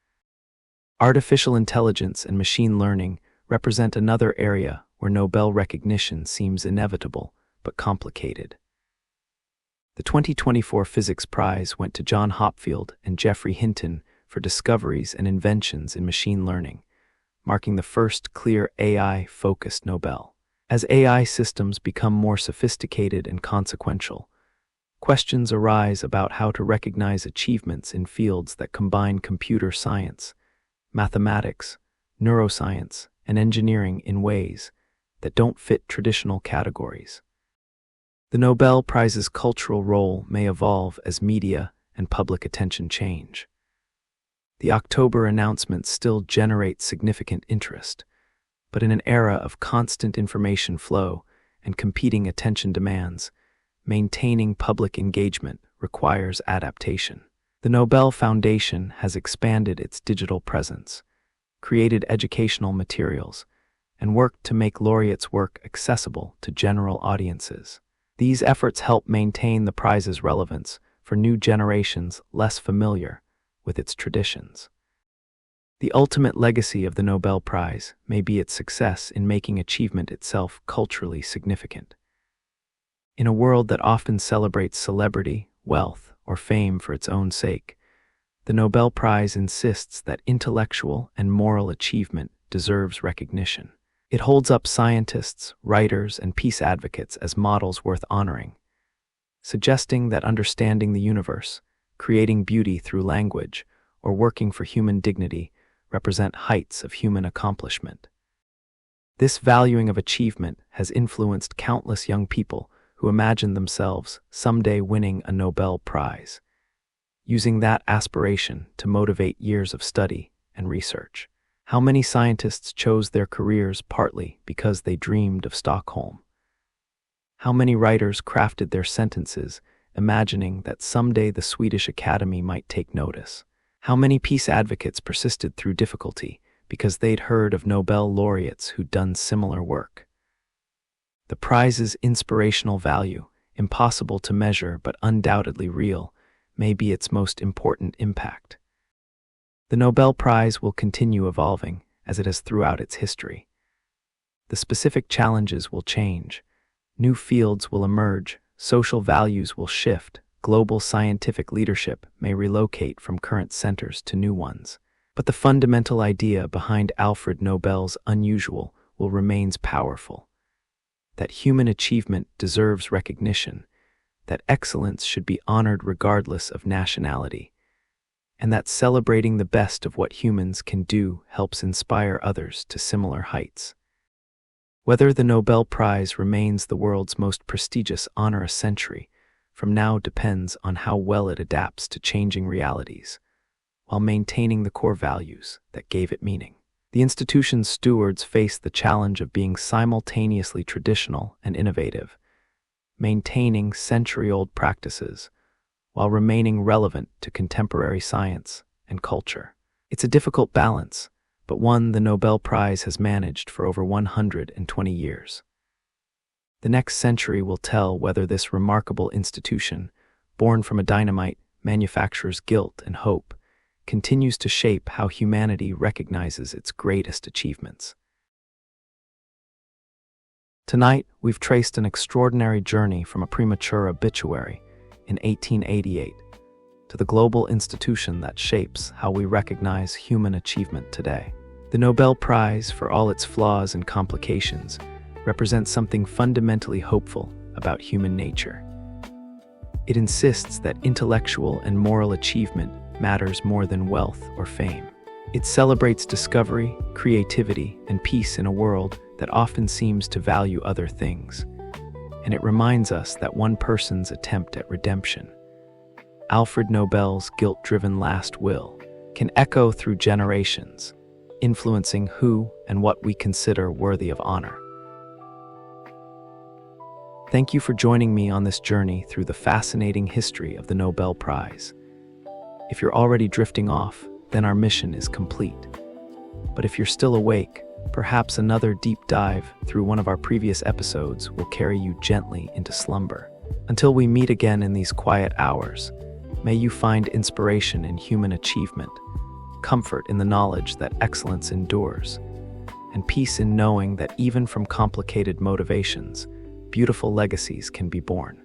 Artificial intelligence and machine learning represent another area where Nobel recognition seems inevitable but complicated. The 2024 Physics Prize went to John Hopfield and Geoffrey Hinton for discoveries and inventions in machine learning, marking the first clear AI-focused Nobel. As AI systems become more sophisticated and consequential, questions arise about how to recognize achievements in fields that combine computer science, mathematics, neuroscience, and engineering in ways that don't fit traditional categories. The Nobel Prize's cultural role may evolve as media and public attention change. The October announcements still generate significant interest, but in an era of constant information flow and competing attention demands, maintaining public engagement requires adaptation. The Nobel Foundation has expanded its digital presence, created educational materials, and worked to make laureates' work accessible to general audiences. These efforts help maintain the prize's relevance for new generations less familiar with its traditions. The ultimate legacy of the Nobel Prize may be its success in making achievement itself culturally significant. In a world that often celebrates celebrity, wealth, or fame for its own sake, the Nobel Prize insists that intellectual and moral achievement deserves recognition. It holds up scientists, writers, and peace advocates as models worth honoring, suggesting that understanding the universe, creating beauty through language, or working for human dignity represent heights of human accomplishment. This valuing of achievement has influenced countless young people who imagine themselves someday winning a Nobel Prize, using that aspiration to motivate years of study and research. How many scientists chose their careers partly because they dreamed of Stockholm? How many writers crafted their sentences imagining that someday the Swedish Academy might take notice? How many peace advocates persisted through difficulty because they'd heard of Nobel laureates who'd done similar work? The prize's inspirational value, impossible to measure but undoubtedly real, may be its most important impact. The Nobel Prize will continue evolving as it has throughout its history. The specific challenges will change, new fields will emerge, social values will shift, global scientific leadership may relocate from current centers to new ones. But the fundamental idea behind Alfred Nobel's unusual will remain powerful. That human achievement deserves recognition, that excellence should be honored regardless of nationality, and that celebrating the best of what humans can do helps inspire others to similar heights. Whether the Nobel Prize remains the world's most prestigious honor a century from now depends on how well it adapts to changing realities, while maintaining the core values that gave it meaning. The institution's stewards face the challenge of being simultaneously traditional and innovative, maintaining century-old practices while remaining relevant to contemporary science and culture. It's a difficult balance, but one the Nobel Prize has managed for over 120 years. The next century will tell whether this remarkable institution, born from a dynamite manufacturer's guilt and hope, continues to shape how humanity recognizes its greatest achievements. Tonight, we've traced an extraordinary journey from a premature obituary in 1888 to the global institution that shapes how we recognize human achievement today. The Nobel Prize, for all its flaws and complications, represents something fundamentally hopeful about human nature. It insists that intellectual and moral achievement matters more than wealth or fame. It celebrates discovery, creativity, and peace in a world that often seems to value other things. And it reminds us that one person's attempt at redemption, Alfred Nobel's guilt-driven last will, can echo through generations, influencing who and what we consider worthy of honor. Thank you for joining me on this journey through the fascinating history of the Nobel Prize. If you're already drifting off, then our mission is complete. But if you're still awake, perhaps another deep dive through one of our previous episodes will carry you gently into slumber. Until we meet again in these quiet hours, may you find inspiration in human achievement, comfort in the knowledge that excellence endures, and peace in knowing that even from complicated motivations, beautiful legacies can be born.